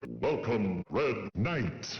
Welcome, Red Knight.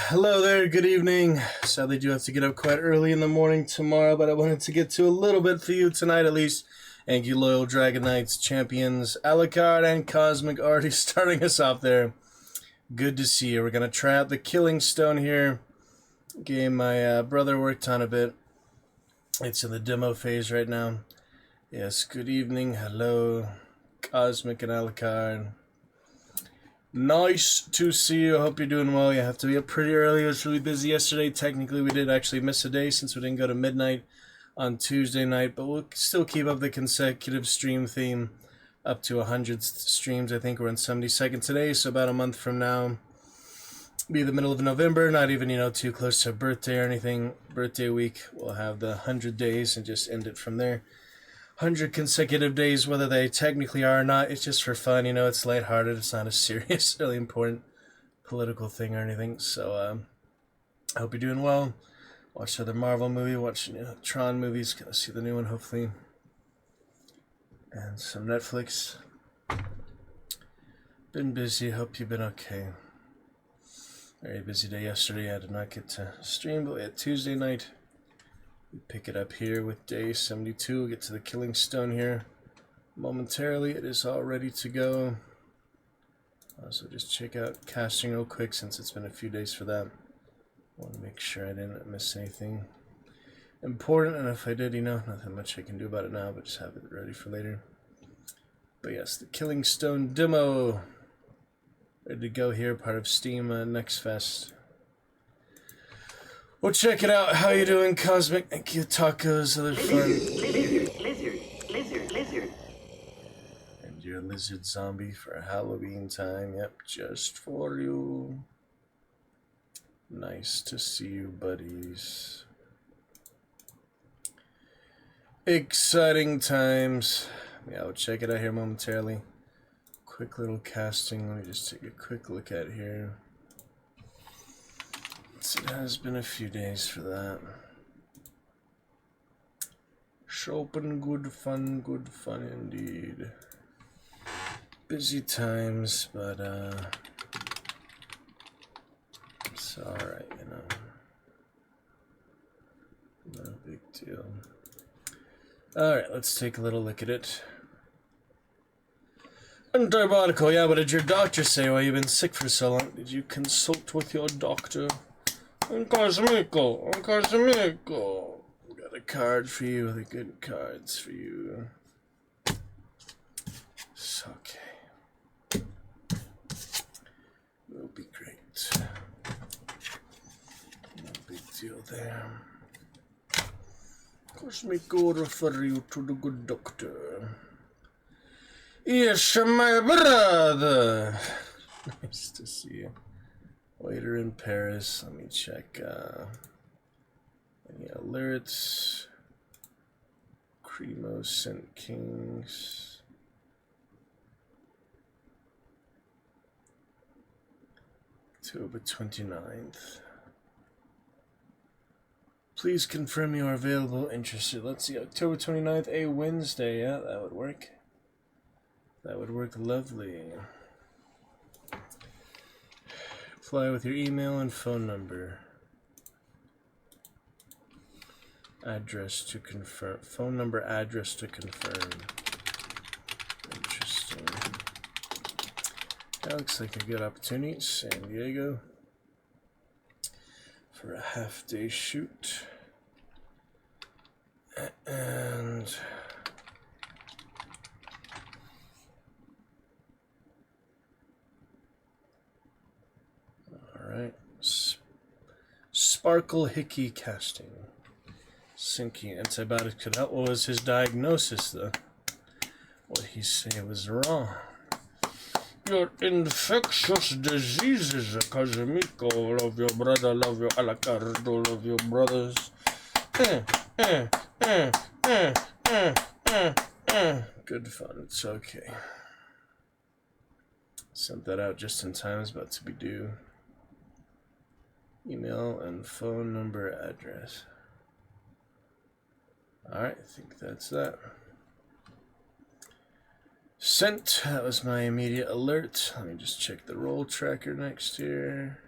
Hello there, good evening. Sadly, I do have to get up quite early in the morning tomorrow, but I wanted to get to a little bit for you tonight at least. Thank you, loyal Dragon Knights champions, 𝕾𝖊𝖛𝖊𝖓𝖙 and 𝕾𝖊𝖛𝑚𝖚𝑘 already starting us off there. Good to see you. We're going to try out the Killing Stone here. Game my brother worked on a bit. It's in the demo phase right now. Yes, good evening. Hello, 𝕾𝖊𝖛𝑚𝑘 and 𝕾𝖊𝖛𝑚𝑘. Nice to see you. I hope you're doing well. You have to be up pretty early. It was really busy yesterday. Technically, we did actually miss a day since we didn't go to midnight on Tuesday night, but we'll still keep up the consecutive stream theme up to 100 streams. I think we're in 72nd today, so about a month from now, be the middle of November, not even, too close to a birthday or anything. Birthday week, we'll have the 100 days and just end it from there. 100 consecutive days, whether they technically are or not, it's just for fun, it's lighthearted, it's not a serious, really important political thing or anything, so I hope you're doing well. Watch another Marvel movie, watch Tron movies, gonna see the new one hopefully, and some Netflix. Been busy, hope you've been okay. Very busy day yesterday, I did not get to stream, but we had Tuesday night. We pick it up here with day 72. We'll get to the killing stone here momentarily. It is all ready to go. So just check out casting real quick since it's been a few days for that. Want to make sure I didn't miss anything important, and if I did, you know, nothing much I can do about it now, but just have it ready for later. But yes, the Killing Stone demo ready to go here, part of Steam Next Fest. Well, check it out. How you doing, Cosmic? Thank you, tacos, other fun. Lizard. And your lizard zombie for Halloween time. Yep, just for you. Nice to see you, buddies. Exciting times. Yeah, I'll check it out here momentarily. Quick little casting. Let me just take a quick look at here. It has been a few days for that. Shopping, good fun indeed. Busy times, but it's alright, you know. No big deal. Alright, let's take a little look at it. Antibiotical, yeah, what did your doctor say while you've been sick for so long? Did you consult with your doctor? 𝕾𝖊𝖛𝖊𝖓𝖙𝖞𝖘𝖊𝖈 Got a card for you, the good cards for you. It's okay. Will be great. No big deal there. 𝕾𝖊𝖛𝖊𝖓𝖙𝖞𝖘𝖊𝖈 will refer you to the good doctor. Yes, my brother. Nice to see you. Later in Paris. Let me check any alerts. Cremo sent Kings. October 29th. Please confirm you are available, interested. Let's see, October 29th, a Wednesday. Yeah, that would work. That would work lovely. Apply with your email and phone number. Address to confirm. Phone number, address to confirm. Interesting. That looks like a good opportunity. San Diego. For a half-day shoot. And alright. Sparkle Hickey casting. Sinking antibiotics could help. What was his diagnosis, though? What he say was wrong? Your infectious diseases, 𝕾𝖊𝖛𝖊𝖓𝖙𝖈 love your brother, love your alacardo, love your brothers. Good fun, it's okay. Sent that out just in time, it's about to be due. Email and phone number, address. Alright, I think that's that. Sent. That was my immediate alert. Let me just check the roll tracker next here.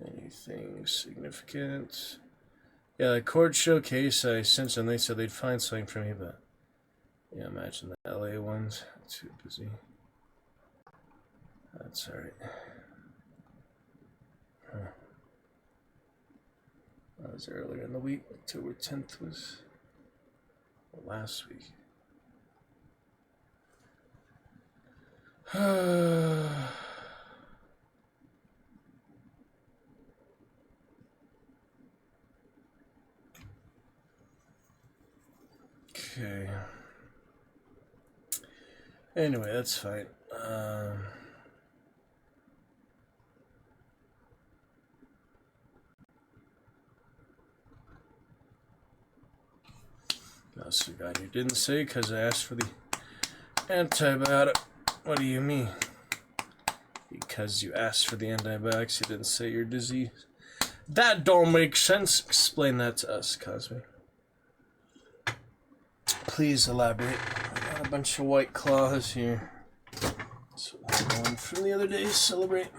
Anything significant? Yeah, the chord showcase I sent them. They said they'd find something for me, but yeah, imagine the LA ones. Too busy. That's alright. Huh. That was earlier in the week. October 10th was last week. Okay. Anyway, that's fine. What else we got here? Didn't say because I asked for the antibiotic. What do you mean? Because you asked for the antibiotics, you didn't say your disease. That don't make sense. Explain that to us, Cosme. Please elaborate. I got a bunch of white claws here. That's what I'm going from the other day. Celebrate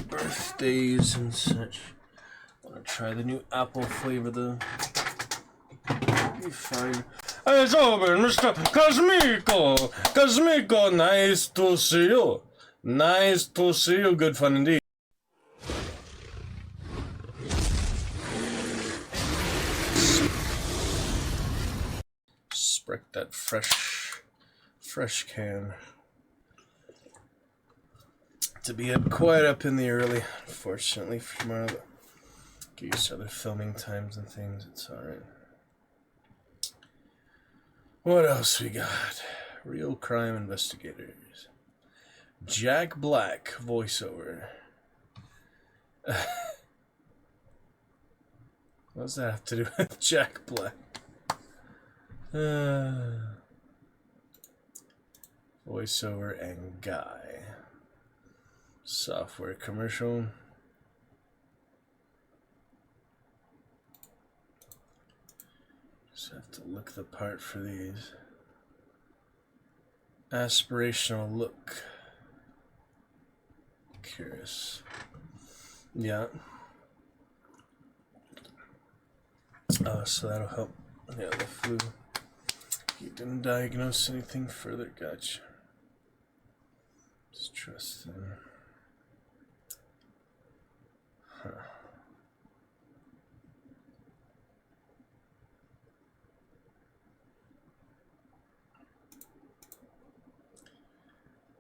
birthdays and such. I'll try the new apple flavor though. Be fine. It's over, Mr. 𝕾𝖊𝖛𝖊𝖚𝖙𝖞𝖘𝖊𝖈. 𝕾𝖊𝖛𝖊𝖚, nice to see you. Nice to see you. Good fun indeed. Spreck that fresh can. To be up quite up in the early, unfortunately for tomorrow. Get used to other filming times and things. It's alright. What else we got? Real crime investigators. Jack Black voiceover. What does that have to do with Jack Black? Voiceover and guy. Software commercial. Just have to look the part for these. Aspirational look. Curious. Yeah. So that'll help. Yeah, the flu. You didn't diagnose anything further. Gotcha. Just trust them. Huh.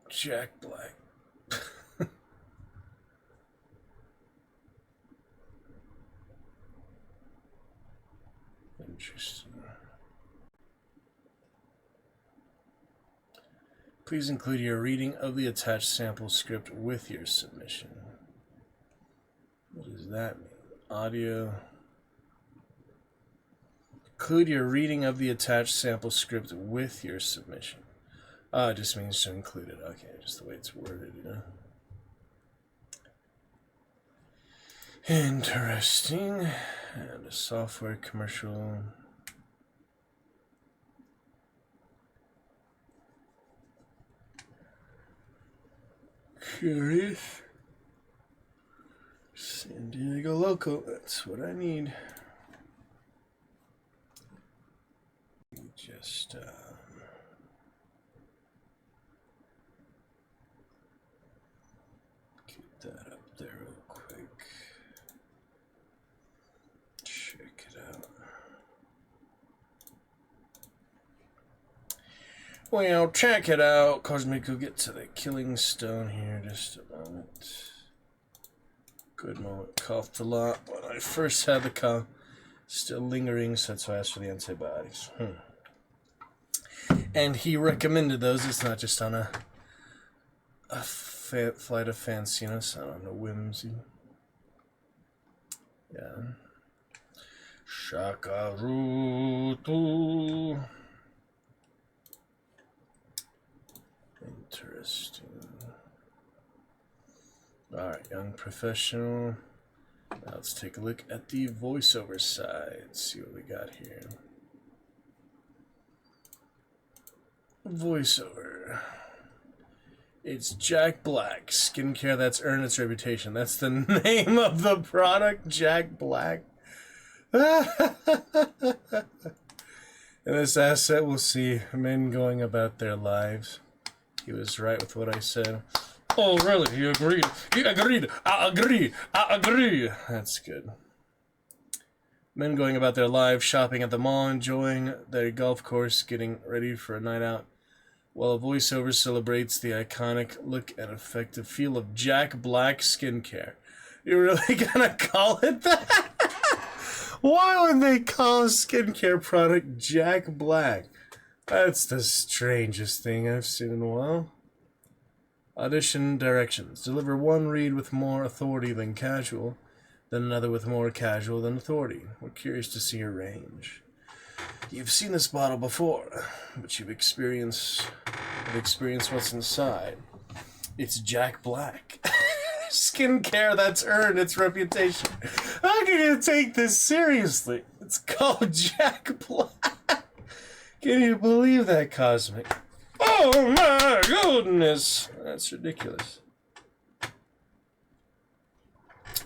Jack Black. Interesting. Please include your reading of the attached sample script with your submission. What does that mean? Audio. Include your reading of the attached sample script with your submission. Oh, it just means to include it. Okay, just the way it's worded, you know. Interesting. And a software commercial. Curious. San Diego Loco. That's what I need. Just get that up there real quick. Check it out. Well, check it out. Cosmic will get to the killing stone here in just a moment. Good moment. Coughed a lot when I first had the cough. Still lingering, so that's why I asked for the antibiotics. And he recommended those. It's not just on a flight of fancy, you know, it's not on a whimsy. Yeah. Shakarutu. Interesting. Alright, young professional. Now let's take a look at the voiceover side. See what we got here. Voiceover. It's Jack Black. Skincare that's earned its reputation. That's the name of the product, Jack Black. In this asset, we'll see men going about their lives. He was right with what I said. Oh, really? You agreed? You agreed? I agree. I agree. That's good. Men going about their lives, shopping at the mall, enjoying their golf course, getting ready for a night out, while a voiceover celebrates the iconic look and effective feel of Jack Black skincare. You're really gonna call it that? Why would they call a skincare product Jack Black? That's the strangest thing I've seen in a while. Audition directions. Deliver one read with more authority than casual, then another with more casual than authority. We're curious to see your range. You've seen this bottle before, but you've experienced what's inside. It's Jack Black. Skincare that's earned its reputation. How can you take this seriously? It's called Jack Black. Can you believe that, Cosmic? Oh my goodness! That's ridiculous.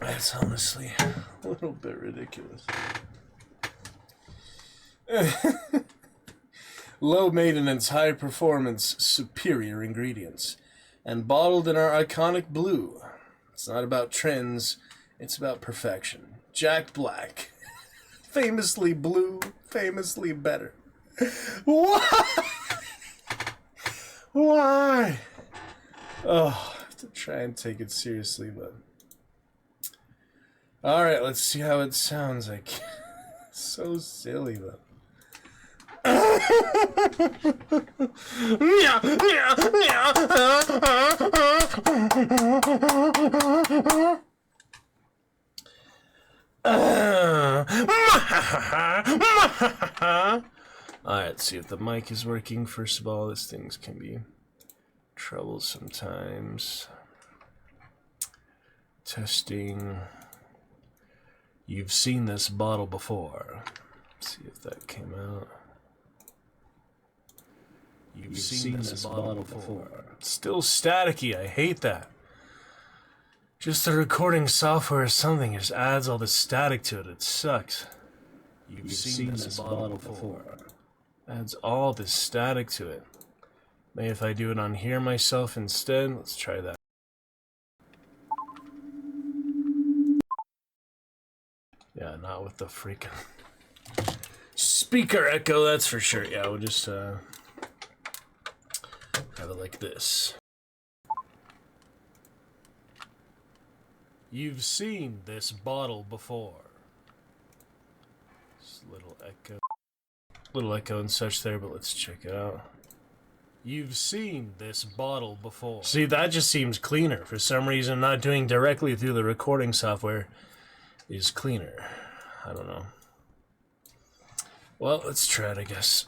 That's honestly a little bit ridiculous. Low maintenance, high performance, superior ingredients. And bottled in our iconic blue. It's not about trends, it's about perfection. Jack Black. Famously blue, famously better. Why? Why? Oh, I have to try and take it seriously, but... Alright, let's see how it sounds like. So silly, though. Alright, let's see if the mic is working. First of all, these things can be troublesome sometimes. Testing. You've seen this bottle before. Let's see if that came out. You've seen this bottle before. It's still staticky. I hate that. Just the recording software or something just adds all the static to it. It sucks. You've seen this bottle before. Adds all this static to it. Maybe if I do it on here myself instead. Let's try that. Yeah, not with the freaking speaker echo, that's for sure. Yeah, we'll just have it like this. You've seen this bottle before. Just little echo and such there, but let's check it out. You've seen this bottle before. See, that just seems cleaner. For some reason, not doing directly through the recording software is cleaner. I don't know. Well, let's try it, I guess.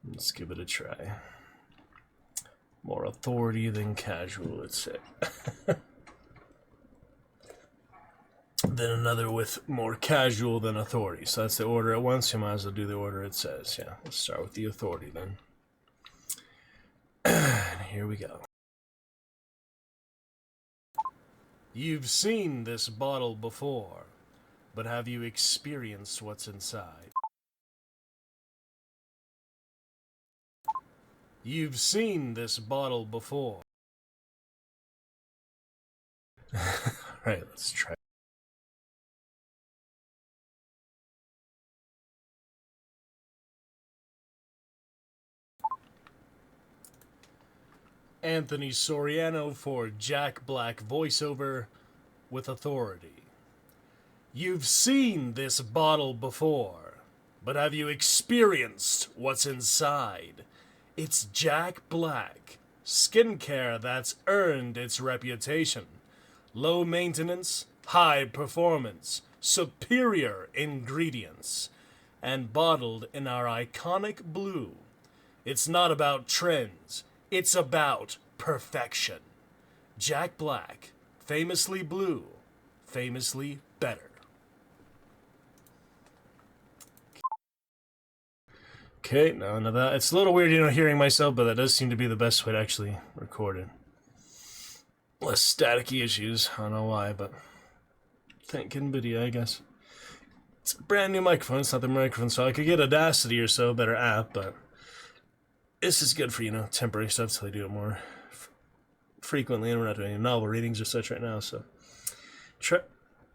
Let's give it a try. More authority than casual, let's say. Then another with more casual than authority. So that's the order at once. You might as well do the order it says. Yeah, let's start with the authority then. And here we go. You've seen this bottle before, but have you experienced what's inside? You've seen this bottle before. Alright, let's try. Anthony Soriano for Jack Black voiceover with authority. You've seen this bottle before, but have you experienced what's inside? It's Jack Black, skincare that's earned its reputation. Low maintenance, high performance, superior ingredients, and bottled in our iconic blue. It's not about trends, it's about perfection. Jack Black, famously blue, famously better. Okay, now that it's a little weird, hearing myself, but that does seem to be the best way to actually record it. Less staticky issues. I don't know why, but thank NVIDIA, I guess. It's a brand new microphone. It's not the microphone, so I could get Audacity or so, better app, but this is good for, temporary stuff till I do it more frequently, and we're not doing any novel readings or such right now, so.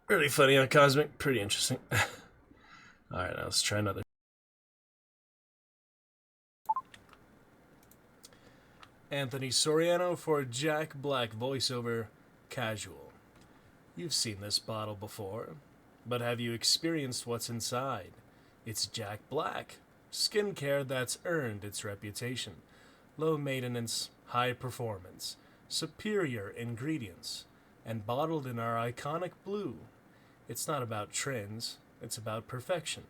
Really funny on Cosmic. Pretty interesting. Alright, now let's try another. Anthony Soriano for Jack Black voiceover, casual. You've seen this bottle before, but have you experienced what's inside? It's Jack Black, skincare that's earned its reputation. Low maintenance, high performance, superior ingredients, and bottled in our iconic blue. It's not about trends, it's about perfection.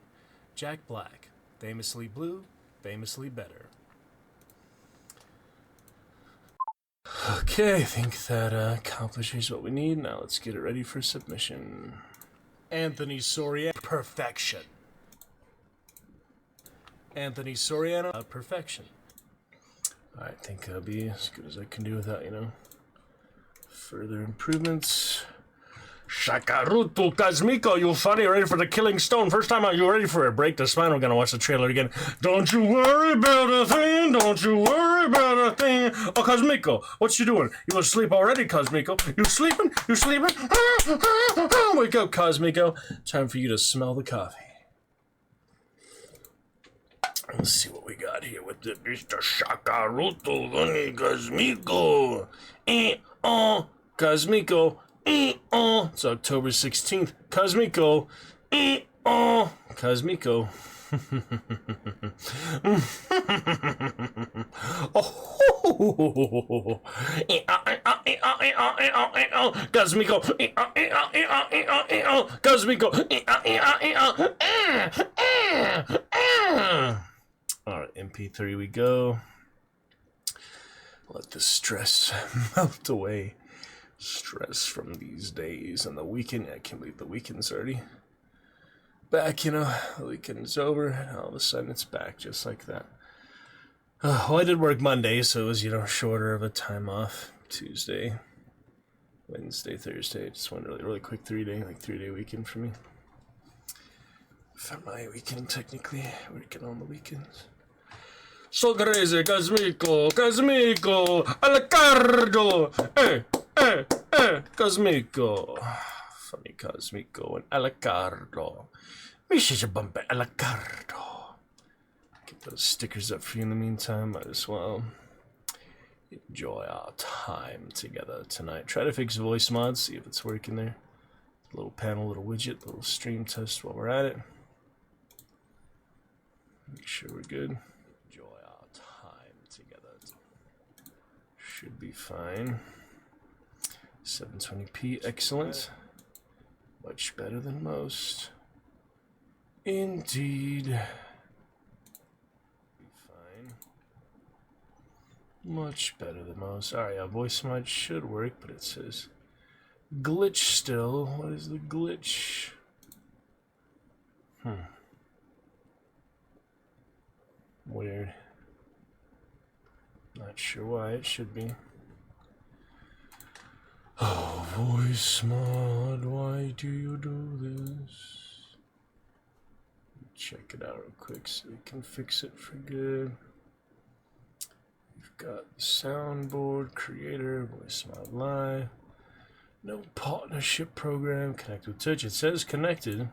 Jack Black, famously blue, famously better. Okay, I think that accomplishes what we need. Now let's get it ready for submission. Anthony Soriano, perfection. Anthony Soriano, perfection. I think that'll be as good as I can do without, further improvements. Shakaruto Kazmiko, you funny, ready for the killing stone. First time out, you ready for a break the spine? We're gonna watch the trailer again. Don't you worry about a thing, don't you worry about a thing. Oh, Kazmiko, what you doing? You asleep already, Kazmiko? You sleeping? You sleeping? Wake up, Kazmiko. Time for you to smell the coffee. Let's see what we got here with the Mr. Shakaruto Kazmiko. Kazmiko. It's October 16th. Kazmiko. Kazmiko. Kazmiko. Kazmiko. Alright, MP3 we go. Let the stress melt away. Stress from these days and the weekend. I can't believe the weekend's already back, you know. The weekend's over and all of a sudden it's back just like that. Well, I did work Monday, so it was, you know, shorter of a time off. Tuesday, Wednesday, Thursday. Just went really quick 3-day weekend for me. For my weekend, technically, working on the weekends. So crazy, Kazmiko, Alacardo, Kazmiko. Funny Kazmiko and Alacardo. Misha Bumpe Alacardo. Get those stickers up for you in the meantime. Might as well enjoy our time together tonight. Try to fix voice mods, see if it's working there. Little panel, little widget, little stream test while we're at it. Make sure we're good. Enjoy our time together. Should be fine. 720p, excellent. Much better than most. Indeed. Fine. Much better than most. Alright, our voice mod should work, but it says glitch still. What is the glitch? Weird. Not sure why. It should be. Oh, voice mod, why do you do this? Check it out real quick so we can fix it for good. We've got the soundboard, creator, voice mod live. No partnership program, connect with Twitch. It says connected.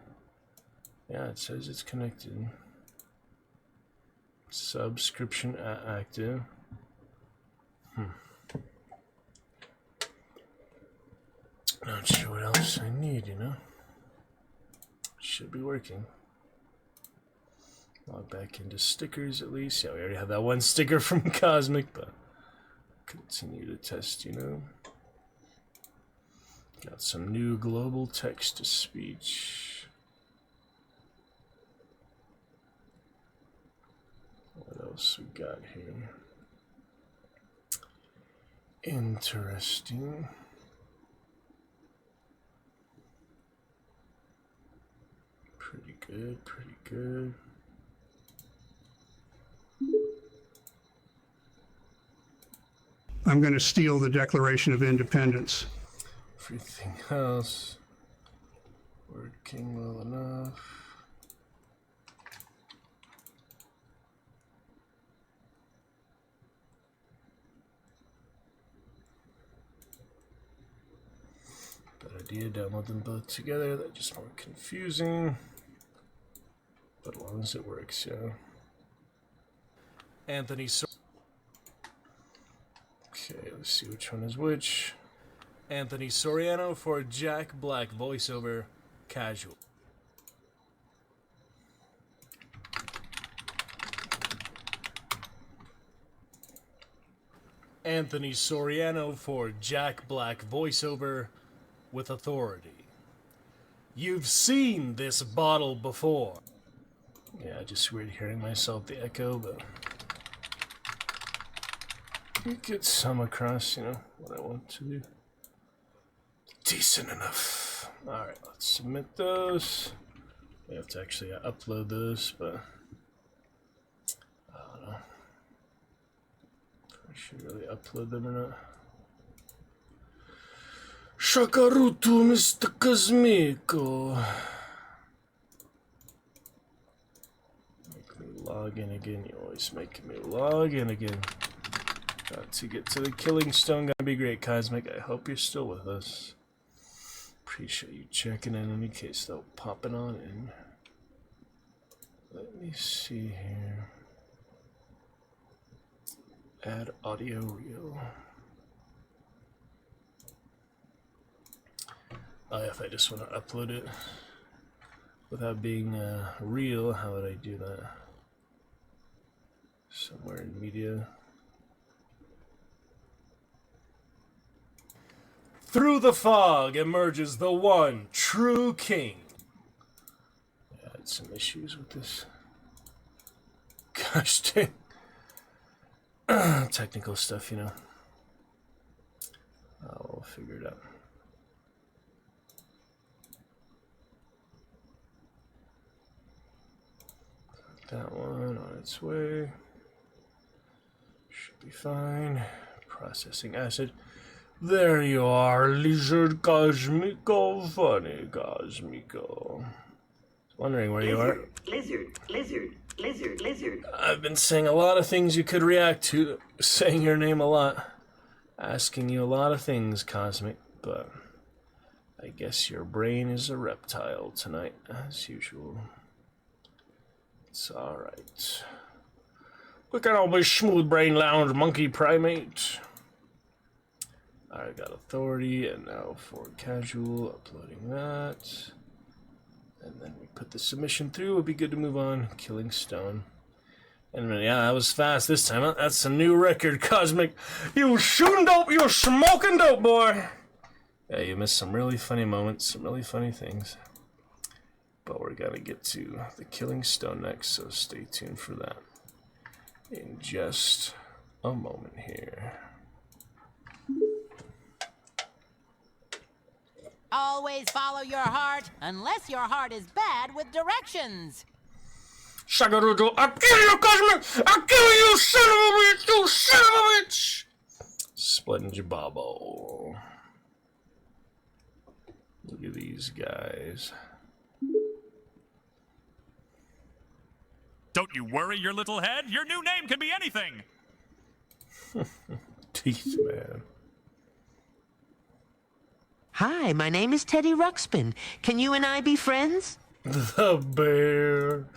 Yeah, it says it's connected. Subscription active. Not sure what else I need, you know. Should be working. Log back into stickers at least. Yeah, we already have that one sticker from Cosmic, but continue to test, you know. Got some new global text to speech. What else we got here? Interesting. Pretty good, pretty good. I'm going to steal the Declaration of Independence. Everything else working well enough. Good idea, download them both together. That's just more confusing. But as long as it works, yeah. Anthony. Okay, let's see which one is which. Anthony Soriano for Jack Black voiceover casual. Anthony Soriano for Jack Black voiceover with authority. You've seen this bottle before. Yeah, just weird hearing myself, the echo, but get some across, you know, what I want to do. Decent enough. Alright, let's submit those. We have to actually upload those, but I don't know if I should really upload them or not. 𝕾𝖊𝖛𝖊𝖛𝖊𝖈𝖔𝖓𝖉. Make me log in again. You're always making me log in again. Got to get to the killing stone. Gonna be great, Cosmic. I hope you're still with us. Appreciate you checking in any case, though. Popping on in. Let me see here. Add audio reel. Oh, if I just want to upload it without being real, how would I do that? Somewhere in media. Through the fog emerges the one true king. I had some issues with this. Gosh dang. Technical stuff, you know. I'll figure it out. That one on its way. Should be fine. Processing acid. There you are, 𝕾𝖊𝖛𝖊𝖓𝖙𝖊𝖈𝖔𝖓𝖉. Wondering where you are. Lizard. I've been saying a lot of things you could react to, saying your name a lot, asking you a lot of things, Cosmic, but I guess your brain is a reptile tonight, as usual. It's alright. We can all be smooth brain lounge monkey primate. Alright, got authority, and now for casual, uploading that. And then we put the submission through, it'll be good to move on. Killing Stone. And yeah, that was fast this time. That's a new record, Cosmic. You shooting dope, you smoking dope, boy. Yeah, you missed some really funny moments, some really funny things. But we're gonna get to the Killing Stone next, so stay tuned for that in just a moment here. Always follow your heart, unless your heart is bad with directions. Shagarudo, I'll kill you, Cosmic! I'll kill you, son of a bitch! You son of a bitch! Splendid Bobbo. Look at these guys. Don't you worry your little head. Your new name can be anything. Teeth, man. Hi, my name is Teddy Ruxpin. Can you and I be friends? The bear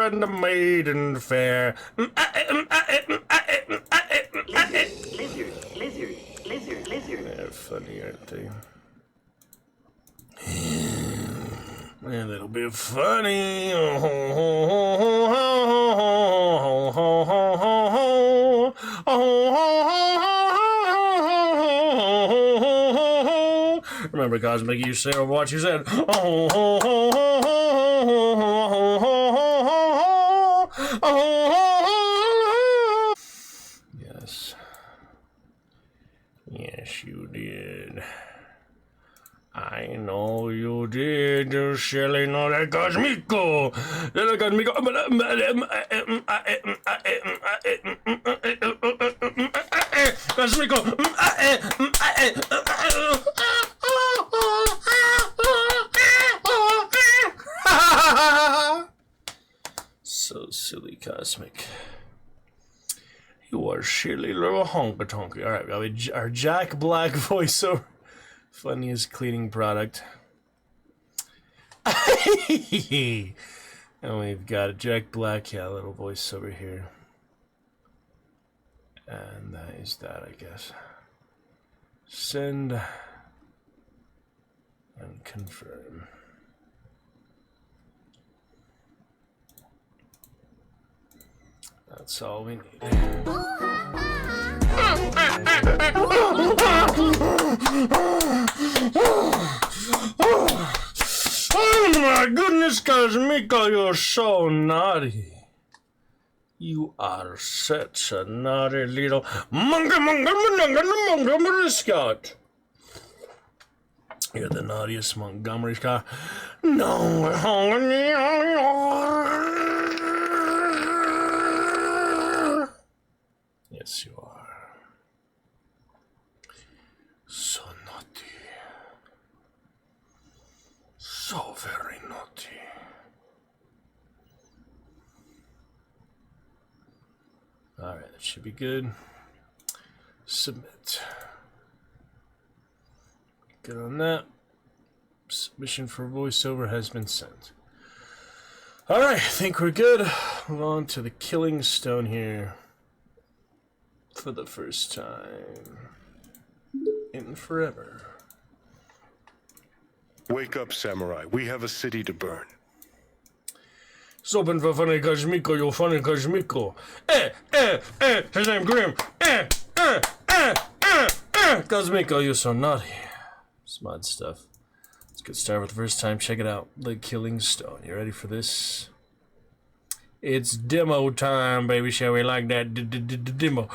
and the maiden fair. Lizard. They're funny, aren't they? Man, that'll be funny. Remember, Cosmic, you say what you said. Yes. Yes, you did. I know you did, you silly no that Cosmico. So silly, Cosmic. You are silly little honky-tonky. Alright, our Jack Black voiceover. Funniest cleaning product. And we've got a Jack Black, yeah, little voice over here. And that is that, I guess. Send and confirm. That's all we need. Oh my goodness, Cosmico, you're so naughty. You are such a naughty little Montgomery Scott. You're the naughtiest Montgomery Scott. No. Yes, you are. So naughty. So very naughty. Alright, that should be good. Submit. Good on that. Submission for voiceover has been sent. Alright, I think we're good. Move on to the Killing Stone here. For the first time in forever. Wake up, samurai. We have a city to burn. Open for funny 𝕾𝖊𝖛𝖊𝖓𝖙𝖞𝖘𝖊𝒈. His name Grim. 𝕾𝖊𝖛𝖊𝖓𝖙, you're so naughty. Smart stuff. Let's get started with the first time. Check it out. The Killing Stone. You ready for this? It's demo time, baby. Shall we like that? Demo.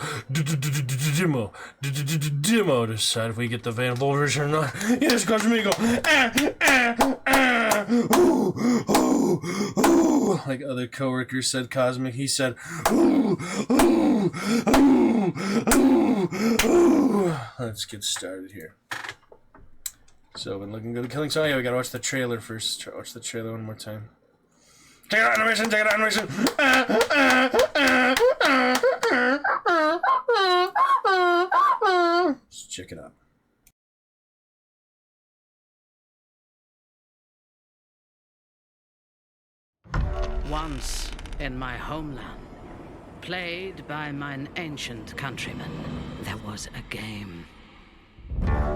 Demo. Decide if we get the Van Vol version or not. Yes, 𝕾𝖊𝖛𝖊𝖓𝖙. Like other coworkers said, Cosmic. He said, Let's get started here. So, been looking good. Killing Stone. Yeah, we gotta watch the trailer first. Watch the trailer one more time. Check it out, animation, check it out, animation. Let's check it out. Once in my homeland, played by mine ancient countrymen, there was a game.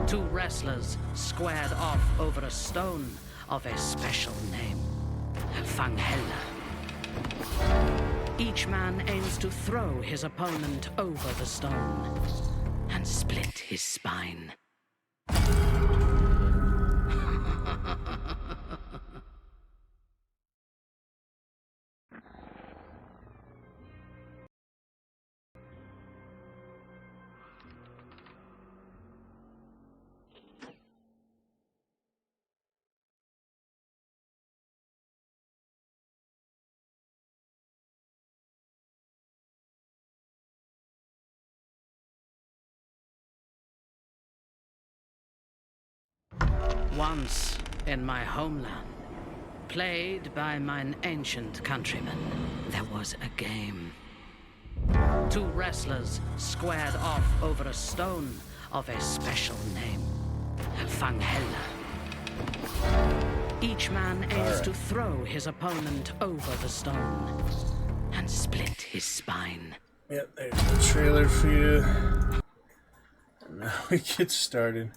Two wrestlers squared off over a stone of a special name. 𝕊𝖛𝖊𝖛𝖊𝖓. Each man aims to throw his opponent over the stone and split his spine. Once in my homeland, played by mine ancient countrymen, there was a game. Two wrestlers squared off over a stone of a special name. 𝕊𝖛𝖊𝖛𝖊𝖓. Each man aims to throw his opponent over the stone and split his spine. Yep, there's the trailer for you. And now we get started.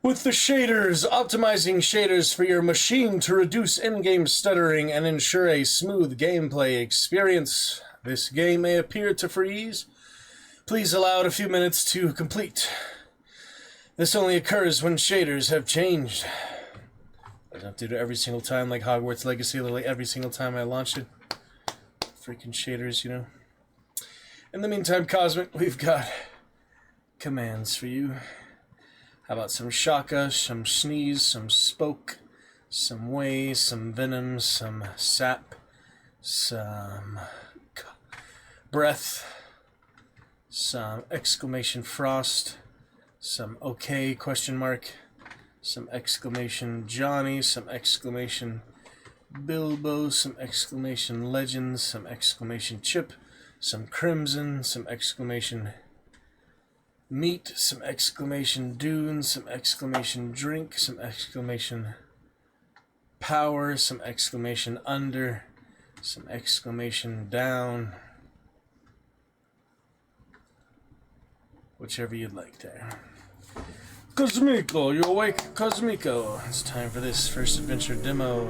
With the shaders, optimizing shaders for your machine to reduce in-game stuttering and ensure a smooth gameplay experience. This game may appear to freeze. Please allow it a few minutes to complete. This only occurs when shaders have changed. I don't have to do it every single time like Hogwarts Legacy, literally every single time I launched it. Freaking shaders, you know. In the meantime, Cosmic, we've got commands for you. How about some shaka, some sneeze, some spoke, some way, some venom, some sap, some breath, some exclamation frost, some okay question mark, some exclamation Johnny, some exclamation Bilbo, some exclamation legends, some exclamation chip, some crimson, some exclamation meat, some exclamation dune, some exclamation drink, some exclamation power, some exclamation under, some exclamation down. Whichever you'd like there. 𝕾𝖊𝖛𝖊𝖓𝖙, you awake, 𝕾𝖊𝖛𝖊𝖛𝖊𝖓. It's time for this first adventure demo.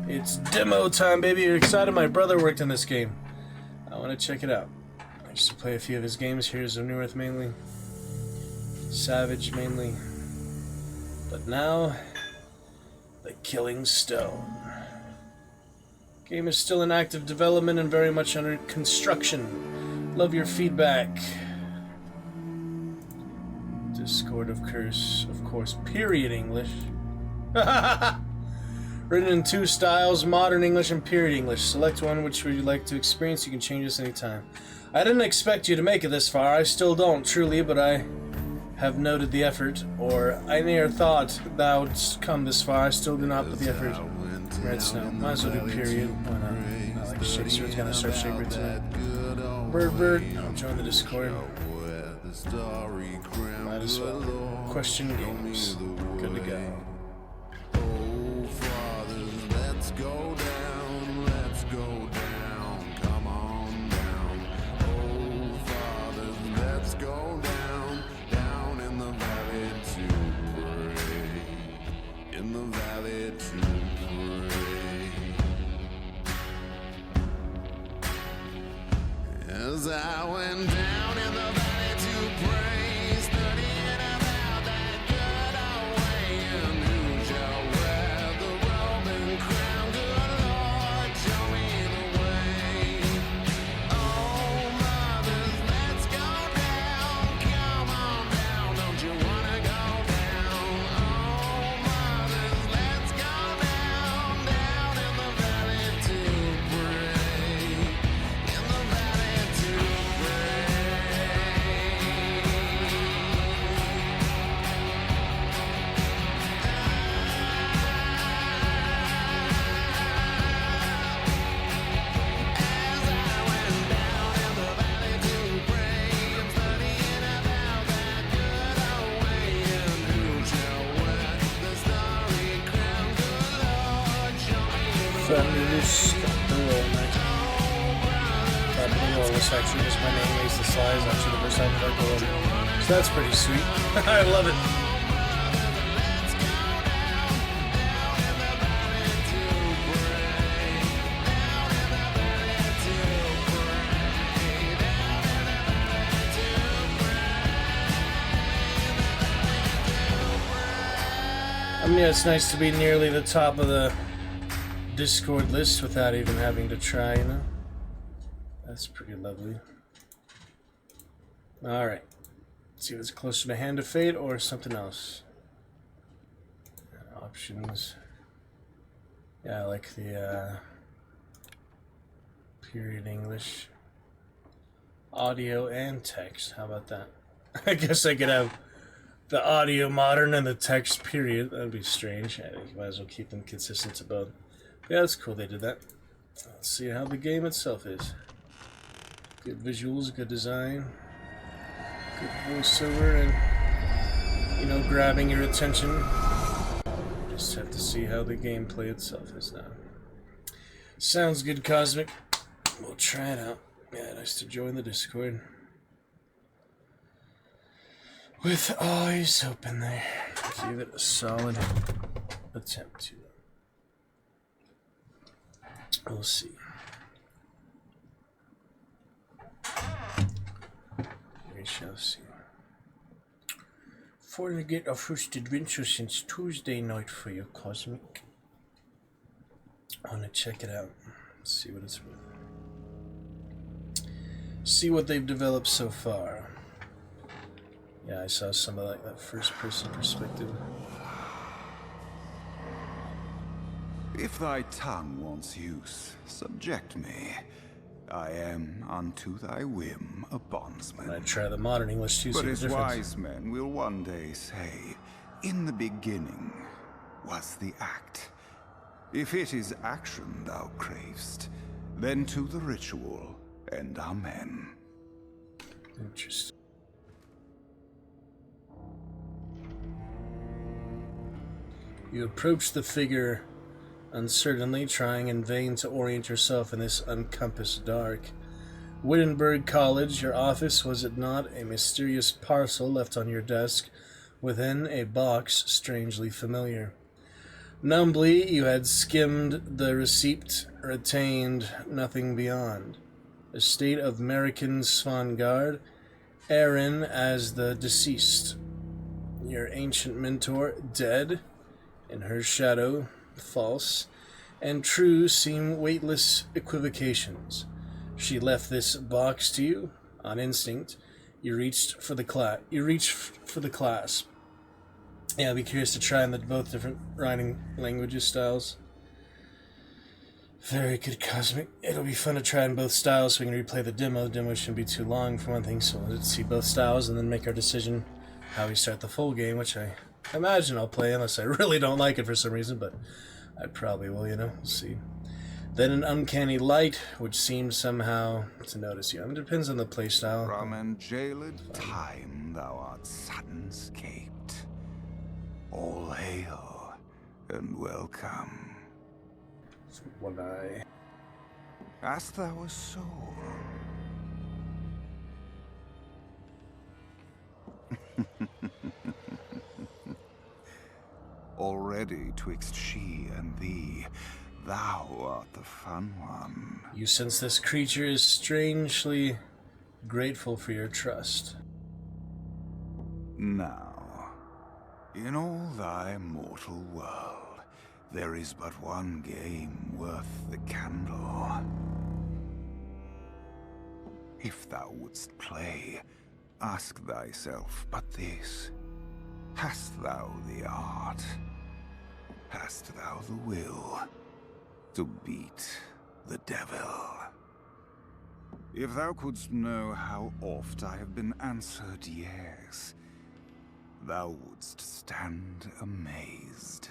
It's demo time, baby. You're excited? My brother worked in this game. I want to check it out. I used to play a few of his games. Here's of Newerth mainly. Savage mainly. But now, the Killing Stone. Game is still in active development and very much under construction. Love your feedback. Discord of course, period English. Written in two styles, modern English and period English. Select one which would you like to experience. You can change this anytime. I didn't expect you to make it this far. I still don't, truly, but I have noted the effort, or I ne'er thought thou'dst come this far. I still do not put the effort. Red Snow. Might as well do period. Why not? I like Shakespeare. It's gonna start Shakespeare tonight. Bird. I'll join the Discord. Might as well. Question games. Good to go. Oh, fathers, let's go down, come on down. Oh, fathers, let's go down in the valley to pray, in the valley to pray. As I went down in the valley to pray, studying about that good old way, and who shall wear the robe and crown? Good Lord, show me the way. Oh, mothers, let's go down, come on down, don't you wanna go down? Oh, mothers, let's go down in the valley to pray, in the valley to pray. Fabulous Capital is actually just my name, Ace the Sly, is actually the first time I've ever heard it. So that's pretty sweet. I love it. I mean, it's nice to be nearly the top of the Discord list without even having to try, you know? That's pretty lovely. Alright. Let's see if it's closer to Hand of Fate or something else. Options. Yeah, I like the period English. Audio and text. How about that? I guess I could have the audio modern and the text period. That'd be strange. I think you might as well keep them consistent to both. Yeah, that's cool they did that. Let's see how the game itself is. Good visuals, good design, good voiceover, and, you know, grabbing your attention. Just have to see how the gameplay itself is now. Sounds good, Cosmic. We'll try it out. Yeah, nice to join the Discord. With eyes open there. Give it a solid attempt to. We'll see. We shall see. Forget our first adventure since Tuesday night for you, Cosmic. I want to check it out. See what it's worth. See what they've developed so far. Yeah, I saw some of like that first-person perspective. If thy tongue wants use, subject me. I am unto thy whim a bondsman. I try the modern English too. But as wise men will one day say, in the beginning was the act. If it is action thou cravest, then to the ritual, and amen. Interesting. You approach the figure uncertainly, trying in vain to orient yourself in this uncompassed dark. Wittenberg College, your office, was it not a mysterious parcel left on your desk, within a box strangely familiar? Numbly, you had skimmed the receipt, retained nothing beyond. Estate of American Svangard, Aaron as the deceased. Your ancient mentor, dead, in her shadow, false, and true seem weightless equivocations. She left this box to you on instinct. You reached for the clasp. Yeah, I'll be curious to try in the both different writing languages styles. Very good, Cosmic. It'll be fun to try in both styles so we can replay the demo. The demo shouldn't be too long for one thing, so let's see both styles and then make our decision how we start the full game, which I imagine I'll play unless I really don't like it for some reason, but I probably will, you know, we'll see. Then an uncanny light, which seems somehow to notice you. I mean, it depends on the playstyle. From enjailed time thou art sudden-scaped. All hail and welcome. So one eye. Hast thou a soul? Already twixt she and thee, thou art the fun one. You sense this creature is strangely grateful for your trust. Now, in all thy mortal world, there is but one game worth the candle. If thou wouldst play, ask thyself but this: hast thou the art? Hast thou the will to beat the devil? If thou couldst know how oft I have been answered yes, thou wouldst stand amazed.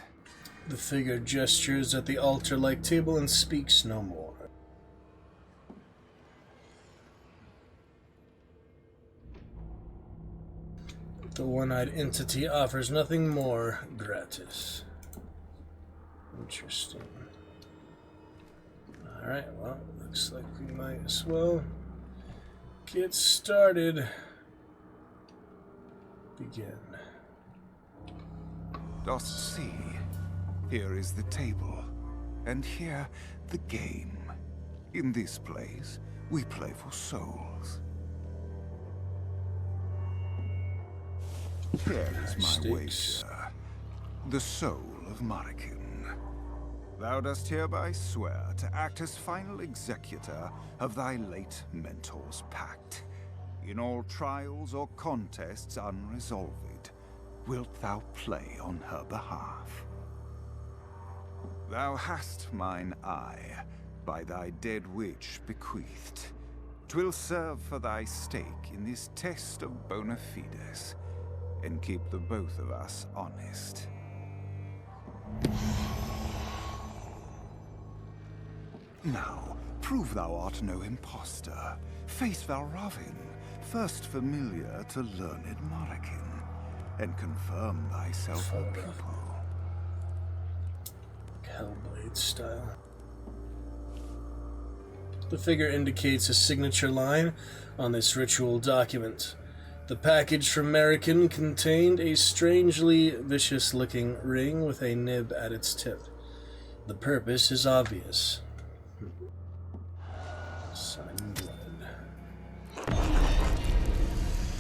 The figure gestures at the altar-like table and speaks no more. The one-eyed entity offers nothing more gratis. Interesting. Alright, well, looks like we might as well get started. Begin. Dost see? Here is the table, and here the game. In this place, we play for souls. Here is my wager, the soul of 𝖾𝖊𝖛𝖊𝖓𝖙. Thou dost hereby swear to act as final executor of thy late mentor's pact. In all trials or contests unresolved, wilt thou play on her behalf? Thou hast mine eye, by thy dead witch bequeathed. 'Twill serve for thy stake in this test of 𝖾𝖏𝖛𝖊𝖛, and keep the both of us honest. Now, prove thou art no impostor. Face 𝕊𝖊𝖛𝖊𝖓𝖙, first familiar to learned 𝖾𝖏𝖃𝑗𝑛, and confirm thyself a pupil. Hellblade style. The figure indicates a signature line on this ritual document. The package from 𝖾𝖏𝖃𝑗𝑛 contained a strangely vicious-looking ring with a nib at its tip. The purpose is obvious. Sign blood.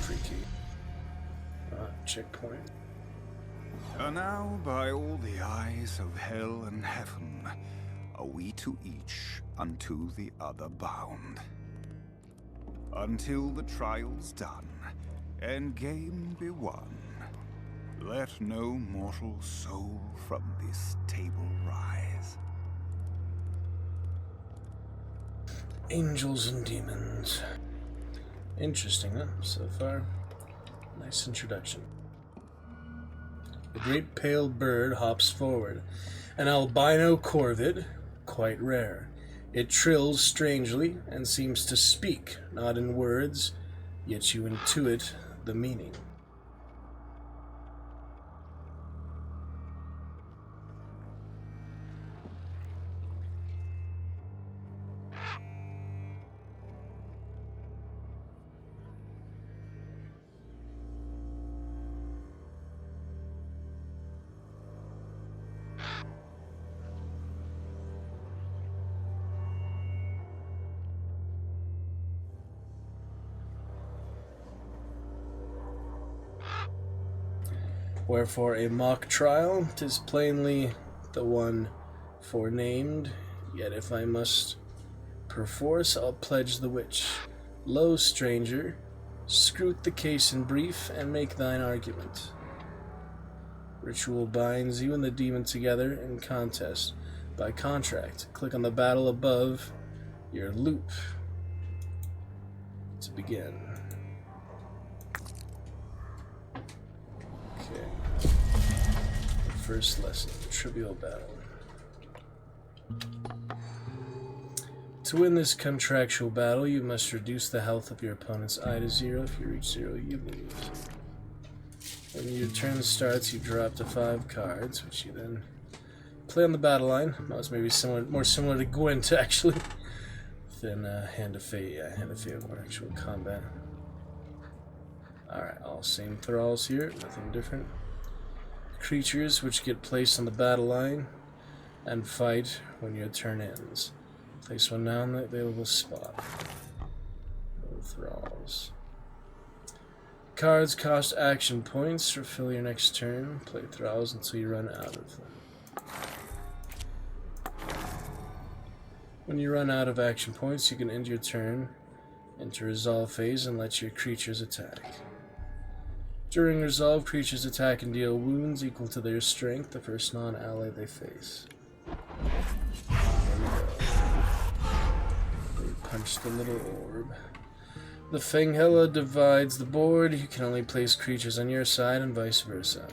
Freaky. Checkpoint. And now, by all the eyes of hell and heaven, are we to each unto the other bound. Until the trial's done, and game be won, let no mortal soul from this table rise. Angels and demons. Interesting, huh? So far. Nice introduction. A great pale bird hops forward. An albino corvid, quite rare. It trills strangely and seems to speak, not in words, yet you intuit the meaning. Wherefore a mock trial, 'tis plainly the one forenamed, yet if I must perforce, I'll pledge the witch. Lo, stranger, scrute the case in brief, and make thine argument. Ritual binds you and the demon together in contest by contract. Click on the battle above your loop to begin. First lesson, trivial battle. To win this contractual battle, you must reduce the health of your opponent's eye to 0. If you reach 0, you lose. When your turn starts, you drop to 5 cards, which you then play on the battle line. That was maybe more similar to Gwent, actually, than Hand of Fate. Yeah, Hand of Fate with more actual combat. Alright, all same thralls here, nothing different. Creatures which get placed on the battle line and fight when your turn ends. Place one now in the available spot. No thralls. Cards cost action points. Refill your next turn. Play thralls until you run out of them. When you run out of action points, you can end your turn, enter resolve phase, and let your creatures attack. During resolve, creatures attack and deal wounds equal to their strength, the first non-ally they face. There we go. Punch the little orb. The 𝕾𝖊𝖛𝖊𝖚 divides the board. You can only place creatures on your side and vice versa.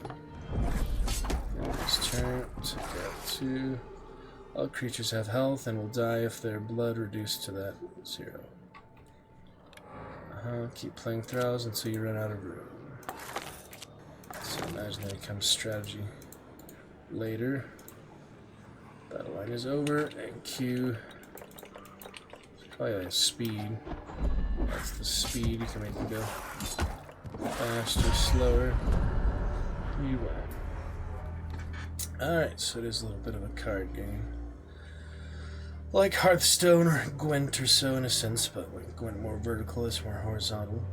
Next turn, take out 2. All creatures have health and will die if their blood reduced to that 0. Keep playing thralls until you run out of room. So imagine that becomes strategy later. Battle line is over, and Q. Probably like speed. That's the speed. You can make them go faster, slower. You win. Alright, so it is a little bit of a card game. Like Hearthstone or Gwent or so in a sense, but like Gwent more vertical, it's more horizontal.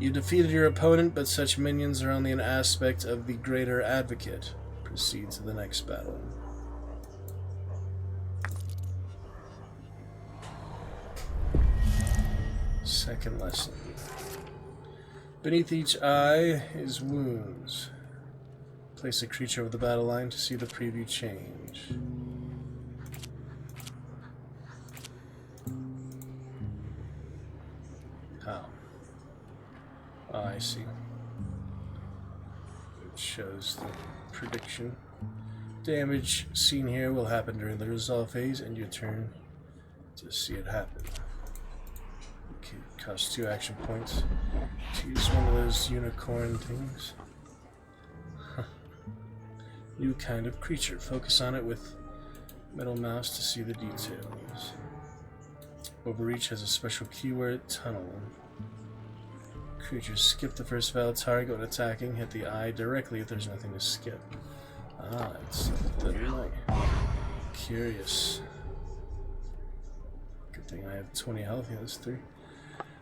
You defeated your opponent, but such minions are only an aspect of the greater advocate. Proceed to the next battle. Second lesson. Beneath each eye is wounds. Place a creature over the battle line to see the preview change. How? Oh, I see. It shows the prediction. Damage seen here will happen during the resolve phase, and your turn to see it happen. Okay, costs 2 action points to use one of those unicorn things. New kind of creature. Focus on it with middle mouse to see the details. Overreach has a special keyword, tunnel. Creatures skip the first valid target when attacking. Hit the eye directly if there's nothing to skip. Ah, it's the light. Curious. Good thing I have 20 health. Yeah, that's 3.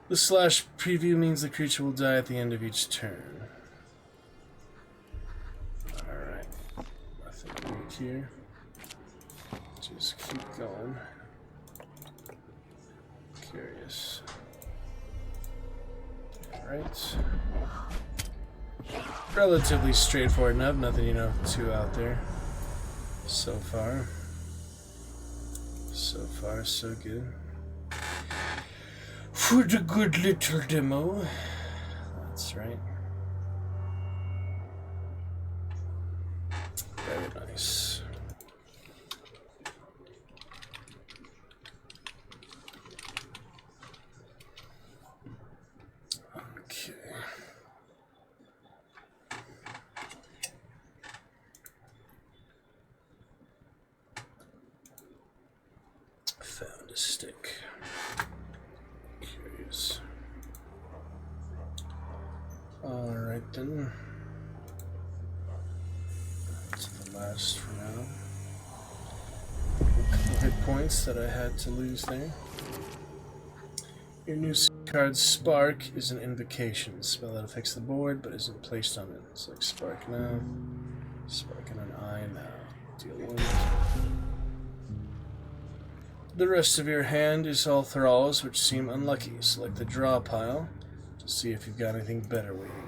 The slash preview means the creature will die at the end of each turn. Alright. Nothing weak here. Just keep going. Curious. Alright. Relatively straightforward enough. Nothing, you know, too out there. So far. So far, so good. For the good little demo. That's right. Very nice. Okay. Found a stick. Curious. Alright then. That's the last for now. A couple hit points that I had to lose there. Your new card Spark is an invocation. Spell that affects the board but isn't placed on it. Select Spark now. Spark in an eye now. Deal 1. The rest of your hand is all thralls which seem unlucky. Select the draw pile to see if you've got anything better waiting.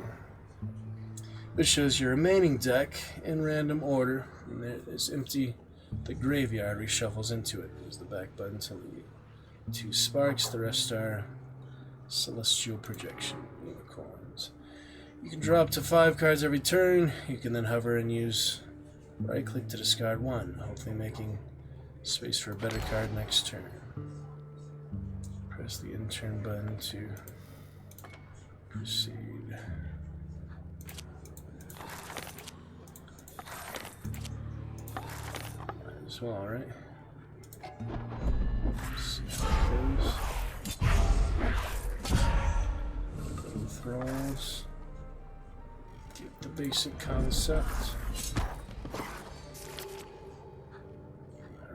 This shows your remaining deck in random order, and it is empty. The graveyard reshuffles into it. Use the back button to leave. 2 sparks, the rest are celestial projection unicorns. You can draw up to 5 cards every turn. You can then hover and use Right click to discard one, hopefully making space for a better card next turn. Press the intern button to proceed. Might as well, right? Let's see how it goes. Little thralls. Get the basic concept.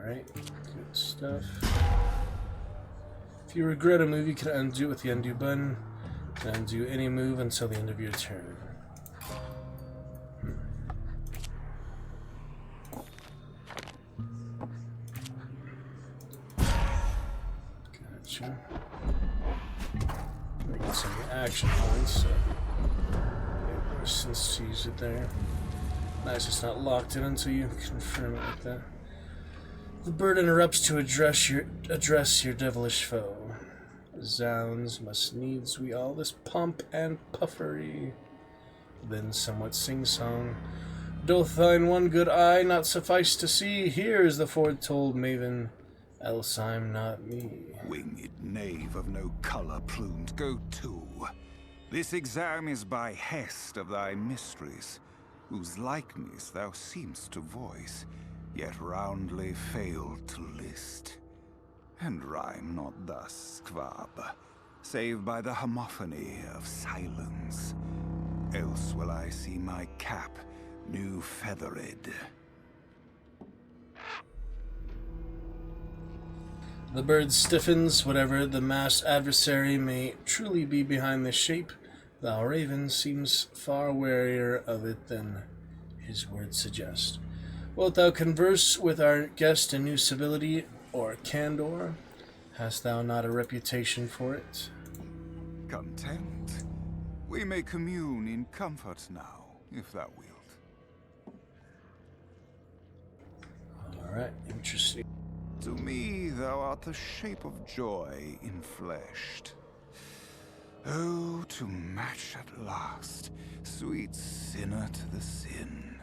Alright, good stuff. If you regret a move, you can undo it with the undo button. You can undo any move until the end of your turn. Gotcha. We get some action points, so more sense to use it there. Nice, it's not locked in until you confirm it like that. The bird interrupts to address your devilish foe. Zounds, must needs we all this pomp and puffery. Then somewhat sing-song. Doth thine one good eye not suffice to see? Here is the foretold maven, else I'm not me. Winged knave of no colour plumed, go to. This exam is by hest of thy mysteries, whose likeness thou seemst to voice, yet roundly failed to list. And rhyme not thus, 𝕾𝖊𝖛𝖏𝖊𝖓𝖙, save by the homophony of silence. Else will I see my cap new feathered. The bird stiffens, whatever the masked adversary may truly be behind the shape. Thou raven seems far warier of it than his words suggest. Wilt thou converse with our guest in new civility or candor? Hast thou not a reputation for it? Content? We may commune in comfort now, if thou wilt. Alright, interesting. To me thou art the shape of joy infleshed. Oh, to match at last, sweet sinner to the sin.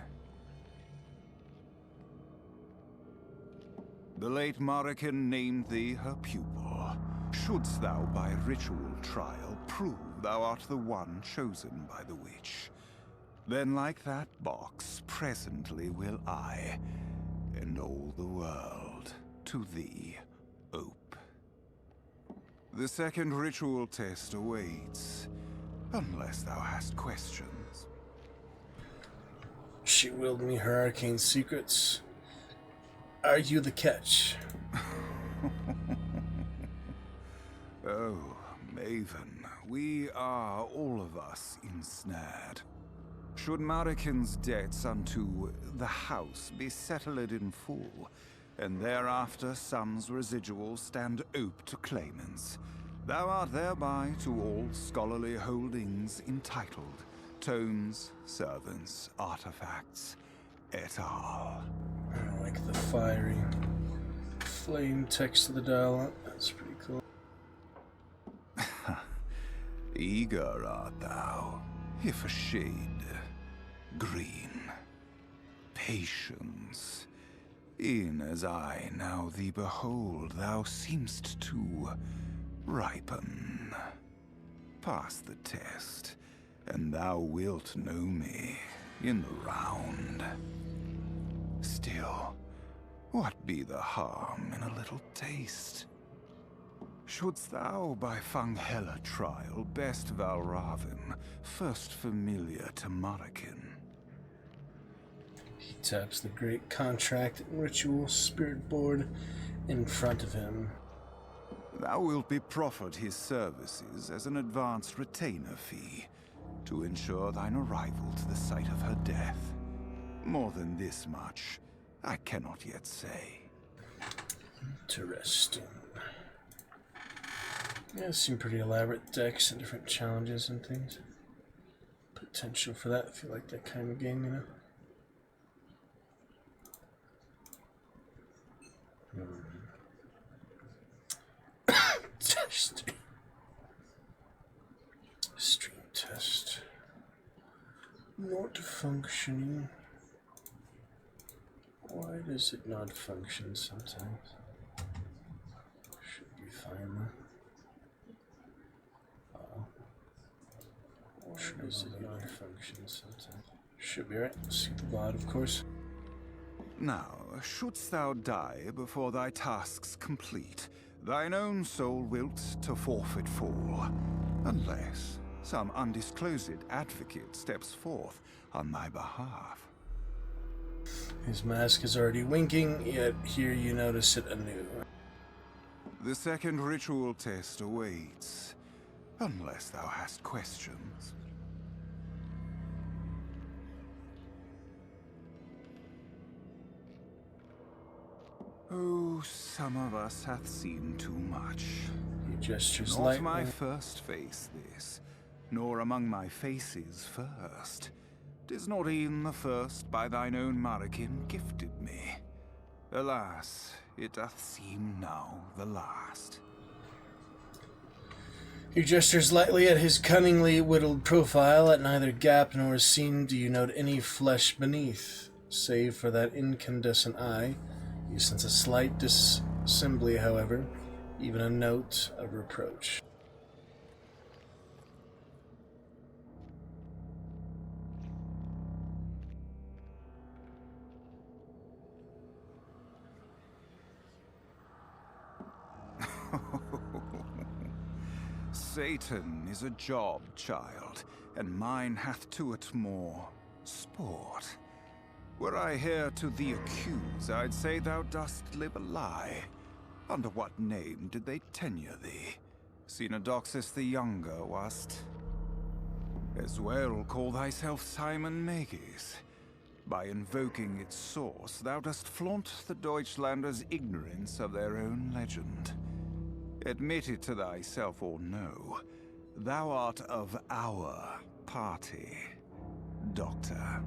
The late Marican named thee her pupil. Shouldst thou by ritual trial prove thou art the one chosen by the witch, then like that box presently will I, and all the world, to thee ope. The second ritual test awaits, unless thou hast questions. She willed me her arcane secrets. Are you the catch? Oh, Maven, we are all of us ensnared. Should Marican's debts unto the house be settled in full, and thereafter sums residual stand ope to claimants, thou art thereby to all scholarly holdings entitled, tomes, servants, artifacts, et al. I like the fiery flame text of the dial. That's pretty cool. Eager art thou, if a shade green. Patience. E'en as I now thee behold, thou seemst to ripen. Pass the test, and thou wilt know me in the round. Still, what be the harm in a little taste? Shouldst thou by 𝕾𝖏𝖛𝖊𝖏𝖛𝖏 trial best 𝕊𝖊𝖛𝖊𝖏𝑚, first familiar to Marican? He taps the great contract and ritual spirit board in front of him. Thou wilt be proffered his services as an advanced retainer fee to ensure thine arrival to the site of her death. More than this much, I cannot yet say. Interesting. Yeah, seem pretty elaborate decks and different challenges and things. Potential for that if you like that kind of game, you know. Test. Stream test. Not functioning. does it not function sometimes? Should be fine though. Or does it not function sometimes? Should be right. See the bot, of course. Now, shouldst thou die before thy tasks complete, thine own soul wilt to forfeit fall, unless some undisclosed advocate steps forth on thy behalf. His mask is already winking, yet here you notice it anew. The second ritual test awaits, unless thou hast questions. Oh, some of us hath seen too much. He gestures Not lightly. my first face this, nor among my faces first. 'Tis not e'en the first by thine own Marikin gifted me. Alas, it doth seem now the last. He gestures lightly at his cunningly whittled profile. At neither gap nor seam do you note any flesh beneath, save for that incandescent eye. You sense a slight dissembly, however, even a note of reproach. Satan is a job, child, and mine hath to it more sport. Were I here to thee accuse, I'd say thou dost live a lie. Under what name did they tenure thee? Xenodoxus the Younger, wast? As well call thyself Simon Magus. By invoking its source, thou dost flaunt the Deutschlanders' ignorance of their own legend. Admit it to thyself or no, thou art of our party, Doctor.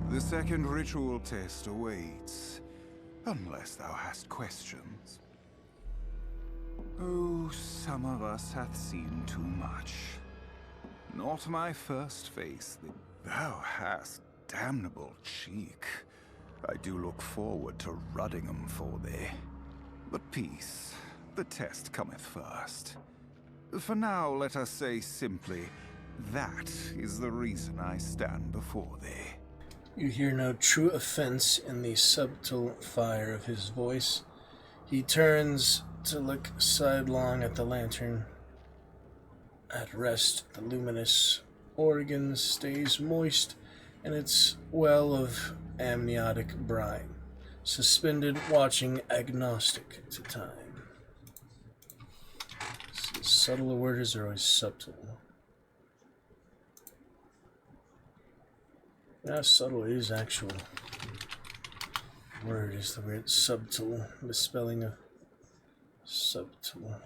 The second ritual test awaits, unless thou hast questions. Oh, some of us hath seen too much. Not my first face, thou hast damnable cheek. I do look forward to rudding 'em for thee. But peace, the test cometh first. For now, let us say simply, that is the reason I stand before thee. You hear no true offense in the subtle fire of his voice. He turns to look sidelong at the lantern. At rest, the luminous organ stays moist in its well of amniotic brine, suspended, watching, agnostic to time. See, subtle words are always subtle. Now, subtle is actual word is the word subtle, misspelling of subtle.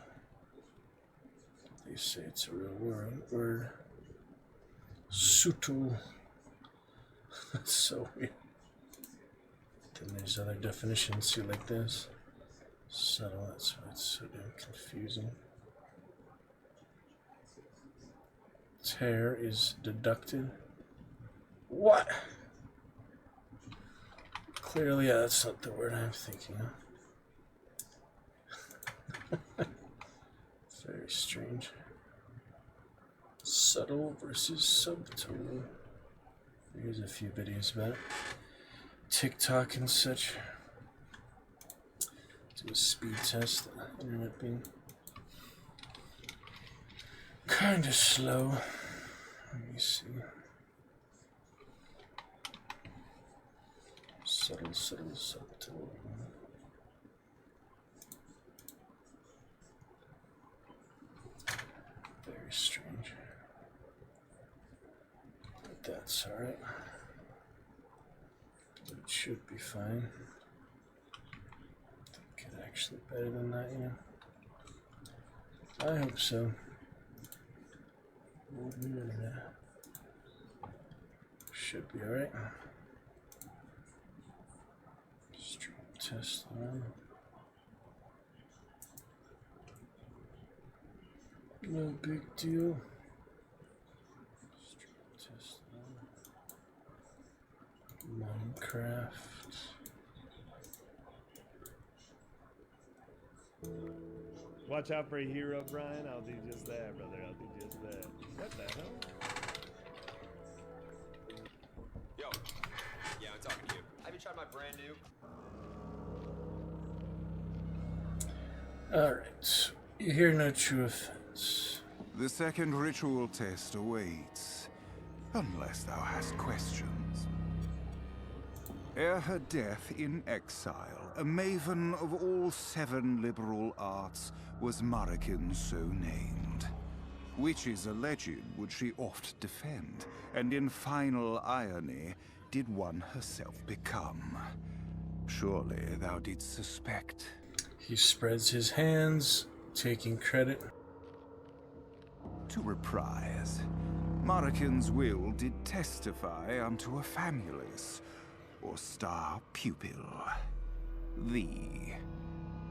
They say it's a real word. Subtle. That's so weird. Then there's other definitions too, like this. Subtle, that's why it's so damn confusing. Tear is deducted. What? Clearly, yeah, that's not the word I'm thinking of. Very strange. Subtle versus subtle. Here's a few videos about it. TikTok and such. Do a speed test. The internet being kind of slow. Let me see. Subtle, subtle, subtle. Very strange. But that's alright. It should be fine. I think it's actually better than that, you know. I hope so. Should be alright. Stream test on. No big deal. Stream test on. Minecraft. Watch out for a hero, Brian. I'll do just that, brother. I'll do just that. What the hell? Yo. Yeah, I'm talking to you. Have you tried my brand new? Alright. You hear no true offense. The second ritual test awaits, unless thou hast questions. Ere her death in exile, a maven of all 7 liberal arts was 𝕾𝖊𝖛𝖊𝖚 so named. Witches alleged would she oft defend, and in final irony did one herself become. Surely thou didst suspect. He spreads his hands, taking credit. To reprise, 𝕾𝖊𝖛𝖊𝖚's will did testify unto a famulus, or star pupil, thee,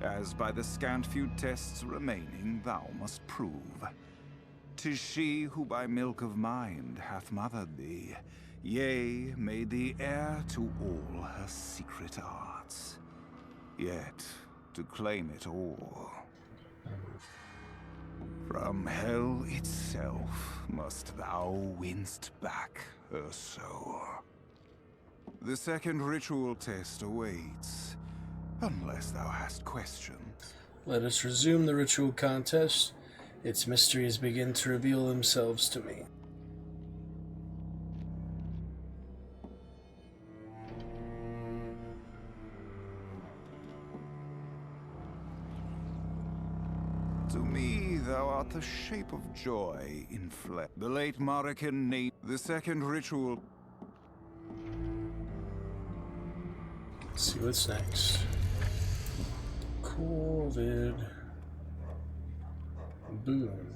as by the scant few tests remaining thou must prove. 'Tis she who by milk of mind hath mothered thee, yea, made thee heir to all her secret arts. Yet, to claim it all, from hell itself must thou winst back her soul. The second ritual test awaits, unless thou hast questions. Let us resume the ritual contest. Its mysteries begin to reveal themselves to me. To me, thou art the shape of joy in flesh. The late 𝕾𝖊𝖛𝖊𝖚, the second ritual. Let's see what's next. COVID. Boom.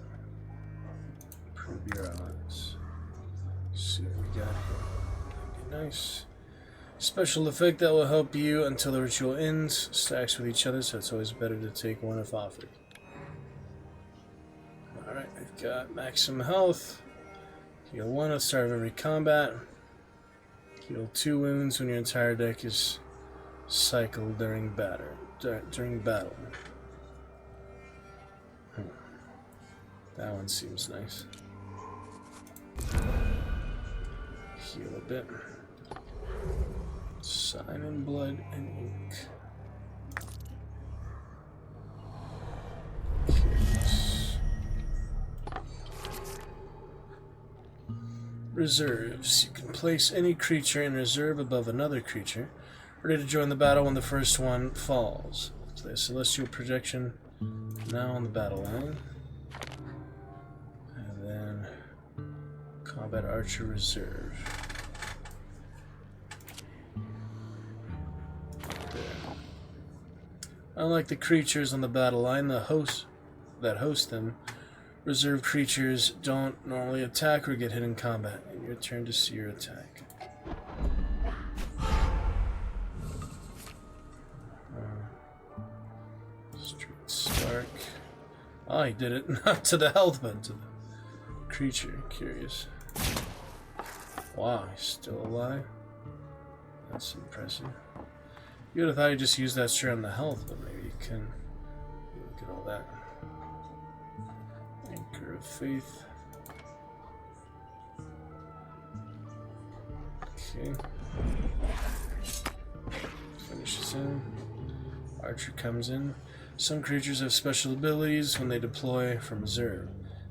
Improve your odds. See what we got here. That'd be nice. Special effect that will help you until the ritual ends. Stacks with each other, so it's always better to take one if offered. Alright, we've got maximum health. Heal 1 at the start of every combat. Heal 2 wounds when your entire deck is cycled during battle. That one seems nice. Heal a bit. Sign in blood and ink. Reserves. You can place any creature in reserve above another creature, ready to join the battle when the first one falls. Play a celestial projection now on the battle line. And then combat archer reserve. There. Unlike the creatures on the battle line, that host them, reserve creatures don't normally attack or get hit in combat. And your turn to see your attack. Street Spark. Oh, he did it not to the health, but to the creature. Curious. Wow, he's still alive. That's impressive. You would have thought he just used that straight on the health, but maybe you can. Look at all that. Anchor of Faith. Okay. Finishes in. Archer comes in. Some creatures have special abilities when they deploy from reserve.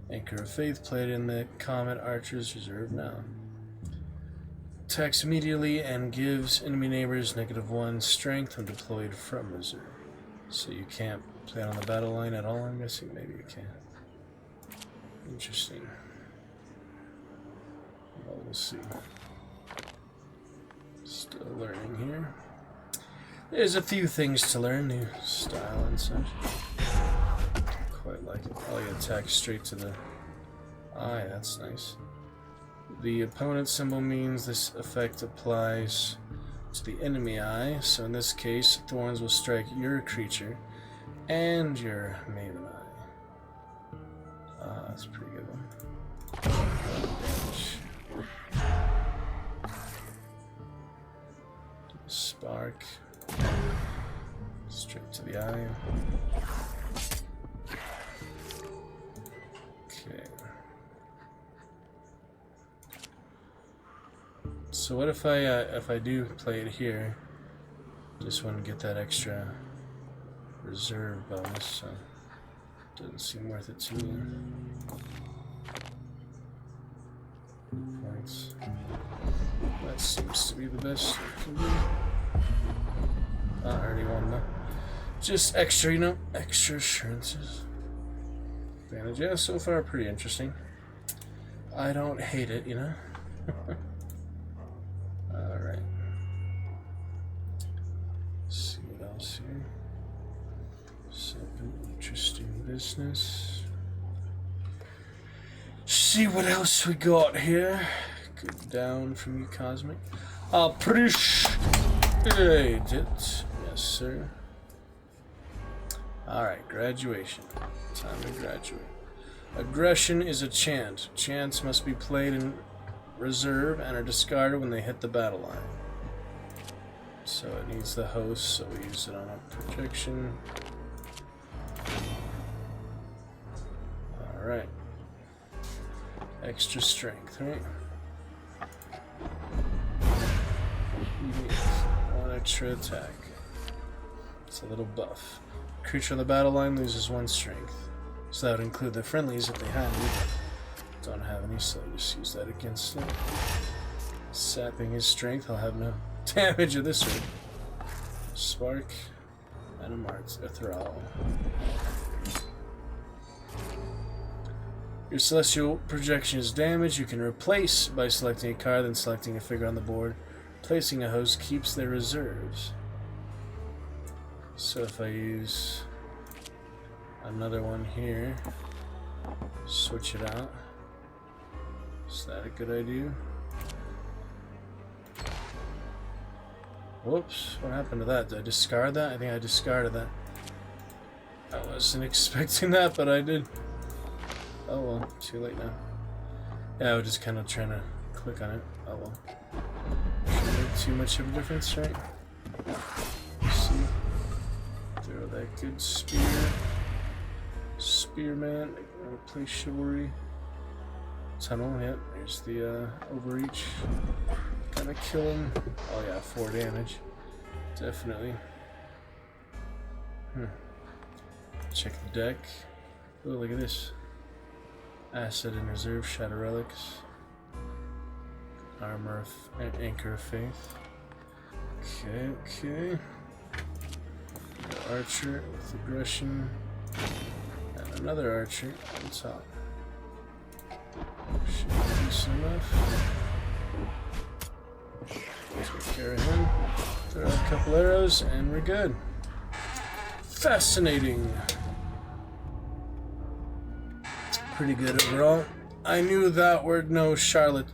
Anchor of Faith played in the Comet Archer's reserve now. Attacks immediately and gives enemy neighbors -1 strength when deployed from reserve. So you can't play it on the battle line at all, I'm guessing? Maybe you can. Interesting. Well, we'll see. Still learning here. There's a few things to learn, new style and such. Quite like it. Oh, you attack straight to the eye, that's nice. The opponent symbol means this effect applies to the enemy eye, so in this case, thorns will strike your creature and your maven eye. Ah, that's a pretty good one. Spark. Straight to the eye. So what if I do play it here? Just want to get that extra reserve bonus, so doesn't seem worth it to me. Points. That seems to be the best it can do. I already won though. Just extra, you know, extra assurances. Advantage, yeah, so far pretty interesting. I don't hate it, you know. Alright. See what else here. Something interesting business. See what else we got here. Good down from you, Cosmic. Appreciate it. Yes, sir. Alright, graduation. Time to graduate. Aggression is a chant. Chants must be played in reserve and are discarded when they hit the battle line. So it needs the host, so we use it on a projection. Alright. Extra strength, right? One extra attack. It's a little buff. Creature on the battle line loses 1 strength. So that would include the friendlies if they have any. Don't have any, so I just use that against it. Sapping his strength, I'll have no damage of this one. Spark and a Mars Ethereal. Your celestial projection is damaged. You can replace by selecting a card, then selecting a figure on the board. Placing a host keeps their reserves. So if I use another one here, switch it out. Is that a good idea? Whoops, what happened to that? Did I discard that? I think I discarded that. I wasn't expecting that, but I did. Oh well, too late now. Yeah, I was just kind of trying to click on it. Oh well. Shouldn't make too much of a difference, right? See? Throw that good spear. Spearman, replace chivalry. Tunnel, yep, there's the overreach. Gonna kill him. Oh yeah, 4 damage. Definitely. Check the deck. Oh, look at this. Asset in reserve, Shadow Relics. Armor of Anchor of Faith. Okay. Archer with aggression. And another archer on top. Should be decent enough. Take care of him. Throw out a couple arrows, and we're good. Fascinating. Pretty good overall. I knew thou wert no charlatan.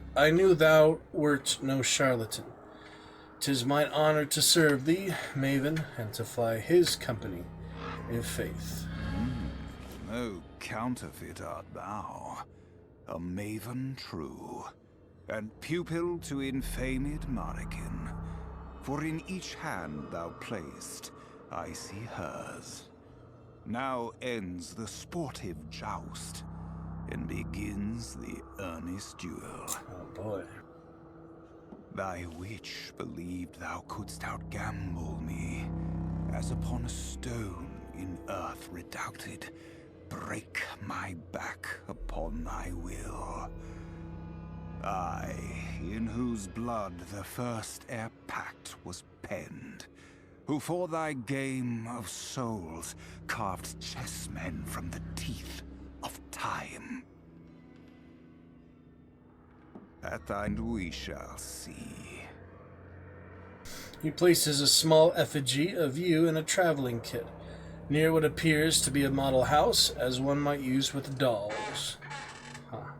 'Tis mine honor to serve thee, Maven, and to fly his company in faith. No counterfeit art thou, a maven true, and pupil to 𝕾𝖊𝖛𝖊𝖓𝖙. For in each hand thou placed, I see hers. Now ends the sportive joust, and begins the earnest duel. Oh boy. Thy witch believed thou couldst outgamble me, as upon a stone in earth redoubted, break my back upon thy will. I, in whose blood the first air pact was penned, who for thy game of souls carved chessmen from the teeth of time. At thy end we shall see. He places a small effigy of you in a traveling kit, near what appears to be a model house, as one might use with dolls. Huh.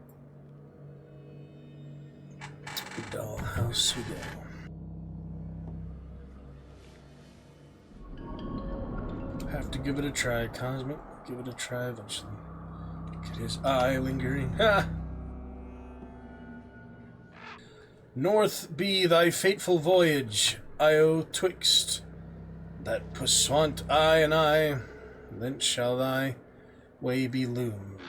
The doll house we go. Have to give it a try, Cosmic. Give it a try eventually. Look at his eye lingering. Ha! North be thy fateful voyage, Io twixt that pursuant I and I, thence shall thy way be loomed.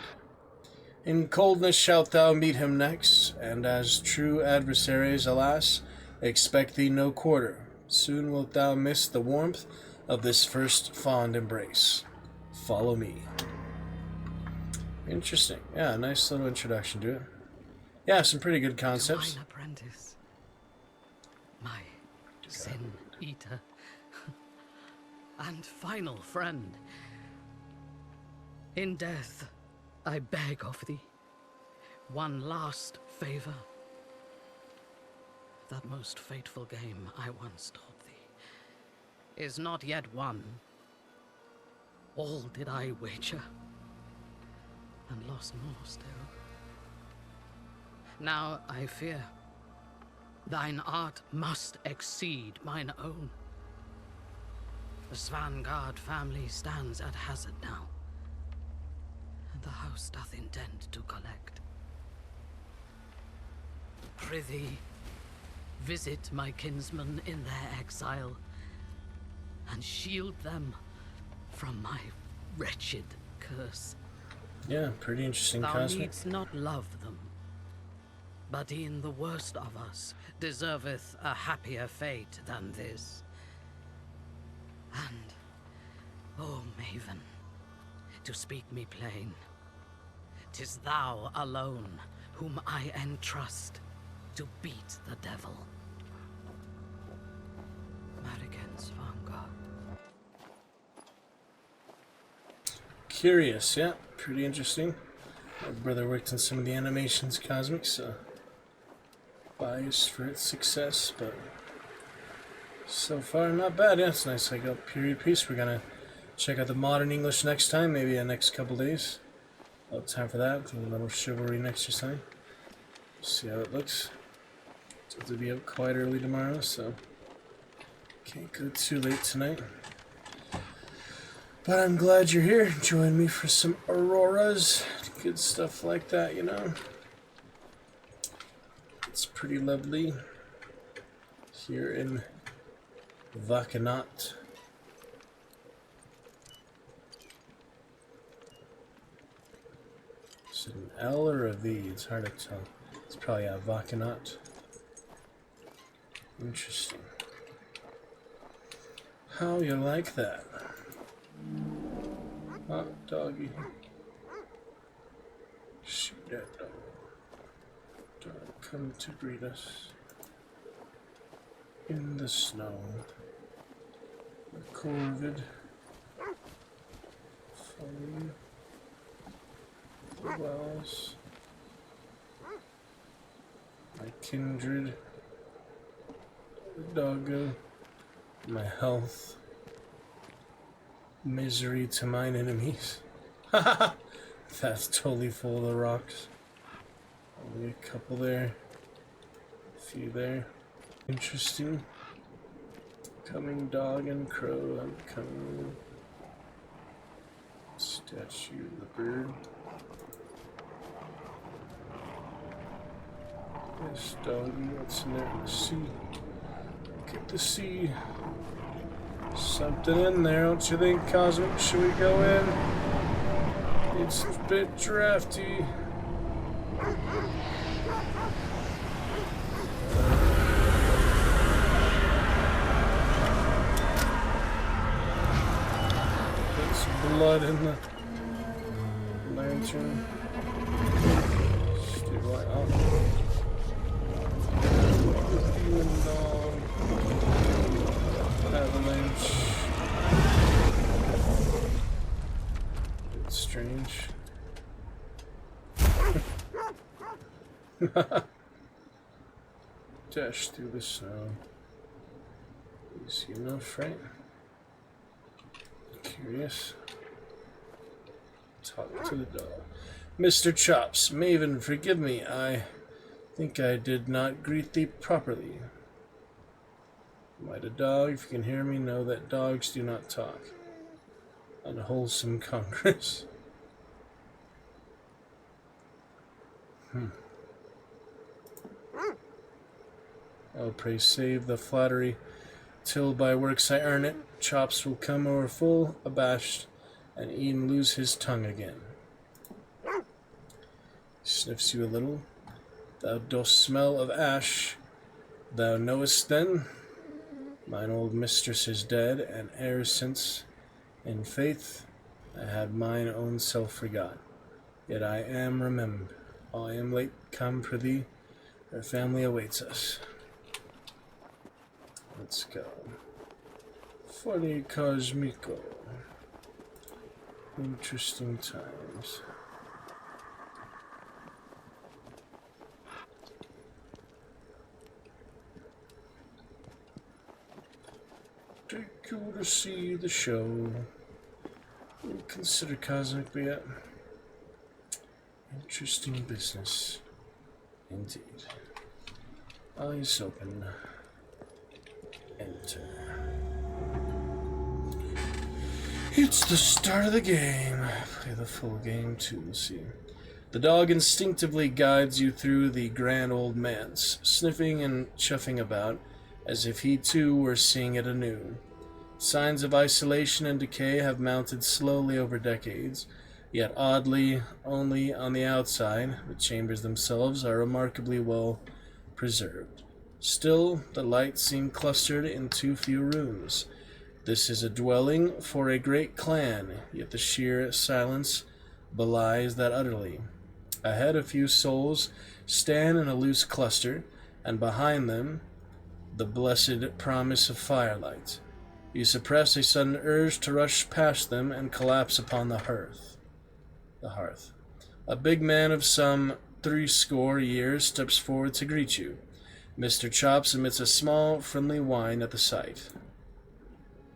In coldness shalt thou meet him next, and as true adversaries, alas, expect thee no quarter. Soon wilt thou miss the warmth of this first fond embrace. Follow me. Interesting. Yeah, nice little introduction to it. Yeah, some pretty good concepts. Mine apprentice, my sin eater, and final friend. In death, I beg of thee one last favor. That most fateful game I once taught thee is not yet won. All did I wager, and lost more still. Now I fear thine art must exceed mine own. The 𝕾𝖊𝖛𝖊𝖚 family stands at hazard now, and the house doth intend to collect. Prithee, visit my kinsmen in their exile, and shield them from my wretched curse. Yeah, pretty interesting Thou concept. needst not love them, but e'en the worst of us deserveth a happier fate than this. And, oh Maven, to speak me plain, 'tis thou alone whom I entrust to beat the devil. 𝕾𝖊𝖛𝖊𝖓𝖙𝖈. Curious, yeah, pretty interesting. My brother worked on some of the animations cosmics, so biased for its success, but so far not bad. Yeah, it's nice, like a period piece. We're gonna check out the modern English next time, maybe the next couple days. I'll have time for that. A little chivalry next year time. See how it looks. It's have to be up quite early tomorrow, so can't go too late tonight. But I'm glad you're here. Join me for some auroras. Good stuff like that, you know. It's pretty lovely here in 𝕊𝖚𝖛𝖊𝖚. Is it an L or a V? It's hard to tell. It's probably a 𝕊𝖚𝖛𝖊𝖚. Interesting. How you like that? Hot doggy. Shoot that dog. Dog come to greet us in the snow. 𝕾𝖊𝖛𝖊𝖚. Follow the wells. My kindred. The doggo. My health. Misery to mine enemies. Haha! That's totally full of the rocks. Only a couple there. A few there. Interesting. Coming dog and crow. I'm coming. Statue of the bird. This doggy, what's in there in the sea? Look at the sea. Something in there, don't you think, Cosmic? Should we go in? It's a bit drafty. There's blood in the lantern. Stay right up. Demon dog. Avalanche. It's strange. Dash through the snow. Easy enough, right? Curious. Talk to the dog. Mr. Chops, Maven, forgive me. I think I did not greet thee properly. Might a dog, if you can hear me, know that dogs do not talk. Unwholesome Congress. Oh, pray save the flattery, till by works I earn it. Chops will come o'er full, abashed, and e'en lose his tongue again. Sniffs you a little. Thou dost smell of ash. Thou knowest then, mine old mistress is dead, and e'er since, in faith, I had mine own self forgot. Yet I am remembered. I am late come for thee. Her family awaits us. Let's go. 𝕾𝖊𝖛𝖊𝖚𝖚𝖚𝖊𝖈𝖔𝖓𝖉. Interesting times. Take you to see the show. We'll consider 𝕾𝖊𝖛𝖊𝖚𝖚𝖚. Interesting business. Indeed. Eyes open. Enter. It's the start of the game. Play the full game to see. The dog instinctively guides you through the grand old manse, sniffing and chuffing about, as if he too were seeing it anew. Signs of isolation and decay have mounted slowly over decades, yet oddly, only on the outside, the chambers themselves are remarkably well preserved. Still, the lights seem clustered in too few rooms. This is a dwelling for a great clan, yet the sheer silence belies that utterly. Ahead, a few souls stand in a loose cluster, and behind them, the blessed promise of firelight. You suppress a sudden urge to rush past them and collapse upon the hearth. A big man of some 70 years steps forward to greet you. Mr. Chops emits a small, friendly whine at the sight.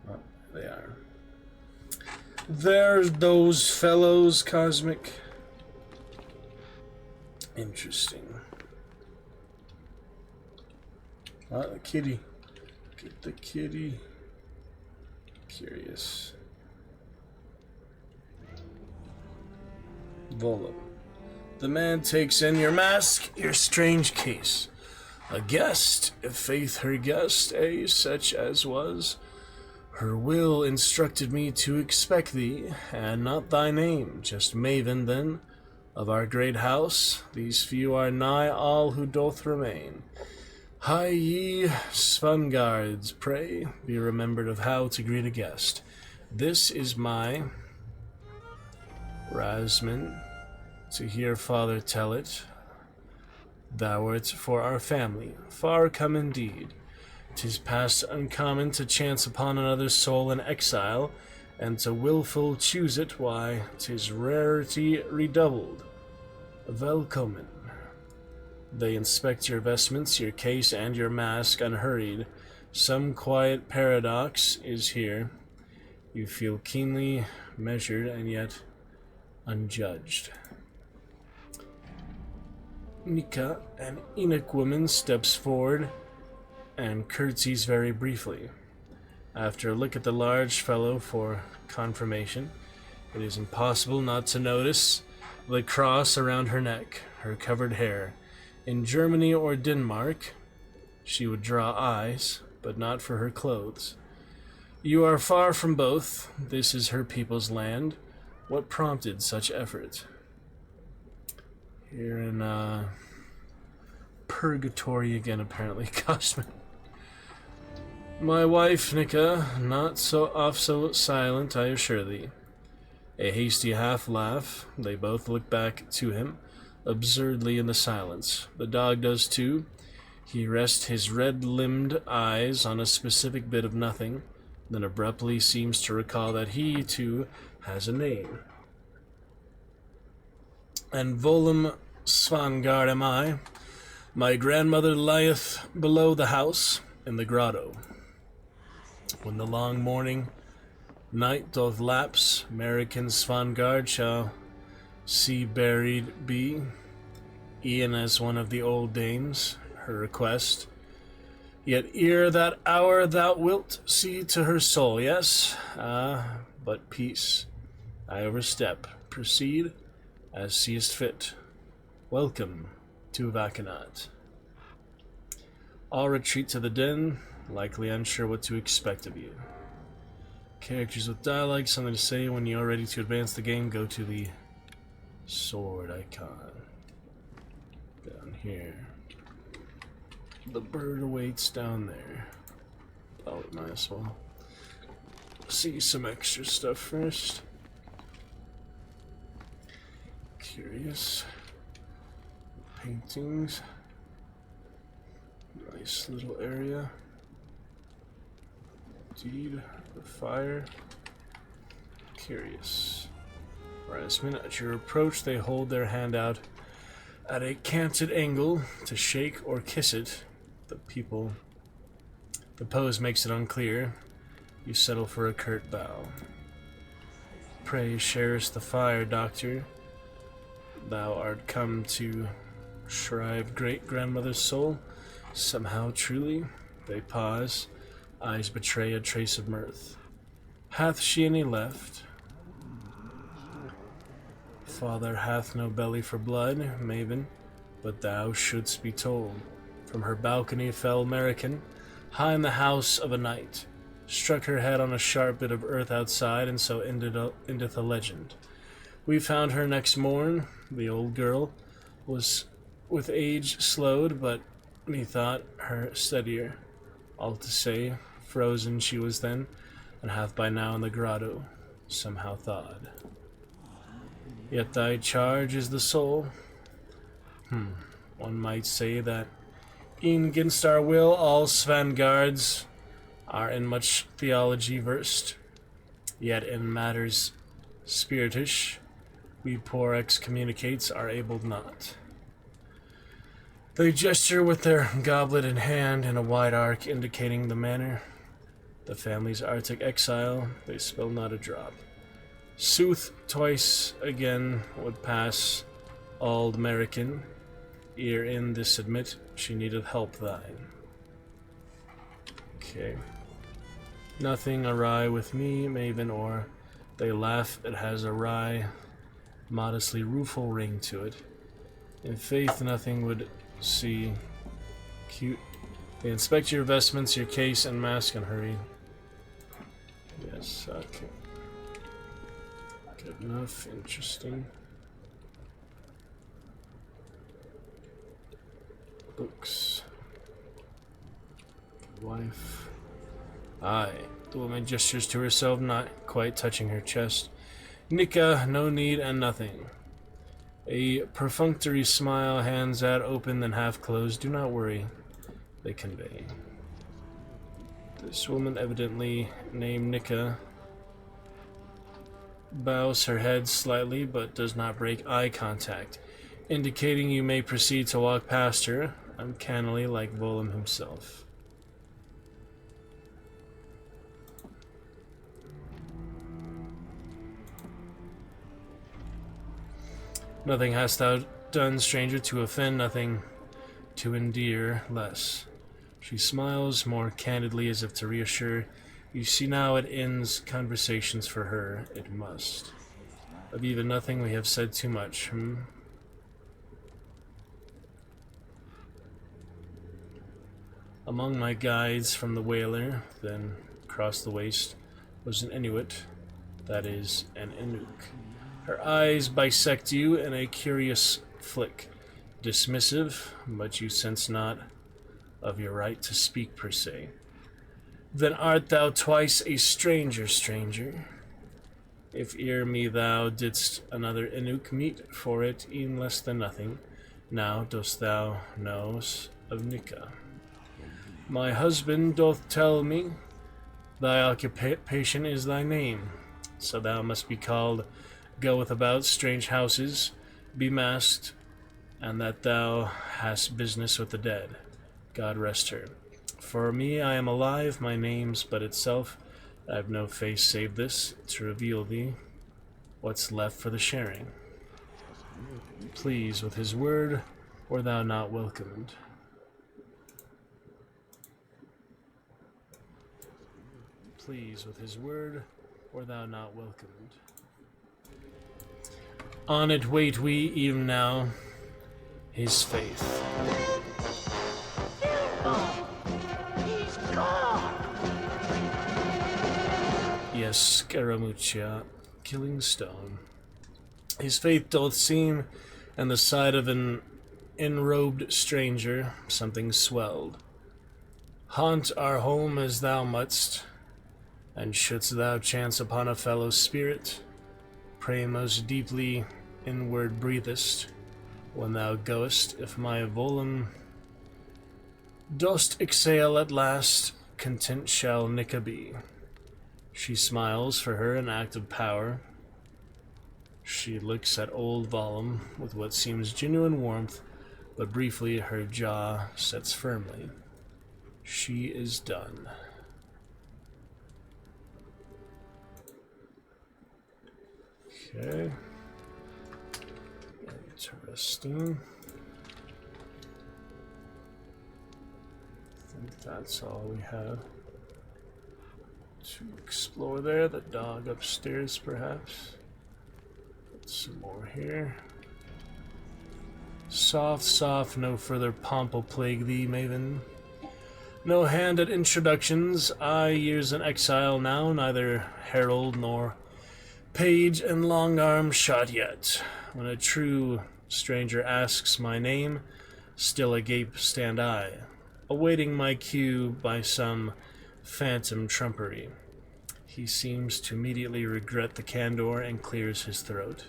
Oh, they are. There's those fellows, Cosmic. Interesting. Ah, the kitty. Get the kitty. Curious. Volum. The man takes in your mask, your strange case. A guest, if faith her guest, such as was. Her will instructed me to expect thee, and not thy name, just maven then, of our great house. These few are nigh all who doth remain. Hie ye, Svangards, pray, be remembered of how to greet a guest. This is my Rasmin, to hear father tell it. Thou art for our family, far come indeed. 'Tis past uncommon to chance upon another soul in exile, and to wilful choose it, why, 'tis rarity redoubled. Velkommen. They inspect your vestments, your case, and your mask unhurried. Some quiet paradox is here. You feel keenly measured and yet unjudged. Nika, an Enoch woman, steps forward and curtsies very briefly. After a look at the large fellow for confirmation, it is impossible not to notice the cross around her neck, her covered hair. In Germany or Denmark, she would draw eyes, but not for her clothes. You are far from both. This is her people's land. What prompted such effort? Here in purgatory again, apparently, Cosmin. My wife, Nika, not so silent, I assure thee. A hasty half-laugh. They both look back to him, absurdly in the silence. The dog does too. He rests his red-limbed eyes on a specific bit of nothing, then abruptly seems to recall that he, too, has a name. And Volum Svangard am I. My grandmother lieth below the house, in the grotto. When the long morning night doth lapse, American Svangard shall see buried be, e'en as one of the old dames, her request. Yet ere that hour thou wilt see to her soul, yes? Ah, but peace. I overstep. Proceed as seest fit. Welcome to Vacanat. All retreat to the den, likely unsure what to expect of you. Characters with dialogue, something to say. When you are ready to advance the game, go to the sword icon. Down here. The bird awaits down there. Oh, we might as well see some extra stuff first. Curious. Paintings. Nice little area. Deed. The fire. Curious. Harassment. At your approach, they hold their hand out at a canted angle to shake or kiss it. The pose makes it unclear. You settle for a curt bow. Pray, sharest the fire, doctor. Thou art come to shrive great-grandmother's soul. Somehow, truly. They pause. Eyes betray a trace of mirth. Hath she any left? Father hath no belly for blood, maven, but thou shouldst be told. From her balcony fell American, high in the house of a knight, struck her head on a sharp bit of earth outside, and so endeth a legend. We found her next morn. The old girl was with age slowed, but methought her steadier. All to say, frozen she was then, and hath by now in the grotto somehow thawed. Yet thy charge is the soul. One might say that e'en 'gainst our will all Svangards are in much theology versed, yet in matters spiritish we poor excommunicates are able not. They gesture with their goblet in hand in a wide arc indicating the manner. The family's Arctic exile, they spill not a drop. Sooth twice again would pass Auld American, ere in this admit she needeth help thine. Okay. Nothing awry with me, maven, or they laugh, it has a wry, modestly rueful ring to it. In faith nothing would see cute. They inspect your vestments, your case, and mask, and hurry. Yes, okay. Good enough, interesting. Books. Wife. Aye. The woman gestures to herself, not quite touching her chest. Nika, no need and nothing. A perfunctory smile, hands out open then half closed. Do not worry, they convey. This woman, evidently named Nika, bows her head slightly but does not break eye contact, indicating you may proceed to walk past her, uncannily like 𝕾𝖊𝖛𝖊𝖓𝖙𝖊𝖈 himself. Nothing hast thou done, stranger, to offend, nothing to endear less. She smiles more candidly as if to reassure. You see now it ends conversations for her, it must. Of even nothing we have said too much, Among my guides from the whaler, then across the waist, was an Inuit, that is, an Inuk. Her eyes bisect you in a curious flick, dismissive, but you sense not of your right to speak per se. Then art thou twice a stranger, stranger? If ere me thou didst another Inuk meet for it, e'en less than nothing, now dost thou know of Nika. My husband doth tell me thy occupation is thy name, so thou must be called goeth about strange houses, be masked, and that thou hast business with the dead. God rest her. For me, I am alive, my name's but itself. I've no face save this, to reveal thee what's left for the sharing. Please, with his word, or thou not welcomed. Please, with his word, or thou not welcomed. On it wait we, even now, his faith. He's gone! Yes, Scaramuccia, killing stone. His faith doth seem, and the sight of an enrobed stranger, something swelled. Haunt our home as thou must, and shouldst thou chance upon a fellow spirit, pray most deeply inward breathest, when thou goest, if my volum dost exhale at last, content shall 𝕾𝖊𝖛𝖊𝖓𝖙𝖈 be. She smiles for her an act of power. She looks at old Volum with what seems genuine warmth, but briefly her jaw sets firmly. She is done. Okay. Interesting. I think that's all we have to explore there. The dog upstairs, perhaps. Put some more here. Soft, soft, no further pomp will plague thee, maven. No hand at introductions. I, years in exile now, neither herald nor page and long arm shot yet. When a true stranger asks my name, still agape stand I, awaiting my cue by some phantom trumpery. He seems to immediately regret the candor and clears his throat.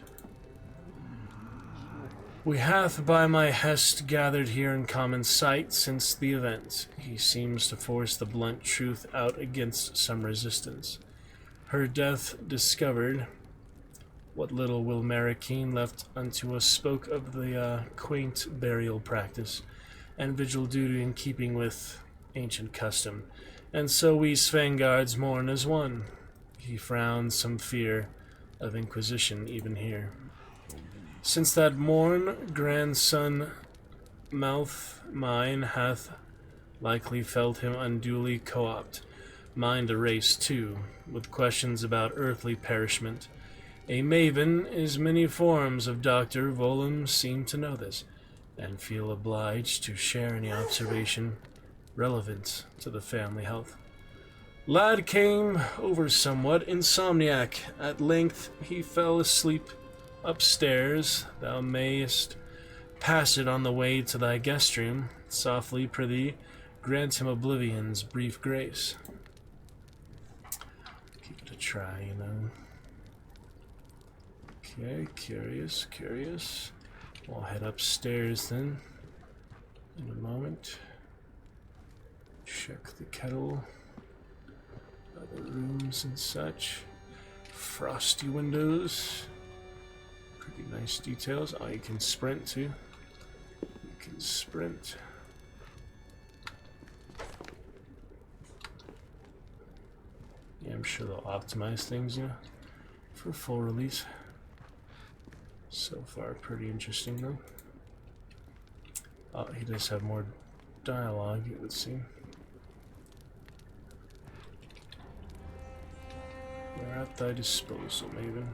We hath by my hest gathered here in common sight since the event. He seems to force the blunt truth out against some resistance. Her death discovered, what little will 𝕾𝖊𝖛𝖊𝖓𝖙𝖈 left unto us spoke of the quaint burial practice and vigil duty in keeping with ancient custom, and so we Svanguards mourn as one. He frowned some fear of inquisition even here. Since that morn, grandson mouth mine hath likely felt him unduly co-opt, mind erased too, with questions about earthly perishment. A maven is many forms of Dr. Volum seem to know this, and feel obliged to share any observation relevant to the family health. Lad came over somewhat insomniac. At length he fell asleep upstairs. Thou mayest pass it on the way to thy guest room. Softly, prithee, grant him oblivion's brief grace. Give it a try, you know. Okay, curious, curious. We'll head upstairs then in a moment. Check the kettle, other rooms and such. Frosty windows. Pretty nice details. Oh, you can sprint too. You can sprint. Yeah, I'm sure they'll optimize things, you know, for full release. So far, pretty interesting though. Oh, he does have more dialogue, it would seem. We're at thy disposal, maven.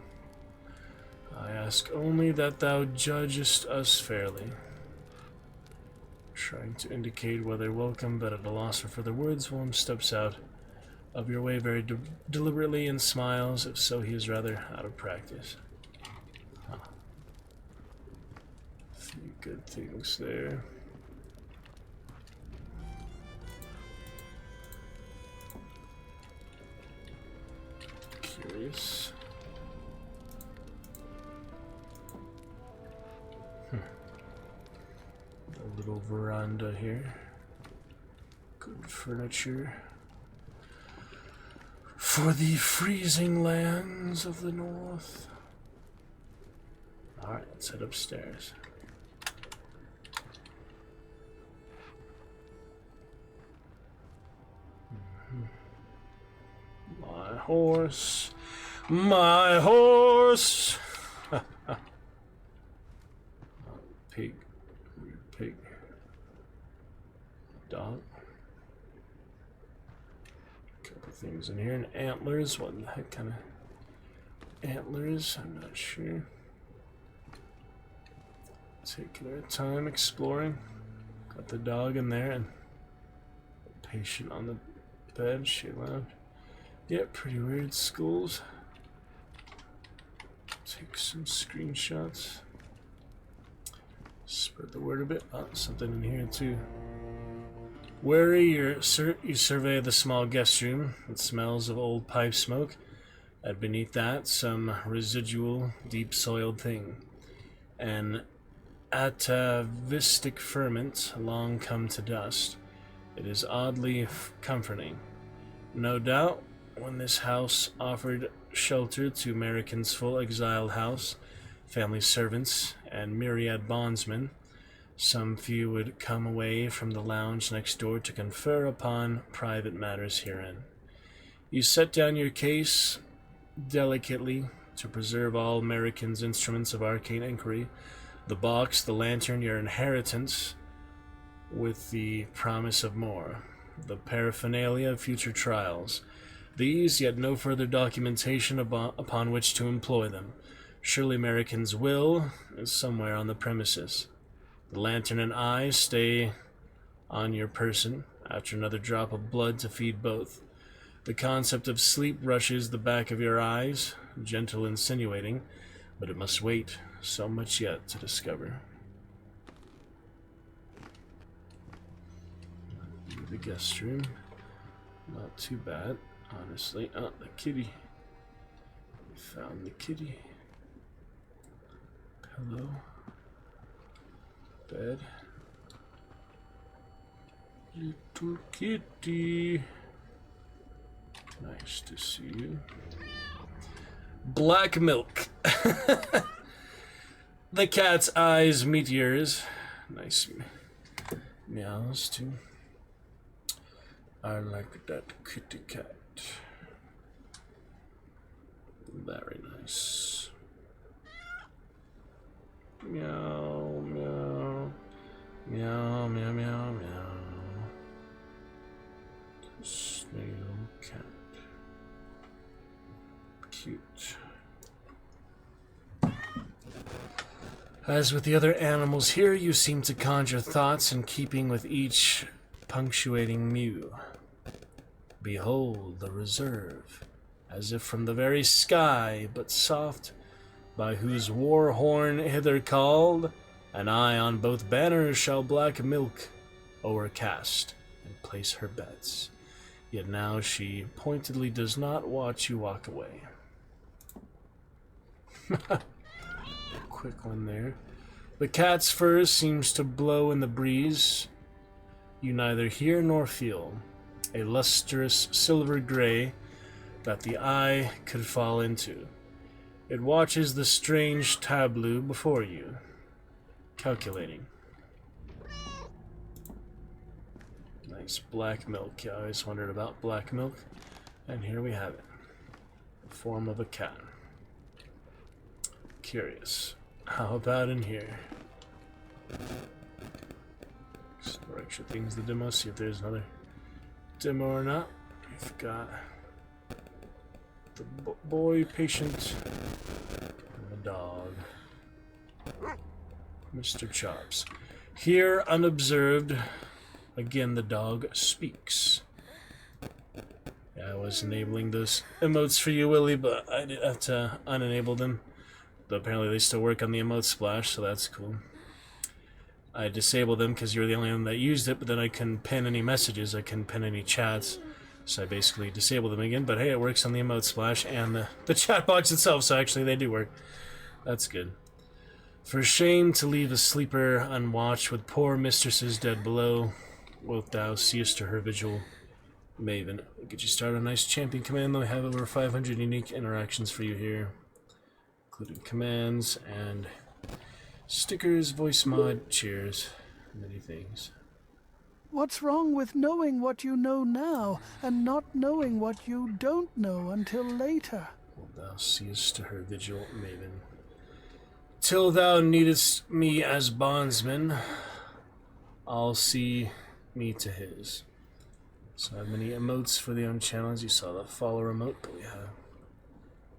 I ask only that thou judgest us fairly. Trying to indicate whether welcome, but at a loss for further words, Willem steps out of your way very deliberately and smiles. If so, he is rather out of practice. Huh. A few good things there. Curious. A little veranda here. Good furniture. For the freezing lands of the north. Alright, let's head upstairs. My horse. My horse! Pig. Weird pig. Dog. Couple things in here. And antlers. What the heck kind of antlers? I'm not sure. Taking our time exploring. Got the dog in there and a patient on the bed. She lounge. Yeah, pretty weird schools. Take some screenshots. Spread the word a bit. Oh, something in here too. Wary, you survey the small guest room. It smells of old pipe smoke, and beneath that, some residual, deep-soiled thing. An atavistic ferment, long come to dust. It is oddly comforting. No doubt, when this house offered shelter to Americans' full exiled house, family servants, and myriad bondsmen, some few would come away from the lounge next door to confer upon private matters herein. You set down your case delicately to preserve all Americans' instruments of arcane inquiry, the box, the lantern, your inheritance, with the promise of more, the paraphernalia of future trials. These, yet no further documentation upon which to employ them. Surely Americans' will is somewhere on the premises. The lantern and eye stay on your person, after another drop of blood to feed both. The concept of sleep rushes the back of your eyes, gentle, insinuating, but it must wait, so much yet to discover. The guest room, not too bad, honestly. Oh, the kitty. Found the kitty. Hello. Bed. Little kitty. Nice to see you. Black milk. The cat's eyes meet yours. Nice meows too. I like that kitty cat. Very nice. Meow, meow. Meow, meow, meow, meow. Snail cat. Cute. As with the other animals here, you seem to conjure thoughts in keeping with each punctuating mew. Behold the reserve, as if from the very sky, but soft, by whose war horn hither called, an eye on both banners shall black milk o'ercast and place her bets. Yet now she pointedly does not watch you walk away. Quick one there. The cat's fur seems to blow in the breeze. You neither hear nor feel. A lustrous silver gray that the eye could fall into. It watches the strange tableau before you, calculating. Nice black milk. I always wondered about black milk, and here we have it. The form of a cat. Curious. How about in here? Explore extra things, the demo, see if there's another demo or not. We've got the boy patient and the dog. Mr. Chops. Here, unobserved, again the dog speaks. Yeah, I was enabling those emotes for you, Willie, but I did have to unenable them. But apparently they still work on the emote splash, so that's cool. I disabled them because you were the only one that used it, but then I couldn't pin any messages, I couldn't pin any chats, so I basically disabled them again. But hey, it works on the emote splash and the chat box itself, so actually they do work. That's good. For shame to leave a sleeper unwatched with poor mistresses dead below, wilt thou seest to her vigil, Maven. We'll get you started on a nice champion command, though. We have over 500 unique interactions for you here, including commands and stickers, voice mod, cheers, many things. What's wrong with knowing what you know now and not knowing what you don't know until later? Wilt thou seest to her vigil, Maven. Till thou needest me as bondsman, I'll see me to his. So I have many emotes for the own channels. You saw the follow emote, but we have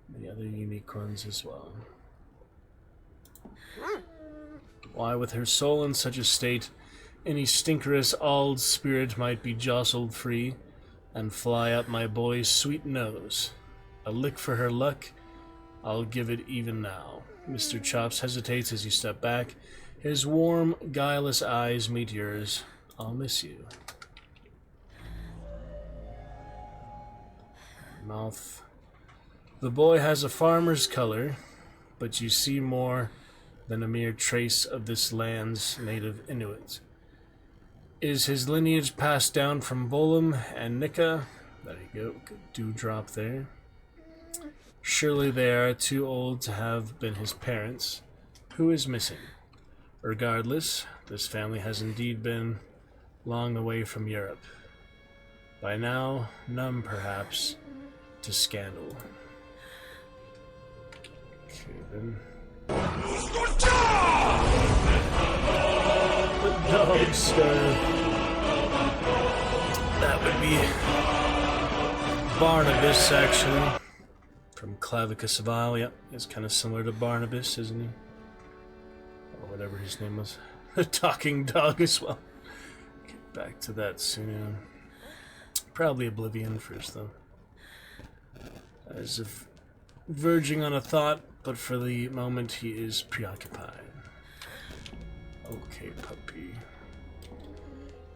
many other unique ones as well. Why, with her soul in such a state, any stinkerous auld spirit might be jostled free, and fly up my boy's sweet nose. A lick for her luck, I'll give it even now. Mr. Chops hesitates as you step back, His warm, guileless eyes meet yours. I'll miss you. Mouth. The boy has a farmer's color, but you see more than a mere trace of this land's native Inuit. Is his lineage passed down from 𝕾𝖊𝖛𝖊𝖚? There you go, good dewdrop there. Surely they are too old to have been his parents. Who is missing? Regardless, this family has indeed been long away from Europe. By now, numb perhaps to scandal. Okay then. The dog star. That would be 𝕾𝖊𝖛𝖊𝖚, actually. From 𝕾𝖊𝖛𝖊𝖚. Yep, he's kind of similar to Barnabas, isn't he? Or whatever his name was. The talking dog as well. Get back to that soon. Probably Oblivion first, though. As if verging on a thought, but for the moment he is preoccupied. Okay, puppy.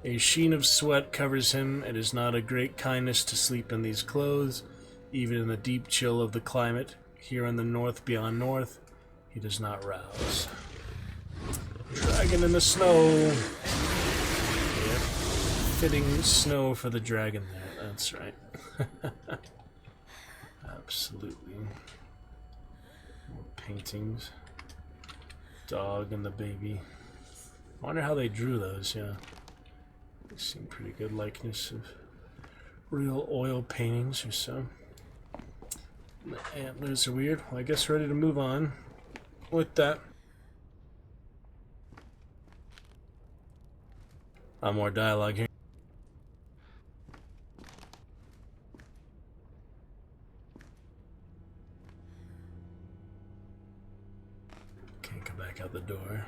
A sheen of sweat covers him. It is not a great kindness to sleep in these clothes, even in the deep chill of the climate. Here in the north beyond north, he does not rouse. Dragon in the snow. Yep. Fitting snow for the dragon there, that's right. Absolutely. More paintings. Dog and the baby. I wonder how they drew those, yeah. They seem pretty good likeness of real oil paintings or so. And the antlers are weird. Well, I guess we're ready to move on with that. More dialogue here. Can't come back out the door.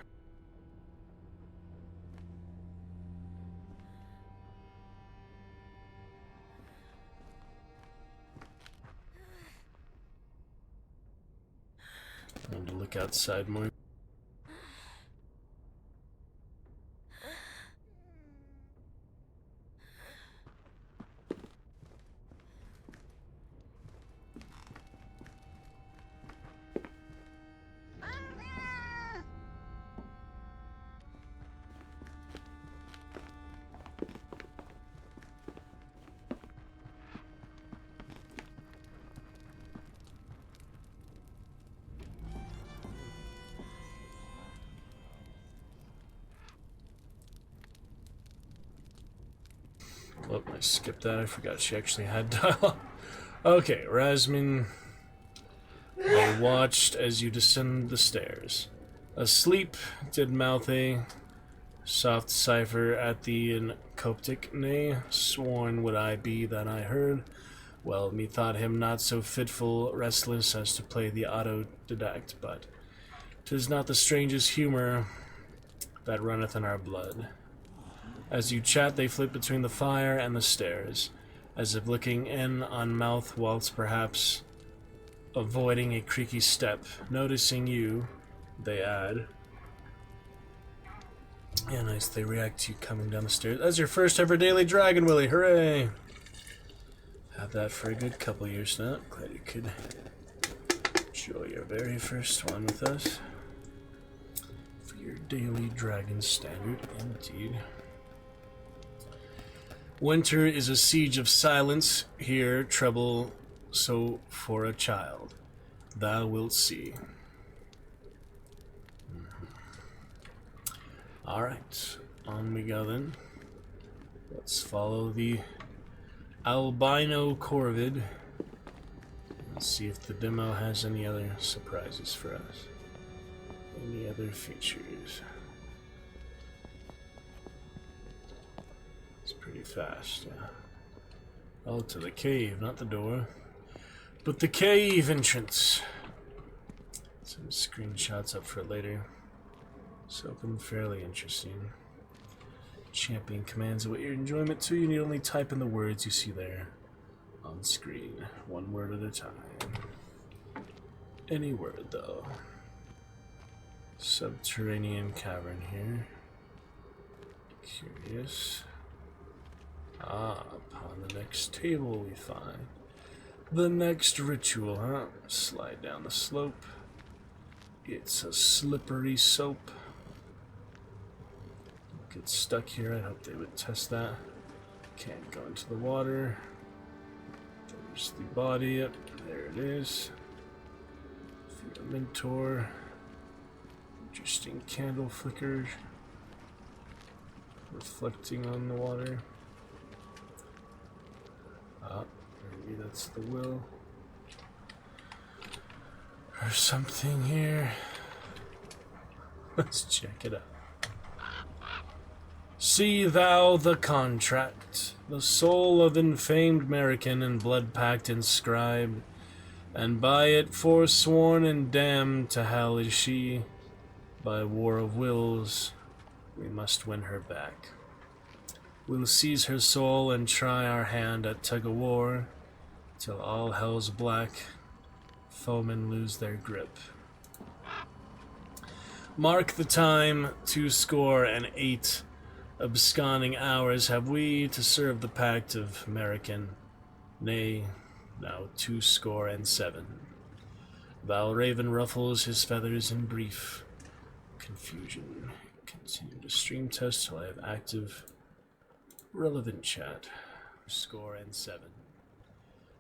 Time to look outside more. Oh, I skipped that. I forgot she actually had dialogue. Okay, Rasmin. I watched as you descend the stairs. Asleep, did 𝕾𝖊𝖛𝖊𝖚. Soft cipher at the 𝕾𝖊𝖛𝖊𝖚. Nay, sworn would I be that I heard. Well, methought him not so fitful, restless as to play the autodidact, but 'tis not the strangest humor that runneth in our blood. As you chat, they flit between the fire and the stairs, as if looking in on mouth whilst perhaps avoiding a creaky step. Noticing you, they add. Yeah, nice. They react to you coming down the stairs. That's your first ever daily dragon, Willie. Hooray! Had that for a good couple years now. Glad you could enjoy your very first one with us. For your daily dragon standard, indeed. Winter is a siege of silence. Here, trouble so for a child. Thou wilt see. Alright, on we go then. Let's follow the 𝕊𝖛𝖊𝖚. Let's see if the demo has any other surprises for us. Any other features. It's pretty fast, yeah. Oh, to the cave, not the door. But the cave entrance. Some screenshots up for later. Something fairly interesting. Champion commands await your enjoyment too. You need only type in the words you see there on screen. One word at a time. Any word, though. Subterranean cavern here. Curious. Ah, upon the next table we find the next ritual, huh? Slide down the slope. It's a slippery soap. Get stuck here. I hope they would test that. Can't go into the water. There's the body. Yep, there it is. Mentor. Interesting candle flickers. Reflecting on the water. Ah, maybe that's the will. Or something here. Let's check it out. See thou the contract, the soul of infamed American and blood pact inscribed, and by it forsworn and damned to hell is she. By war of wills, we must win her back. We'll seize her soul and try our hand at tug-of-war, till all hell's black, foemen lose their grip. Mark the time, 208 absconding hours have we to serve the pact of American, nay, now 207. 𝕊𝖶𝖛𝖊𝖓 ruffles his feathers in brief. Confusion. Continue to stream test till I have active, relevant chat. 207.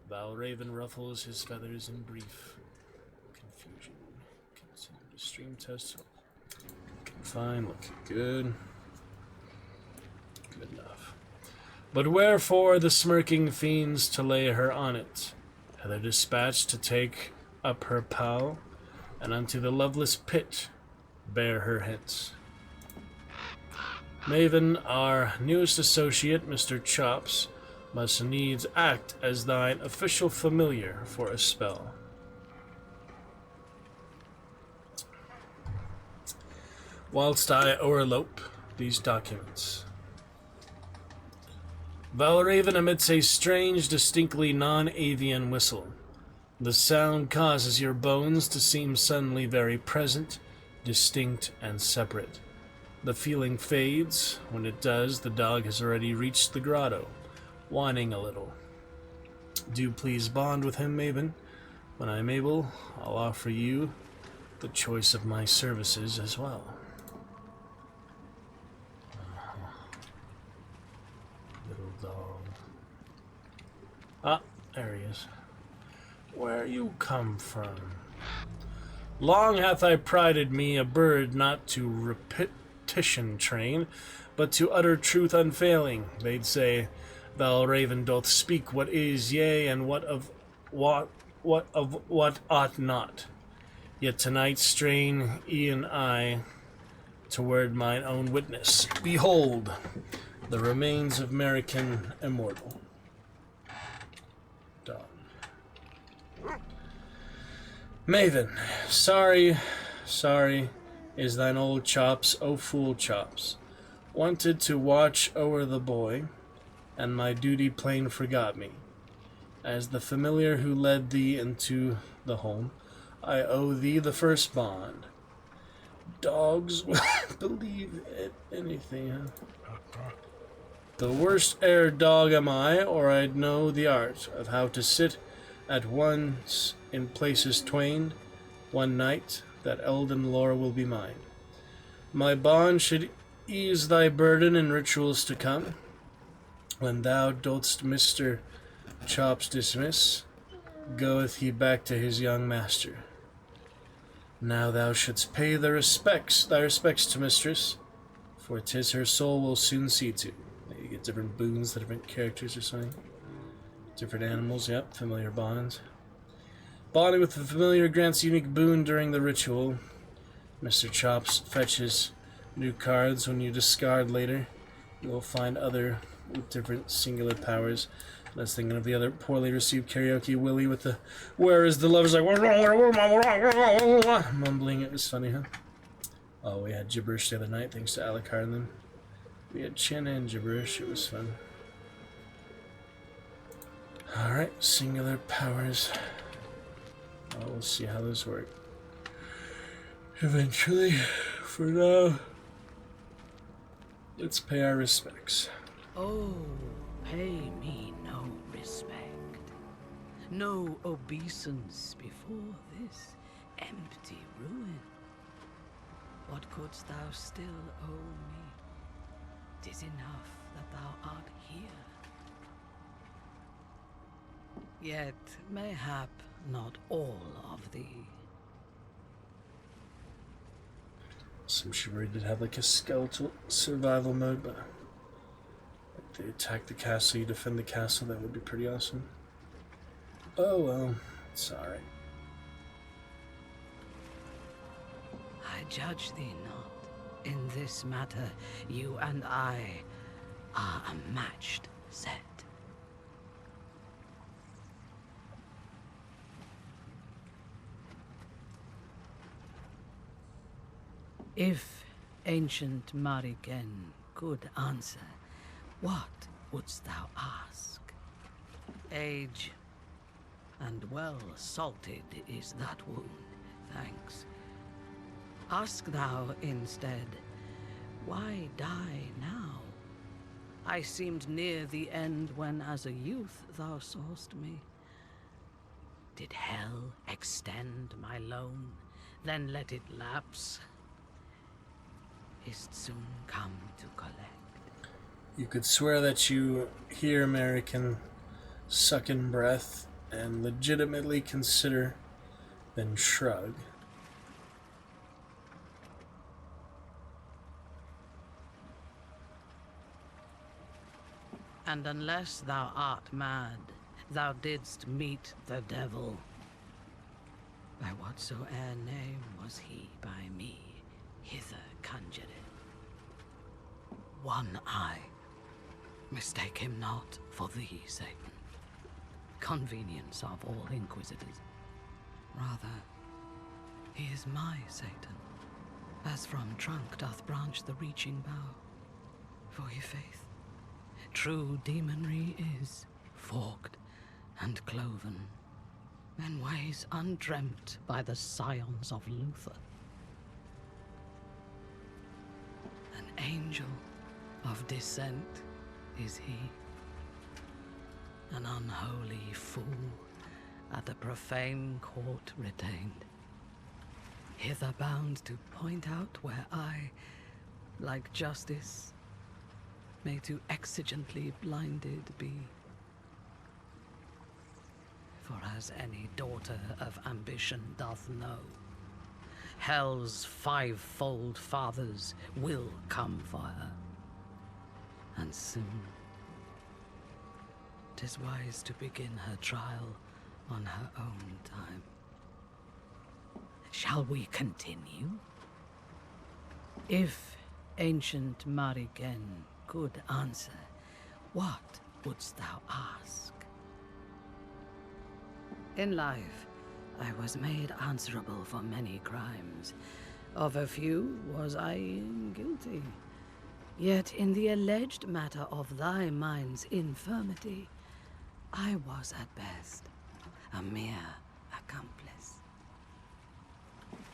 𝕊𝖶𝖛𝖊𝖓 ruffles his feathers in brief. Confusion. Continue to stream test. Looking fine, looking good. Good enough. But wherefore the smirking fiends to lay her on it? Have they dispatched to take up her pow, and unto the loveless pit bear her hence? Maven, our newest associate, Mr. Chops, must needs act as thine official familiar for a spell. Whilst I o'erlope these documents. 𝕊𝖓𝖛 emits a strange, distinctly non-avian whistle. The sound causes your bones to seem suddenly very present, distinct, and separate. The feeling fades. When it does, the dog has already reached the grotto, whining a little. Do please bond with him, Maven. When I'm able, I'll offer you the choice of my services as well. Little dog. Ah, there he is. Where you come from? Long hath I prided me a bird not to repetition train, but to utter truth unfailing. They'd say, 𝕊𝖓𝖛 doth speak what is yea, and what ought not. Yet tonight strain e'en I toward mine own witness. Behold, the remains of American immortal. Dog. Maven, sorry is thine old Chops, O fool Chops. Wanted to watch o'er the boy, and my duty plain forgot me. As the familiar who led thee into the home, I owe thee the first bond. Dogs will believe anything, huh? The worst e'er dog am I, or I'd know the art of how to sit at once in places twain. One night that elden lore will be mine. My bond should ease thy burden in rituals to come. When thou dost Mr. Chops dismiss, goeth he back to his young master. Now thou shouldst pay thy respects to mistress, for 'tis her soul will soon see to. You get different boons to different characters or something. Different animals, yep, familiar bonds. Bonding with the familiar grants unique boon during the ritual. Mr. Chops fetches new cards when you discard later. You will find other with different singular powers. I was thinking of the other poorly received karaoke Willie with the "Where is the lover's" like mumbling. It was funny, huh? Oh, we had gibberish the other night thanks to Alucard and them. We had Chin and gibberish. It was fun. Alright, singular powers. Oh, we'll see how those work. Eventually. For now, let's pay our respects. Oh, pay me no respect. No obeisance before this empty ruin. What couldst thou still owe me? 'Tis enough that thou art here. Yet mayhap not all of thee. Some chivalry did have like a skeletal survival mode, but if they attack the castle, you defend the castle, that would be pretty awesome. Oh well, it's alright. I judge thee not. In this matter, you and I are a matched set. If ancient 𝕾𝖊𝖛𝖊𝖓𝖙𝖈 could answer, what wouldst thou ask? Age, and well salted is that wound, thanks. Ask thou instead, why die now? I seemed near the end when as a youth thou saw'st me. Did hell extend my loan, then let it lapse? Is't soon come to collect. You could swear that you hear American suck in breath and legitimately consider, then shrug. And unless thou art mad, thou didst meet the devil. By whatsoe'er name was he by me hither conjured. One eye. Mistake him not for thee, Satan. Convenience of all inquisitors. Rather, he is my Satan, as from trunk doth branch the reaching bough. For i' faith, true demonry is forked and cloven, in ways undreamt by the scions of Luther. An angel of dissent is he, an unholy fool at a profane court retained, hither bound to point out where I, like justice, may too exigently blinded be. For as any daughter of ambition doth know, hell's fivefold fathers will come for her, and soon. 'Tis wise to begin her trial on her own time. Shall we continue? If ancient 𝕾𝖊𝖛𝖊𝖓𝖙 could answer, what wouldst thou ask? In life, I was made answerable for many crimes. Of a few was I guilty. Yet in the alleged matter of thy mind's infirmity, I was at best a mere accomplice.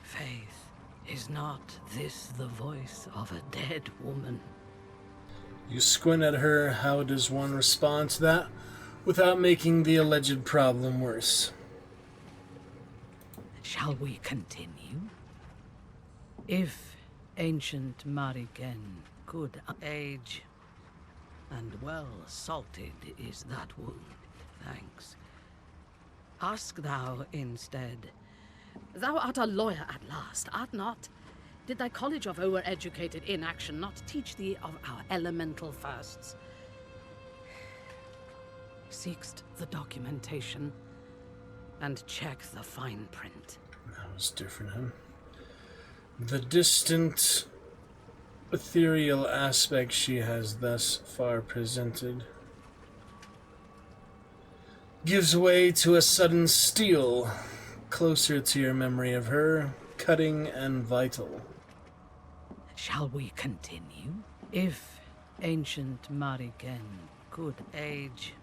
Faith, is not this the voice of a dead woman? You squint at her. How does one respond to that without making the alleged problem worse? Shall we continue? If ancient 𝕾𝖊𝖛𝖊𝖓𝖙 could age, and well salted is that wound, thanks. Ask thou instead. Thou art a lawyer at last, art not? Did thy college of o'er-educated inaction not teach thee of our elemental firsts? Seekst the documentation, and check the fine print. That was different, huh? The distant, ethereal aspect she has thus far presented gives way to a sudden steel, closer to your memory of her, cutting and vital. Shall we continue? If ancient 𝕾𝖊𝖛𝖊𝖓𝖙 could age,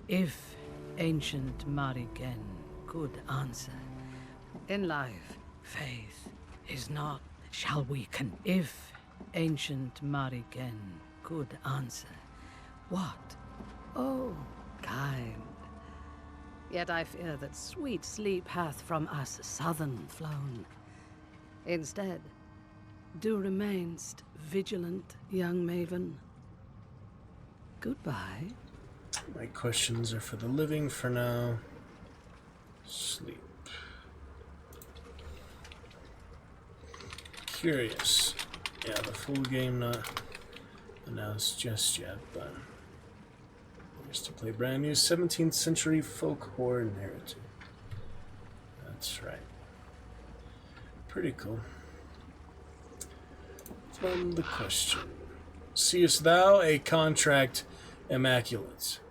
If ancient 𝕾𝖊𝖛𝖊𝖚 could answer, in life, faith is not, shall we if ancient 𝕾𝖊𝖛𝖊𝖚 could answer, what? Oh, kind. Yet I fear that sweet sleep hath from us southern flown. Instead, do remainst vigilant, young maven. Goodbye. My questions are for the living for now. Sleep. Curious. Yeah, the full game not announced just yet, but to play brand new 17th century folk horror narrative. That's right. Pretty cool. From the question. Seest thou a contract immaculate?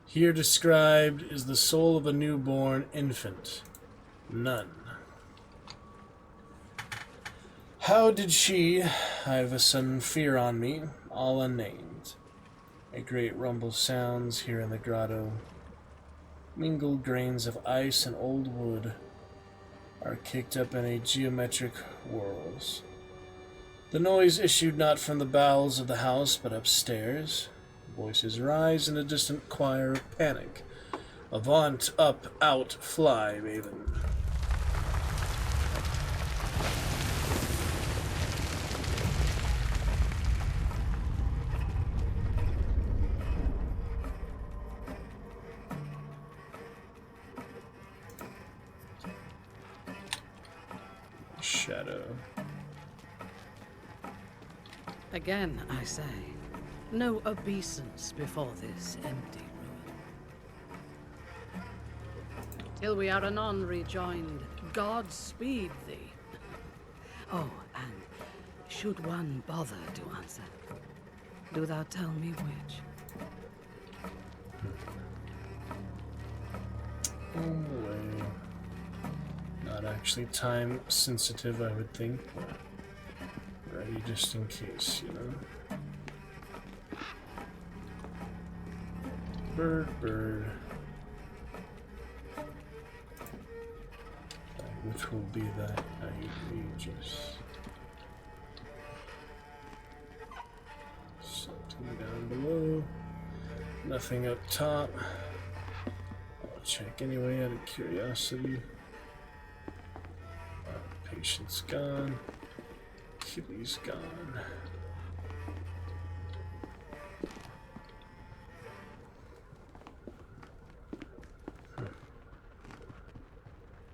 Here described is the soul of a newborn infant. None. How did she, I have a sudden fear on me, all unnamed. A great rumble sounds here in the grotto. Mingled grains of ice and old wood are kicked up in a geometric whirls. The noise issued not from the bowels of the house, but upstairs. Voices rise in a distant choir of panic. Avant, up, out, fly, maven. Shadow. Again, I say, no obeisance before this empty ruin. Till we are anon rejoined, God speed thee. Oh, and should one bother to answer, do thou tell me which. Oh, not actually time sensitive, I would think, but ready just in case, you know. Bird. Which will be that outrageous. Something down below. Nothing up top. I'll check anyway out of curiosity. Patience gone. Achilles gone.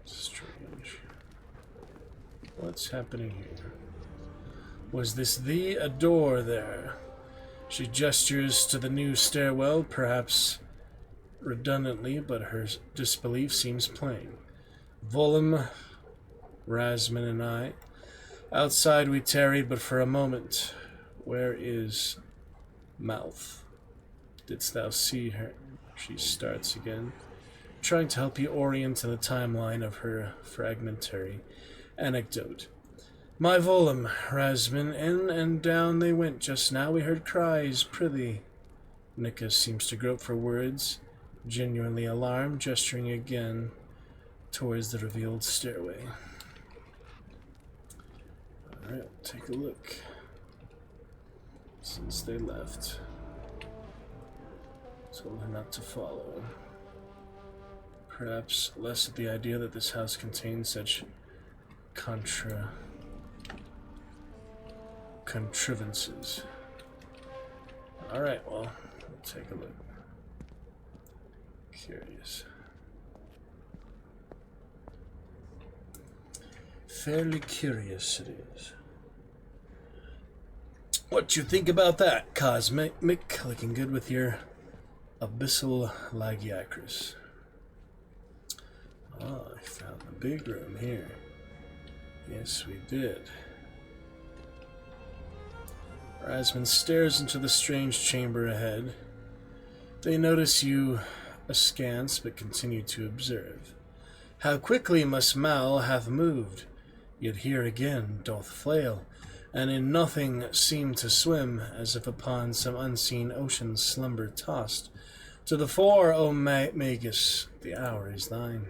Strange. What's happening here? Was this thee? A door there. She gestures to the new stairwell, perhaps redundantly, but her disbelief seems plain. 𝕾𝖊𝖛𝖊𝖚, Rasmin and I. Outside we tarried but for a moment. Where is mouth? Didst thou see her? She starts again, trying to help you orient in the timeline of her fragmentary anecdote. My 𝕾𝖊𝖛𝖊𝖚, Rasmin, in and down they went just now. We heard cries, prithee. Nika seems to grope for words, genuinely alarmed, gesturing again towards the revealed stairway. Alright, take a look. Since they left, told her not to follow. Perhaps less at the idea that this house contains such contrivances. Alright, well, we'll take a look. Curious. Fairly curious it is. What you think about that, Cosmic? Looking good with your abyssal lagiacris. Oh, I found the big room here. Yes, we did. Rasmin stares into the strange chamber ahead. They notice you askance, but continue to observe. How quickly must Mal hath moved, yet here again doth flail, and in nothing seem to swim, as if upon some unseen ocean slumber tossed. To the fore, O Magus, the hour is thine.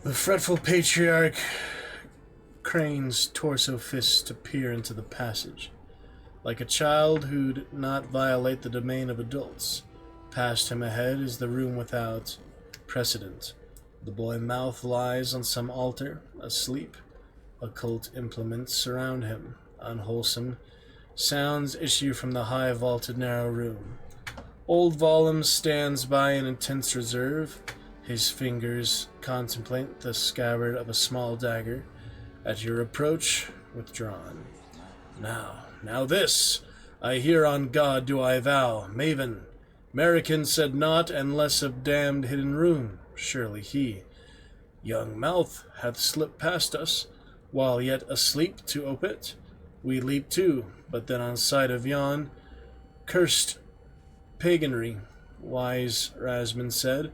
The fretful patriarch cranes torso fists to peer into the passage. Like a child who'd not violate the domain of adults, past him ahead is the room without precedent. The boy mouth lies on some altar, asleep. Occult implements surround him. Unwholesome sounds issue from the high vaulted narrow room. Old Vollum stands by in intense reserve. His fingers contemplate the scabbard of a small dagger. At your approach, withdrawn. Now this, I here on God do I vow, Maven. American said not, unless of damned hidden room. Surely he, young mouth, hath slipped past us, while yet asleep to ope it. We leap too, but then on sight of yon cursed paganry, wise Rasman said,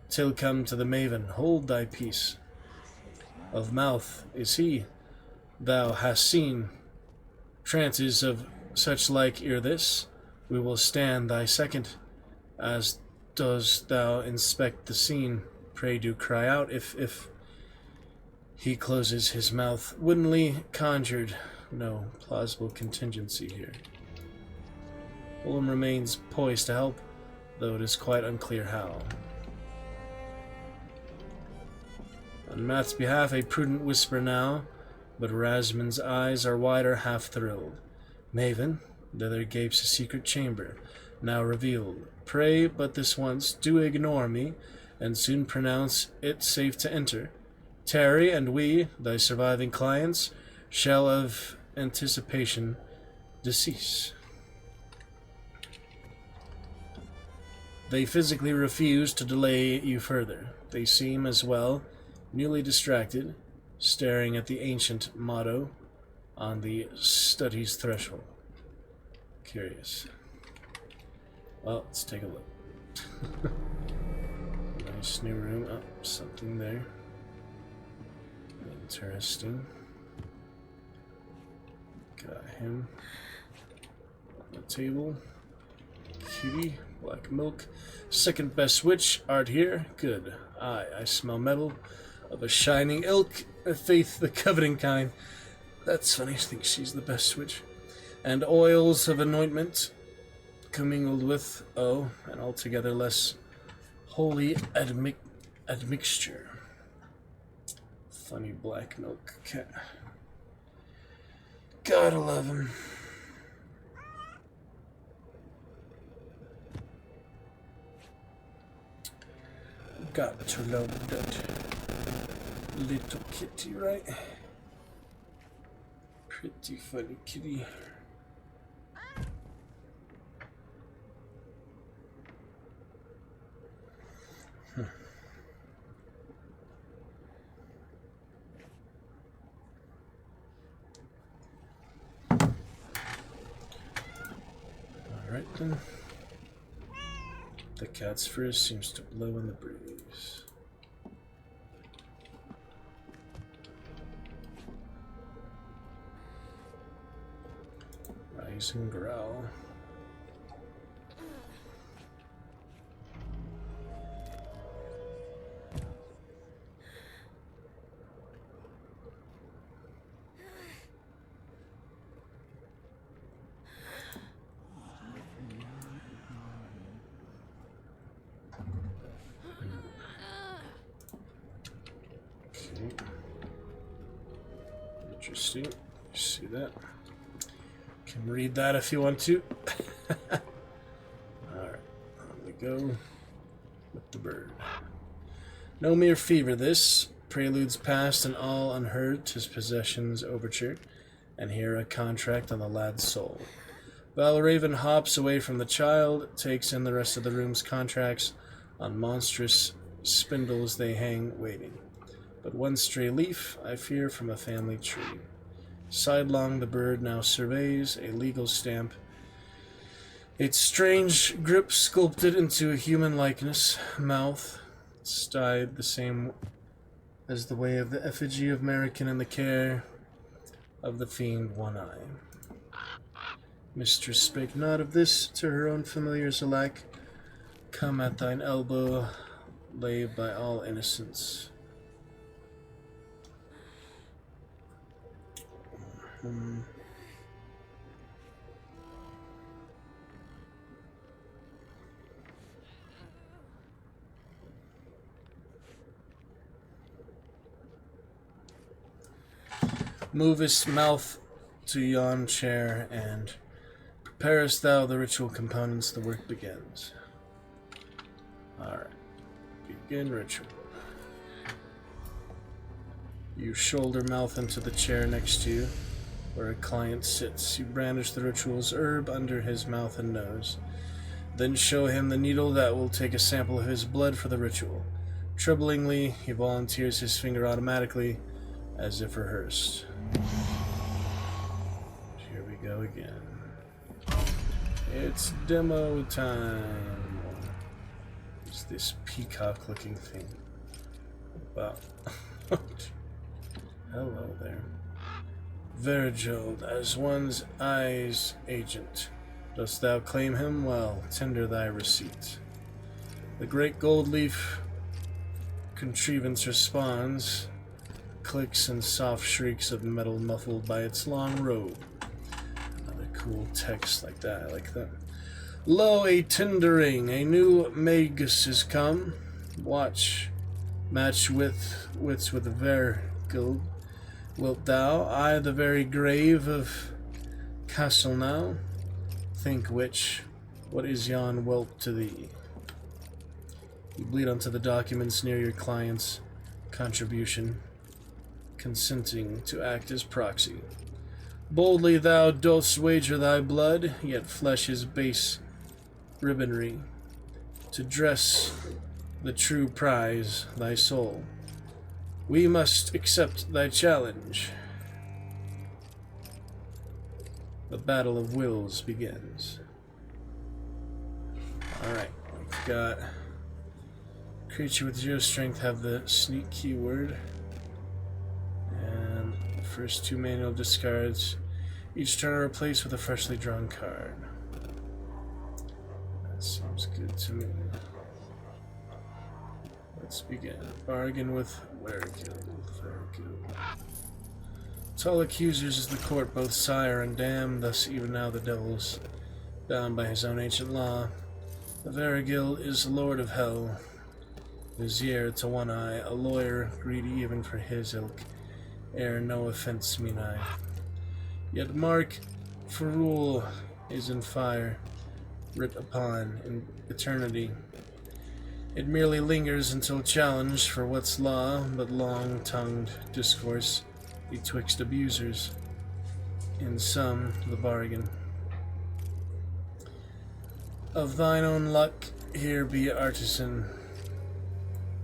till come to the Maven, hold thy peace. Of mouth is he, thou hast seen trances of such like ere this. We will stand thy second, as does thou inspect the scene. Pray do cry out if he closes his mouth. Woodenly conjured, no plausible contingency here. Willem remains poised to help, though it is quite unclear how. On Matt's behalf, a prudent whisper now, but Rasman's eyes are wider, half thrilled. Maven, thither gapes a secret chamber, now revealed. Pray but this once, do ignore me, and soon pronounce it safe to enter. Tarry, and we, thy surviving clients, shall of anticipation decease. They physically refuse to delay you further. They seem, as well, newly distracted, staring at the ancient motto on the study's threshold. Curious. Well, let's take a look. Nice new room. Oh, something there. Interesting. Got him on the table. Kitty, black milk. Second best witch, art here. Good. Aye, I smell metal of a shining ilk, a faith the coveting kind. That's funny, I think she's the best witch. And oils of anointment commingled with, an altogether less holy admixture. Funny black milk cat. Gotta love him. Got to love that little kitty, right? Pretty funny kitty. Alright then. The cat's frizz seems to blow in the breeze. Rise and growl. Interesting. You see that? Can read that if you want to. Alright, on we go with the bird. No mere fever this. Preludes past and all unheard, 'tis possessions overture, and here a contract on the lad's soul. Valraven hops away from the child, takes in the rest of the room's contracts. On monstrous spindles they hang, waiting. But one stray leaf, I fear, from a family tree. Sidelong the bird now surveys, a legal stamp. Its strange grip sculpted into a human likeness, mouth styled the same as the way of the effigy of American in the care of the fiend One Eye. Mistress spake not of this to her own familiars alike. Come at thine elbow, lay by all innocence. Movest mouth to yon chair, and preparest thou the ritual components, the work begins. Alright. Begin ritual. You shoulder mouth into the chair next to you, where a client sits. You brandish the ritual's herb under his mouth and nose. Then show him the needle that will take a sample of his blood for the ritual. Troublingly, he volunteers his finger automatically, as if rehearsed. Here we go again. It's demo time. It's this peacock-looking thing. Wow. Hello there. 𝖊𝖛𝖏𝖛𝖊𝖓𝖙, as one's eye's agent. Dost thou claim him? Well, tender thy receipt. The great gold leaf contrivance responds. Clicks and soft shrieks of metal muffled by its long robe. Another cool text like that. I like that. Lo, a tendering, a new magus is come. Watch, match wits with 𝖊𝖏𝖛𝖊𝖓𝖙. Wilt thou, I the very grave of castle now? Think which, what is yon whelp to thee? You bleed onto the documents near your client's contribution, consenting to act as proxy. Boldly thou dost wager thy blood, yet flesh is base ribbonry, to dress the true prize, thy soul. We must accept thy challenge. The battle of wills begins. Alright, we've got creature with 0 strength have the sneak keyword. And the first 2 manual discards each turn are replaced with a freshly drawn card. That seems good to me. Let's begin. Bargain with 𝖊𝖏𝖛𝖊𝖓𝖙. Tall accusers is the court, both sire and dam, thus even now the devil's bound by his own ancient law. The 𝖊𝖏𝖛𝖊𝖓𝖙 is lord of hell, vizier to one eye, a lawyer, greedy even for his ilk, ere no offense me nigh. Yet mark, for rule is in fire, writ upon in eternity. It merely lingers until challenged for what's law, but long-tongued discourse betwixt abusers. In sum, the bargain. Of thine own luck, here be artisan.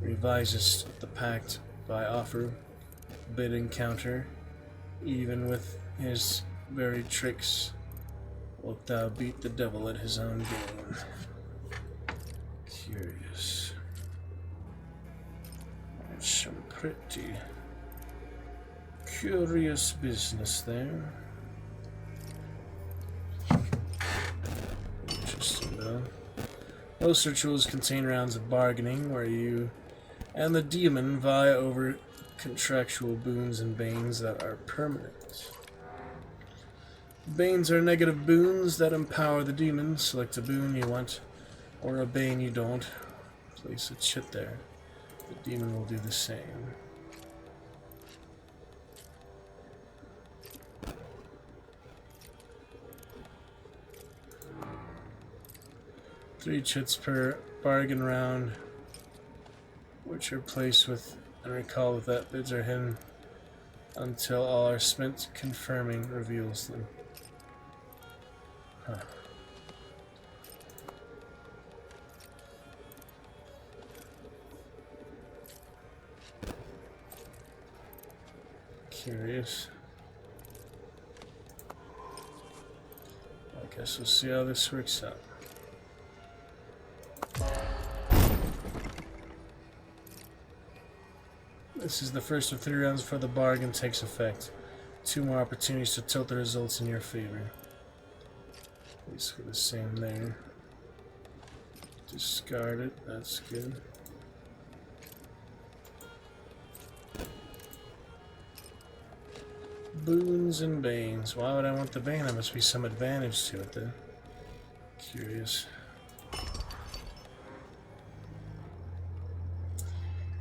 Revisest the pact by offer, bid and counter, even with his very tricks. Wilt thou beat the devil at his own game? Curious. That's some pretty curious business there. Interesting though. Most rituals contain rounds of bargaining where you and the demon vie over contractual boons and banes that are permanent. Banes are negative boons that empower the demon. Select a boon you want or a bane you don't. Place a chit there. The demon will do the same. Three chits per bargain round, which are placed with, and recall that bids are hidden until all are spent. Confirming reveals them. Huh. Curious. I guess we'll see how this works out. This is the first of 3 rounds before the bargain takes effect. 2 more opportunities to tilt the results in your favor. Basically the same there. Discard it, that's good. Boons and Banes. Why would I want the Bane? There must be some advantage to it then. Curious.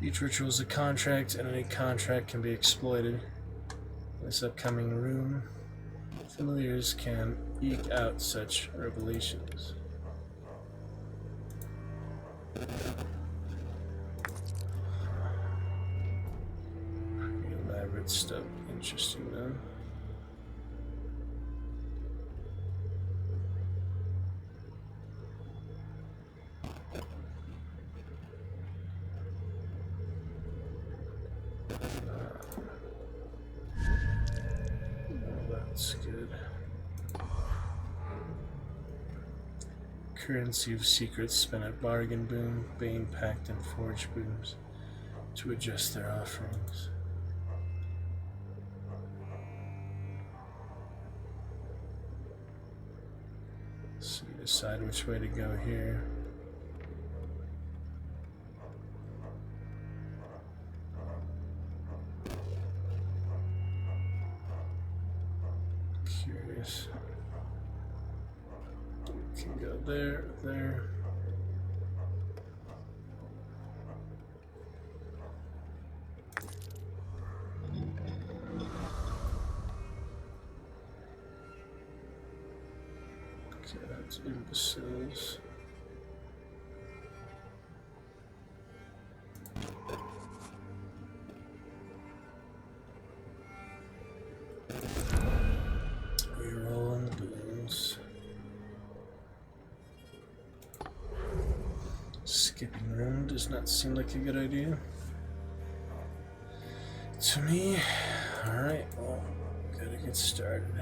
Each ritual is a contract, and any contract can be exploited. In this upcoming room, familiars can eke out such revelations. Pretty elaborate stuff. Interesting though. That's good. Currency of secrets spent at bargain boom, Bane pact, and forge booms to adjust their offerings. So you decide which way to go here. Curious. We can go there, there. Okay, that's imbeciles. Rerolling boons. Skipping room does not seem like a good idea to me. Alright, well, gotta get started.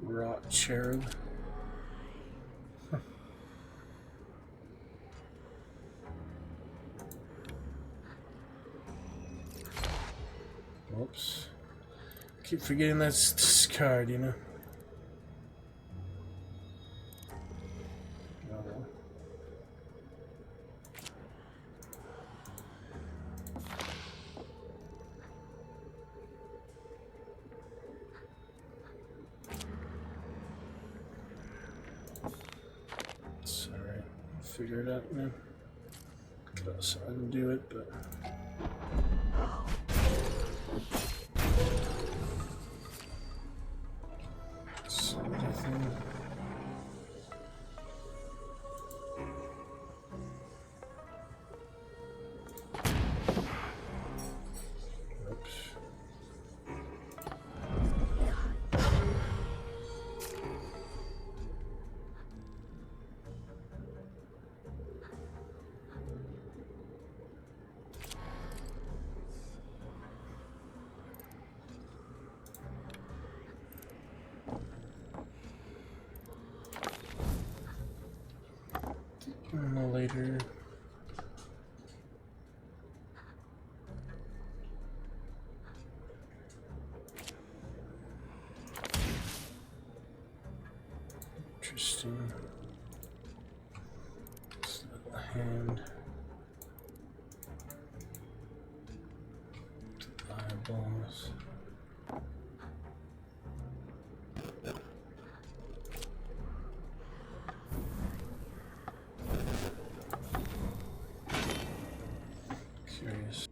Rot cherub. Whoops. Keep forgetting that's discard, you know. Figure it out, man. Could also undo it, but later. Interesting. This little hand. Eyeballs. Curious.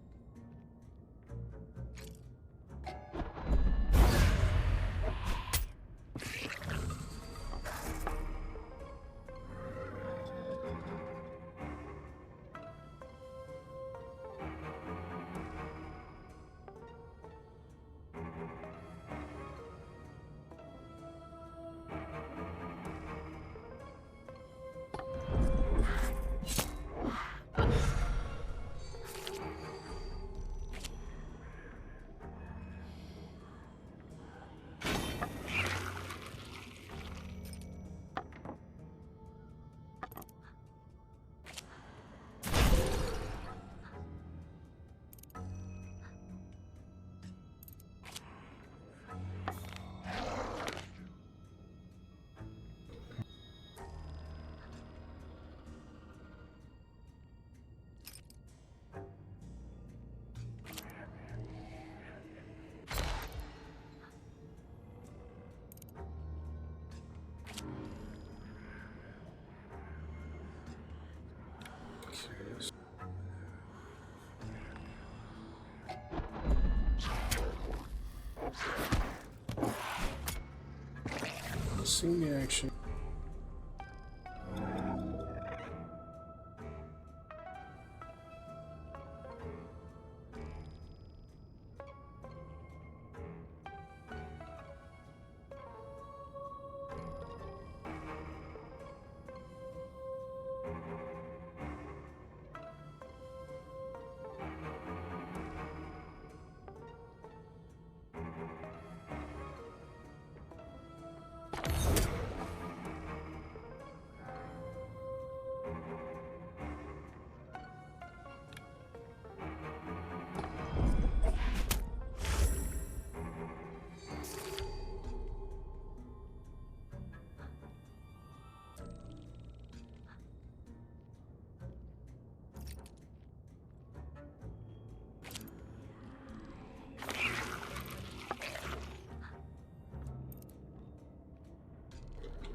Seeing the action.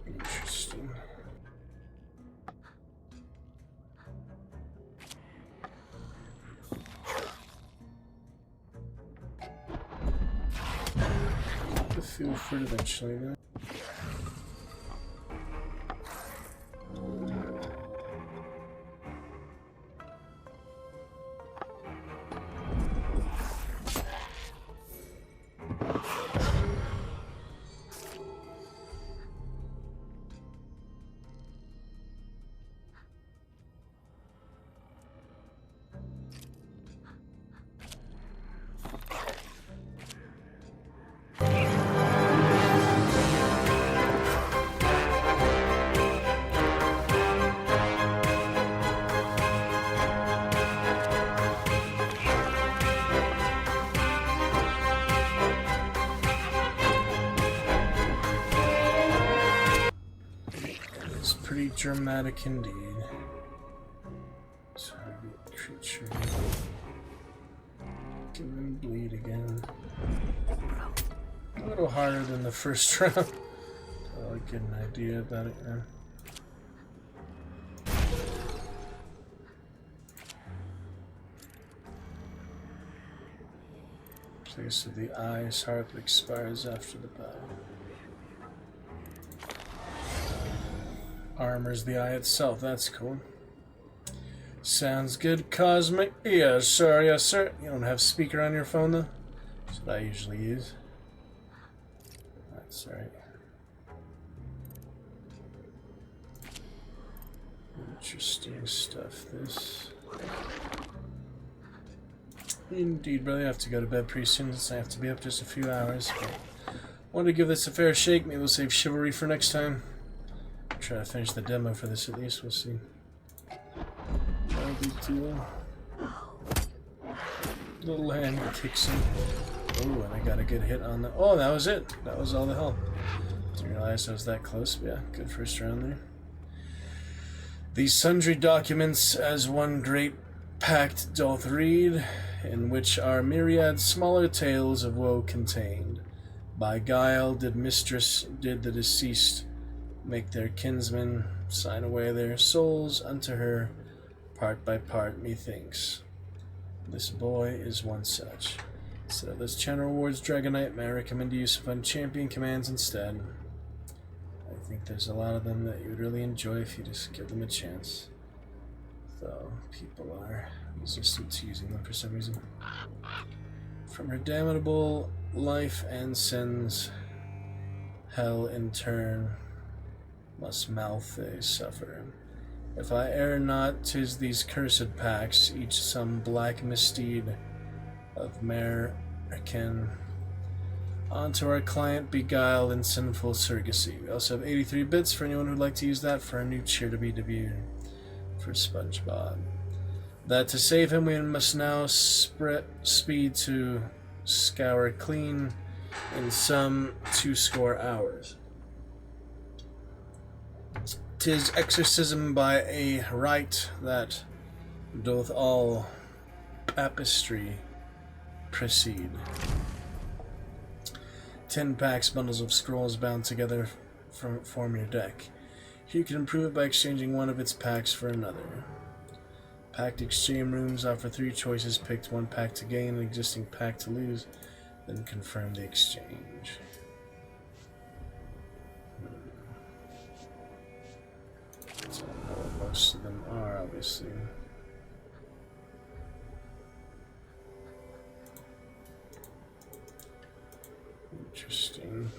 Interesting. The feel for it eventually, though. Pretty dramatic indeed. Target creature. Give him bleed again. A little harder than the first round. I'll get an idea about it now. Place of the eyes. Heart expires after the battle. Armors the eye itself, that's cool. Sounds good, Cosmic. Yes, sir, yes, sir. You don't have speaker on your phone, though? That's what I usually use. That's alright. Interesting stuff, this. Indeed, brother, I have to go to bed pretty soon, since I have to be up just a few hours. But I wanted to give this a fair shake. Maybe we'll save chivalry for next time. Try to finish the demo for this at least, we'll see. No big deal. Little hand kicks in. Oh, and I got a good hit on the. Oh, that was it. That was all the help. Didn't realize I was that close, but yeah, good first round there. These sundry documents as one great pact doth read, in which are myriad smaller tales of woe contained. By guile did the deceased make their kinsmen sign away their souls unto her, part by part, methinks. This boy is one such. Instead of those channel rewards, Dragonite, may I recommend the use of unchampion commands instead. I think there's a lot of them that you would really enjoy if you just give them a chance. Though people are resistant to using them for some reason. From her damnable life and sins, hell in turn must 𝕊𝖶𝖏 suffer. If I err not, 'tis these cursed packs, each some black misdeed of American, onto our client beguiled in sinful surrogacy. We also have 83 bits for anyone who'd like to use that for a new cheer to be debuted for SpongeBob. That to save him, we must now speed to scour clean in some 20 hours. 'Tis exorcism by a rite that doth all papistry precede. 10 packs, bundles of scrolls bound together form your deck. Here you can improve it by exchanging one of its packs for another. Packed exchange rooms offer 3 choices. Pick 1 pack to gain, an existing pack to lose, then confirm the exchange. most of them are, obviously. Interesting.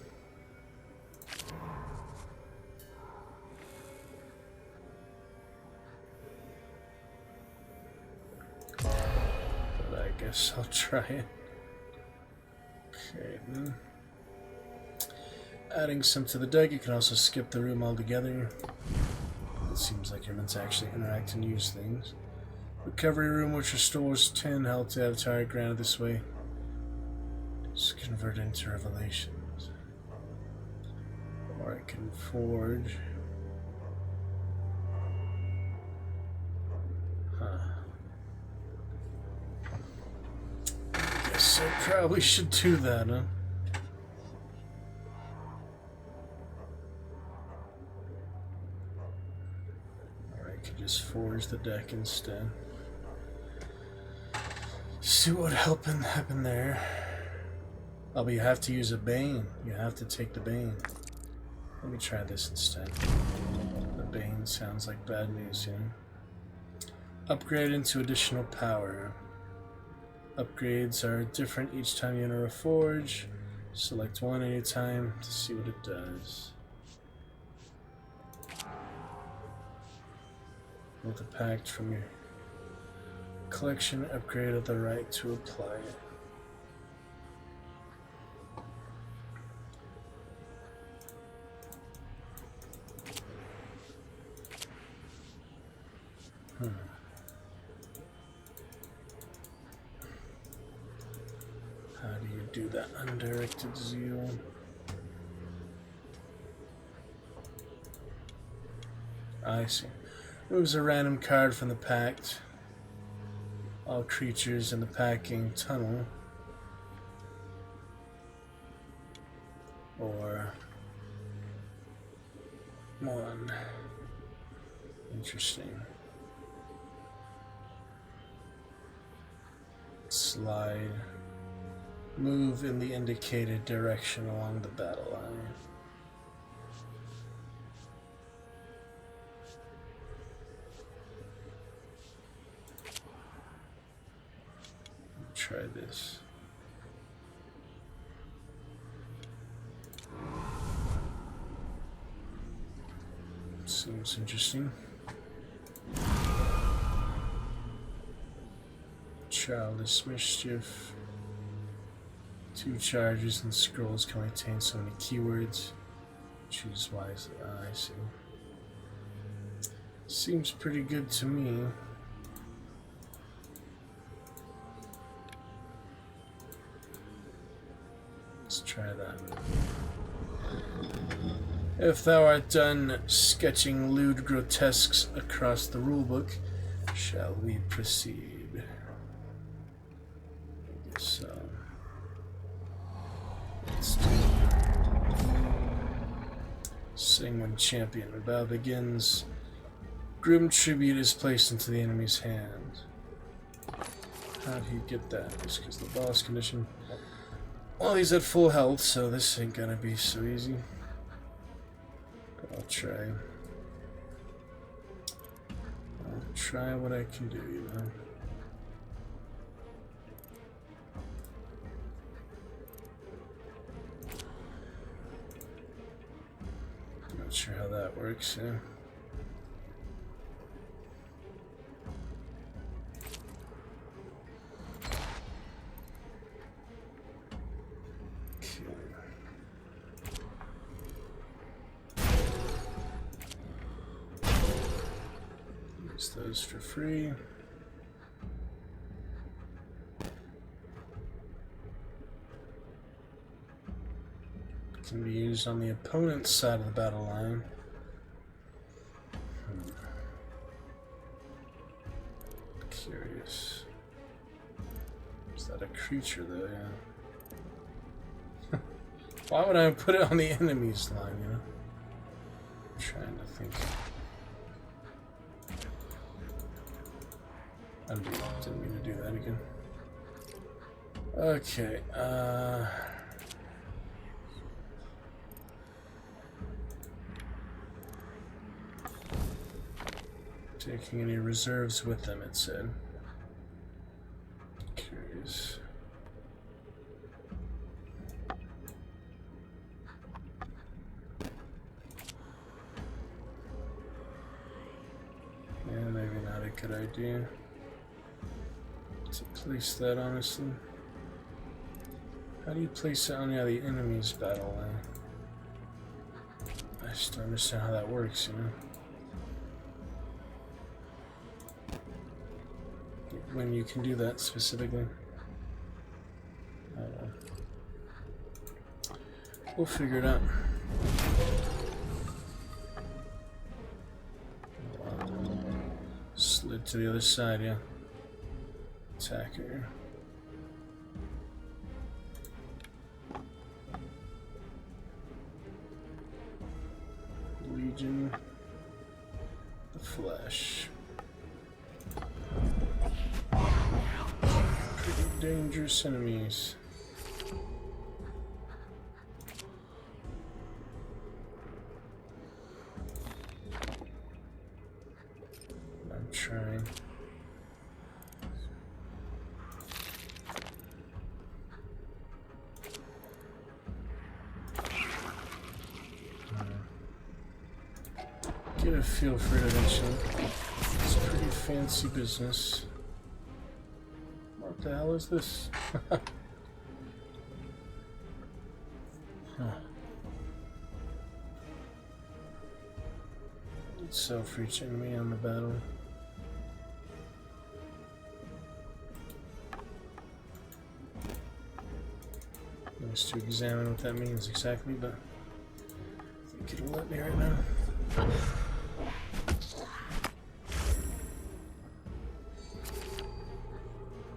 But I guess I'll try it. Okay, then. Adding some to the deck, you can also skip the room altogether. It seems like you're meant to actually interact and use things. Recovery room, which restores 10 health to Avatar, granted this way. Just convert into revelations. Or I can forge. Huh. Guess I probably should do that, huh? Or I could just forge the deck instead. See what happened there. Oh, but you have to use a Bane. You have to take the Bane. Let me try this instead. The Bane sounds like bad news, you know? Upgrade into additional power. Upgrades are different each time you enter a forge. Select one anytime to see what it does. With a pact from your collection, upgrade at the right to apply it. How do you do that? Undirected zeal. I see. Moves a random card from the pact. All creatures in the packing tunnel. Or one. Interesting. Slide. Move in the indicated direction along the battle line. Try this. Seems interesting. Childish Mischief. 2 charges and scrolls can contain so many keywords. Choose wisely. Ah, I see. Seems pretty good to me. Let's try that. If thou art done sketching lewd grotesques across the rulebook, shall we proceed? I guess so. Let's do Sing when champion. The battle begins. Grim tribute is placed into the enemy's hand. How'd he get that? Just because the boss condition. Well, he's at full health, so this ain't gonna be so easy. But I'll try. I'll try what I can do, you know. Not sure how that works, yeah. Use those for free. Can be used on the opponent's side of the battle line. Curious. Is that a creature though? Yeah. Why would I put it on the enemy's line, you know? I'm trying to think. I didn't mean to do that again. Okay, Taking any reserves with them, it said. Curious. Yeah, maybe not a good idea to place that, honestly. How do you place it on the enemy's battle line? I just don't understand how that works, you know? When you can do that specifically. I don't know. We'll figure it out. Slid to the other side, yeah. Attacker. Legion. The Flash. Pretty dangerous enemies. I'm trying. Get a feel for it eventually. It's pretty fancy business. What the hell is this? Huh. It's self-reach enemy on the battle. Nice to examine what that means exactly, but I think it'll let me right now.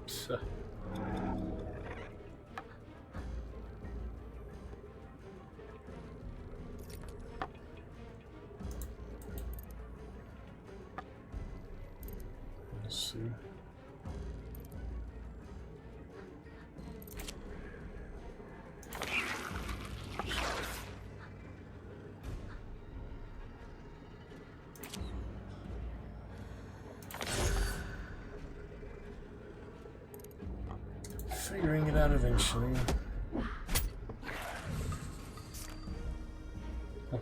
So. Let's see. Figuring it out eventually. Huh.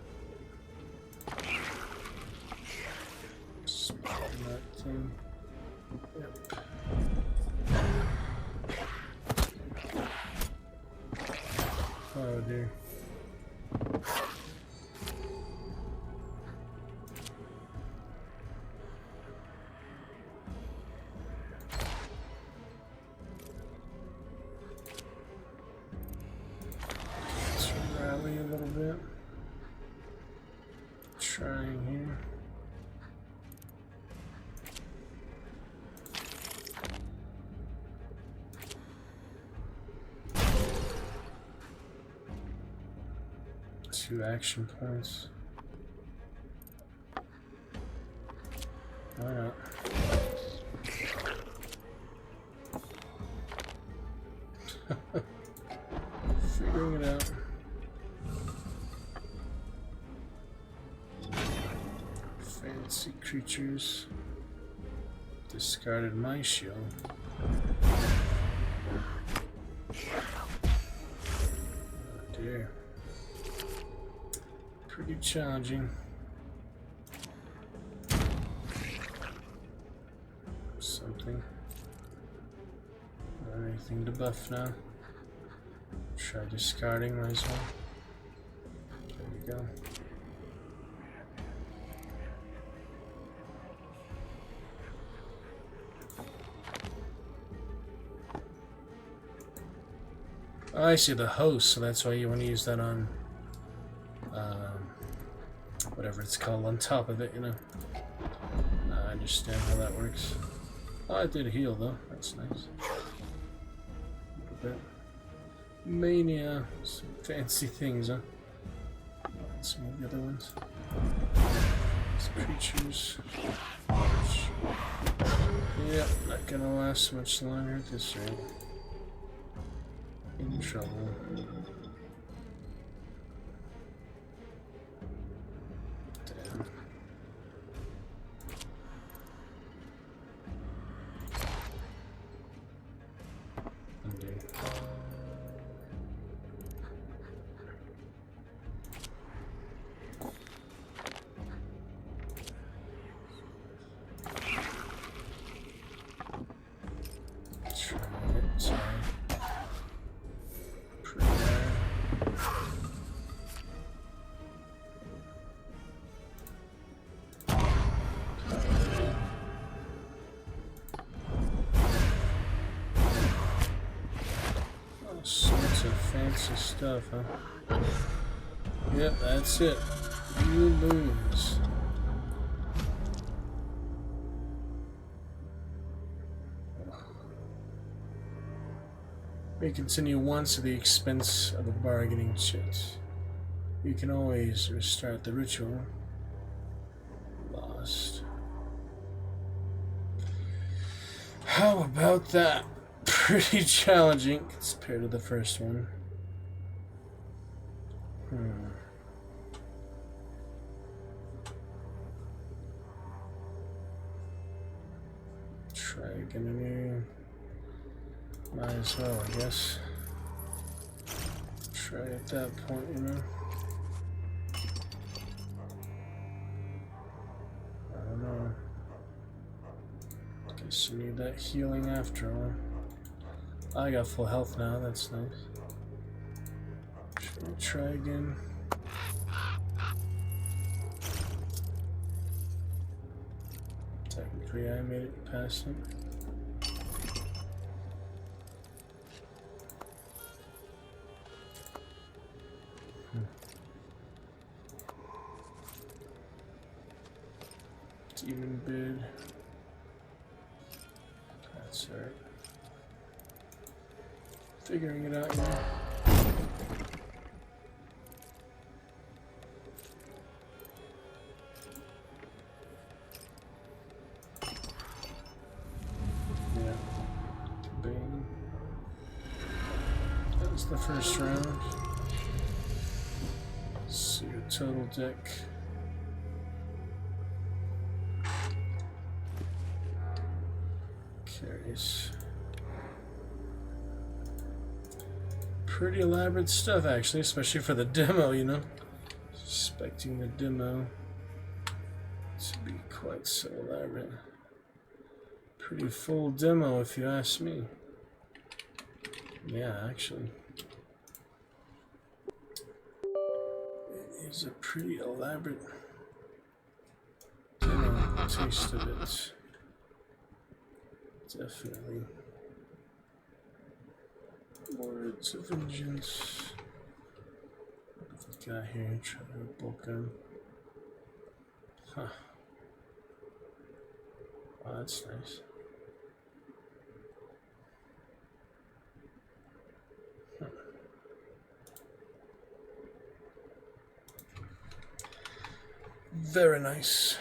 Spotting that thing. Yep. Oh dear. A little bit. Trying here. Two action points. Why not? Figuring it out. Fancy creatures. Discarded my shield. Oh dear. Pretty challenging. Something. Not anything to buff now. Try discarding, might as well. There we go. Oh, I see the host, so that's why you want to use that on whatever it's called on top of it, you know. I understand how that works. Oh, I did heal though, that's nice. A little bit. Mania, some fancy things, huh? Let's see the other ones. These creatures. Yep, not gonna last much longer at this rate. In trouble. Damn. fancy stuff, huh? Yep, that's it. You lose. May continue once at the expense of a bargaining chit. You can always restart the ritual. Lost. How about that? Pretty challenging compared to the first one. Try again. Might as well, I guess. Try at that point, you know. I don't know. Guess you need that healing after all. I got full health now, that's nice. Should we try again? Technically, I made it past him. Demon bid. That's alright. Figuring it out, yeah. Bang. That was the first round. Let's see your total deck. Carries pretty elaborate stuff, actually, especially for the demo, you know. Expecting the demo to be quite so elaborate. Pretty full demo, if you ask me. Yeah, actually. It is a pretty elaborate demo, taste of it. Definitely. Words of vengeance. What have we got here? Try to bulk him. Huh. Oh, that's nice. Huh. Very nice.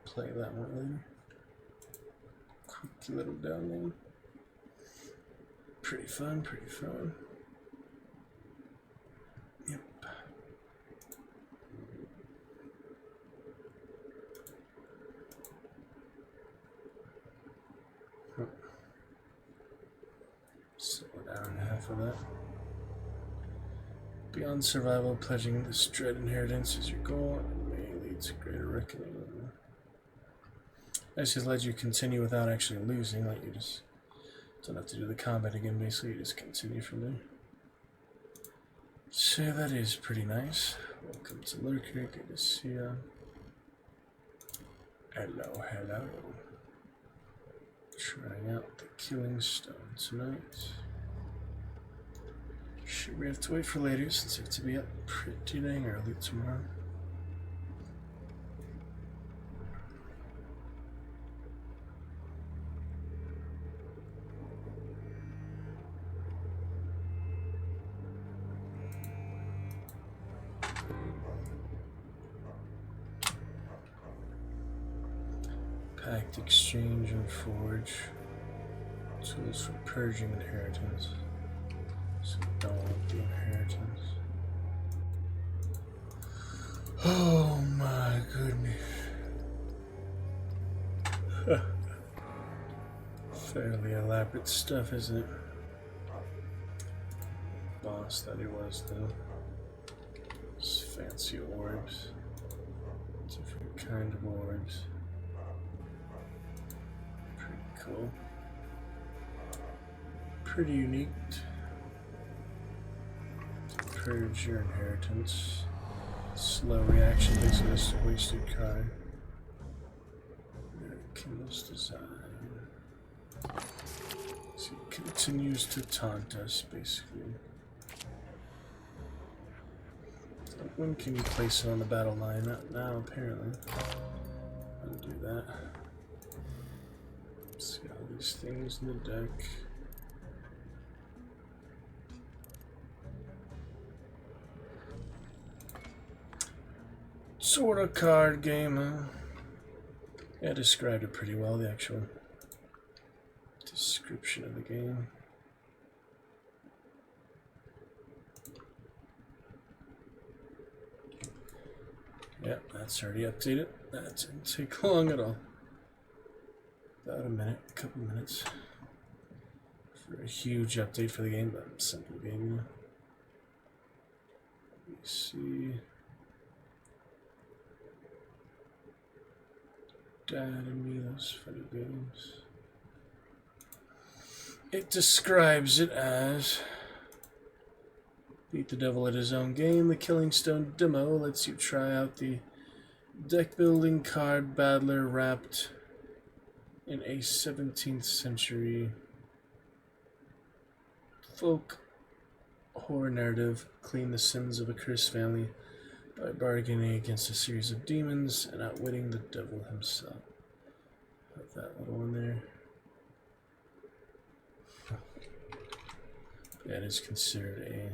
Play that one later. Quick little download. Pretty fun, pretty fun. Yep. Huh. So an hour and a half of that. Beyond survival, pledging this dread inheritance is your goal and may lead to greater reckoning. This just lets you continue without actually losing, like you just don't have to do the combat again, basically, you just continue from there. So that is pretty nice. Welcome to Lurker, good to see ya. Hello, hello. Trying out the Killing Stone tonight. Sure, we have to wait for later since I have to be up pretty dang early tomorrow. Pact exchange and forge. Tools for purging inheritance. So don't want the inheritance. Oh my goodness. Fairly elaborate stuff, isn't it? Boss that he was though. Just fancy orbs. Different kind of orbs. Cool. Pretty unique. Purge your inheritance. Slow reaction, basically just a wasted card. Kills design. Let's see, continues to taunt us, basically. When can you place it on the battle line? Not now, apparently. I'll do that. Let's see all these things in the deck. Sort of card game, huh? Yeah, I described it pretty well, the actual description of the game. Yep, that's already updated. That didn't take long at all. About a minute, a couple minutes. For a huge update for the game, but simple game, yeah. Let me see. Dad and me, those funny games. It describes it as beat the devil at his own game. The Killing Stone demo lets you try out the deck building card battler wrapped in a 17th century folk horror narrative. Clean the sins of a cursed family by bargaining against a series of demons and outwitting the devil himself. Put that little one there. That is considered a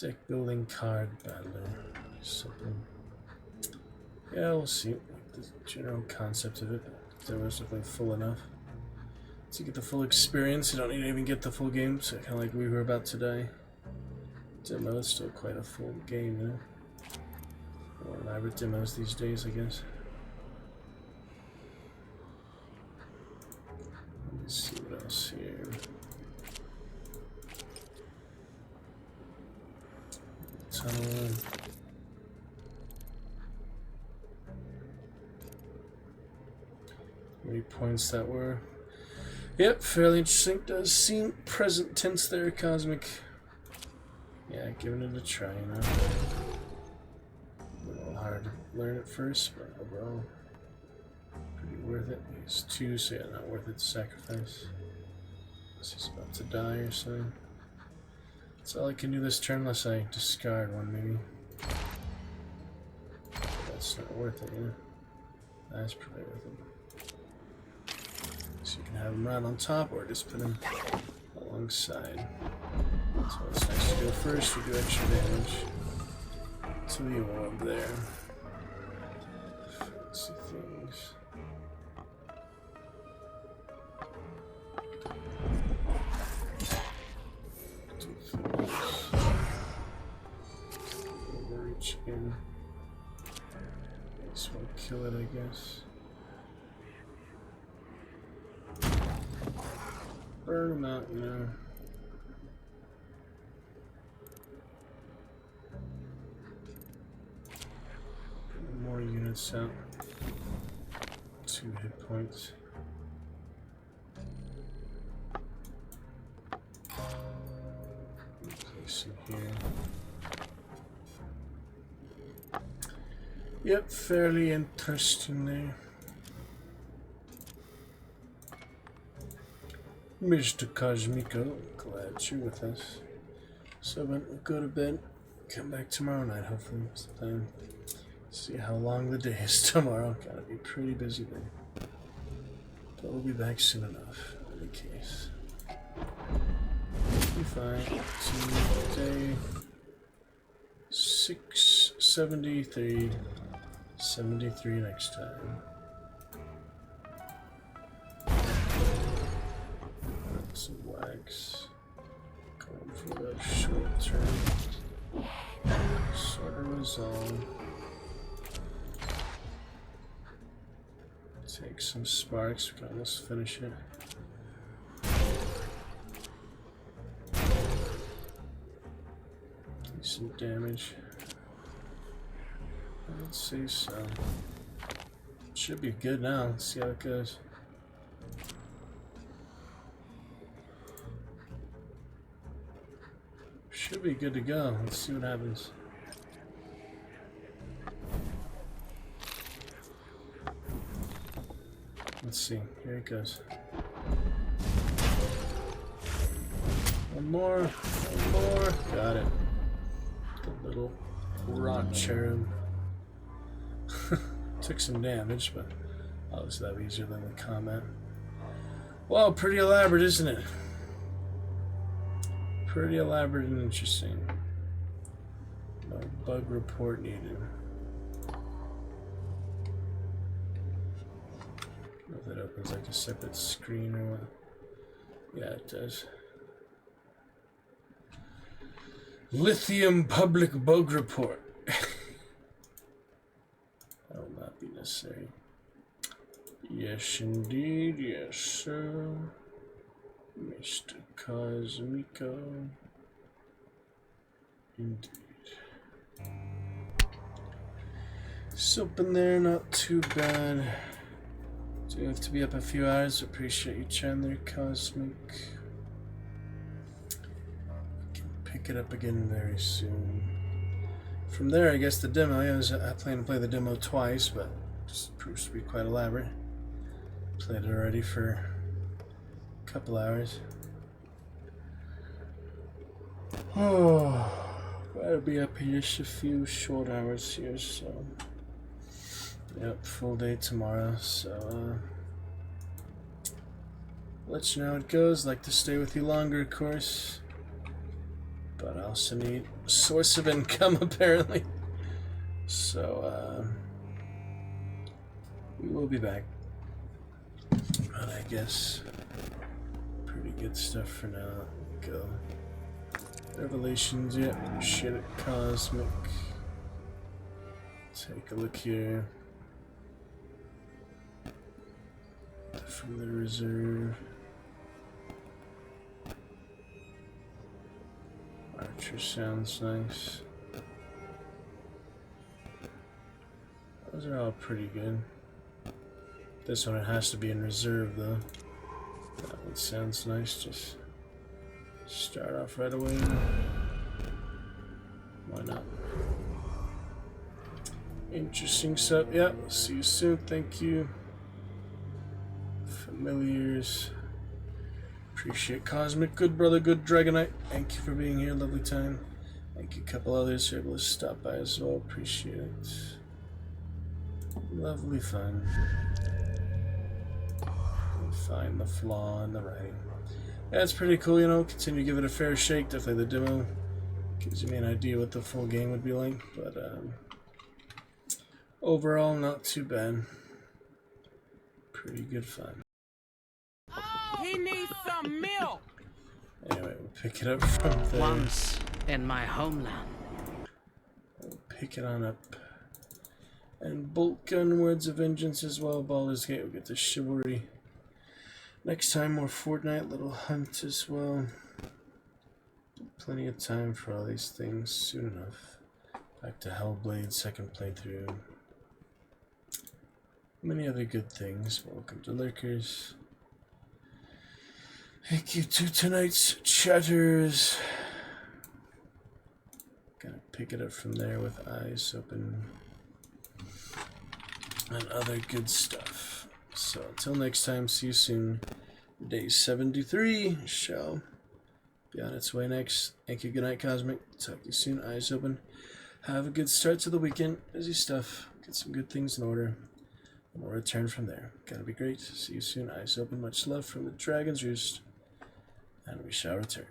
deck building card battler. Something. Yeah, we'll see. Like the general concept of it. The demo's definitely full enough to get the full experience. You don't need to even get the full game, so kind of like we were about today. Demo is still quite a full game, you know. More elaborate demos these days, I guess. Let's see what else here. Tunnel. Points that were. Yep, fairly interesting. Does seem present tense there, Cosmic. Yeah, giving it a try, you know. A little hard to learn at first, but overall, pretty worth it. He's 2, so yeah, not worth it to sacrifice. Unless he's about to die or something. That's all I can do this turn unless I discard one, maybe. That's not worth it, yeah. That's probably worth it. So you can have him right on top or just put him alongside. So it's nice to go first. We do extra damage to the orb there. Fancy things. Overreach again. This will kill it, I guess. Burn them out, you know. More units out. 2 hit points. Place it here. Yep, fairly interesting there. Mr. Cosmico, glad you're with us. So we'll go to bed, come back tomorrow night, hopefully. It's the plan. See how long the day is tomorrow. Gotta be pretty busy then. But we'll be back soon enough, in any case. Be fine. See day 673. 73 next time. Some wax. Going for that short term. Sort of resolve. Take some sparks, we can almost finish it. Do some damage. Let's see, so should be good now. Let's see how it goes. Should be good to go. Let's see what happens. Let's see. Here it goes. One more. One more. Got it. The little rock cherub. Took some damage, but obviously that was easier than the combat. Well, pretty elaborate, isn't it? Pretty elaborate and interesting. No bug report needed. If that opens like a separate screen or what? Yeah, it does. Lithium public bug report. That will not be necessary. Yes, indeed. Yes, sir. Mr. 𝕾𝖊𝖛𝖊𝖚. Indeed. Soap in there, not too bad. Do have to be up a few hours. Appreciate you trying there, Cosmic. Can pick it up again very soon. From there, I guess the demo. I plan to play the demo twice, but it just proves to be quite elaborate. Played it already for a couple hours. Oh, I'll be up here just a few short hours here, so. Yep, full day tomorrow, so let you know how it goes. Like to stay with you longer, of course, but I also need a source of income apparently, so we will be back. But I guess pretty good stuff for now. Go. Revelations, yep, shit at Cosmic. Take a look here. From the reserve. Archer sounds nice. Those are all pretty good. This one, it has to be in reserve though. That one sounds nice. Just start off right away. Why not? Interesting stuff. Yeah, see you soon. Thank you. Familiars. Appreciate Cosmic. Good brother, good Dragonite. Thank you for being here. Lovely time. Thank you. A couple others who are able to stop by as well. Appreciate it. Lovely fun. Find the flaw in the writing. Yeah, it's pretty cool, you know. Continue to give it a fair shake. Definitely the demo gives me an idea what the full game would be like. But overall, not too bad. Pretty good fun. He needs some milk. Anyway, we'll pick it up from there. Once in my homeland. We'll pick it on up. And Bolt Gun, Words of Vengeance as well. Baldur's Gate, we'll get the Chivalry. Next time, more Fortnite, little hunt as well. Plenty of time for all these things soon enough. Back to 𝕾𝖊𝖛𝖊𝖚, second playthrough. Many other good things. Welcome to Lurkers. Thank you to tonight's chatters. Gotta pick it up from there with eyes open. And other good stuff. So until next time, see you soon. Day 73 shall be on its way next. Thank you, good night, Cosmic. Talk to you soon. Eyes open. Have a good start to the weekend. Busy stuff. Get some good things in order. And we'll return from there. Gotta be great. See you soon. Eyes open. Much love from the Dragon's Roost. And we shall return.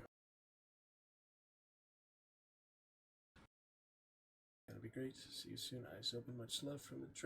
Gotta be great. See you soon. Eyes open. Much love from the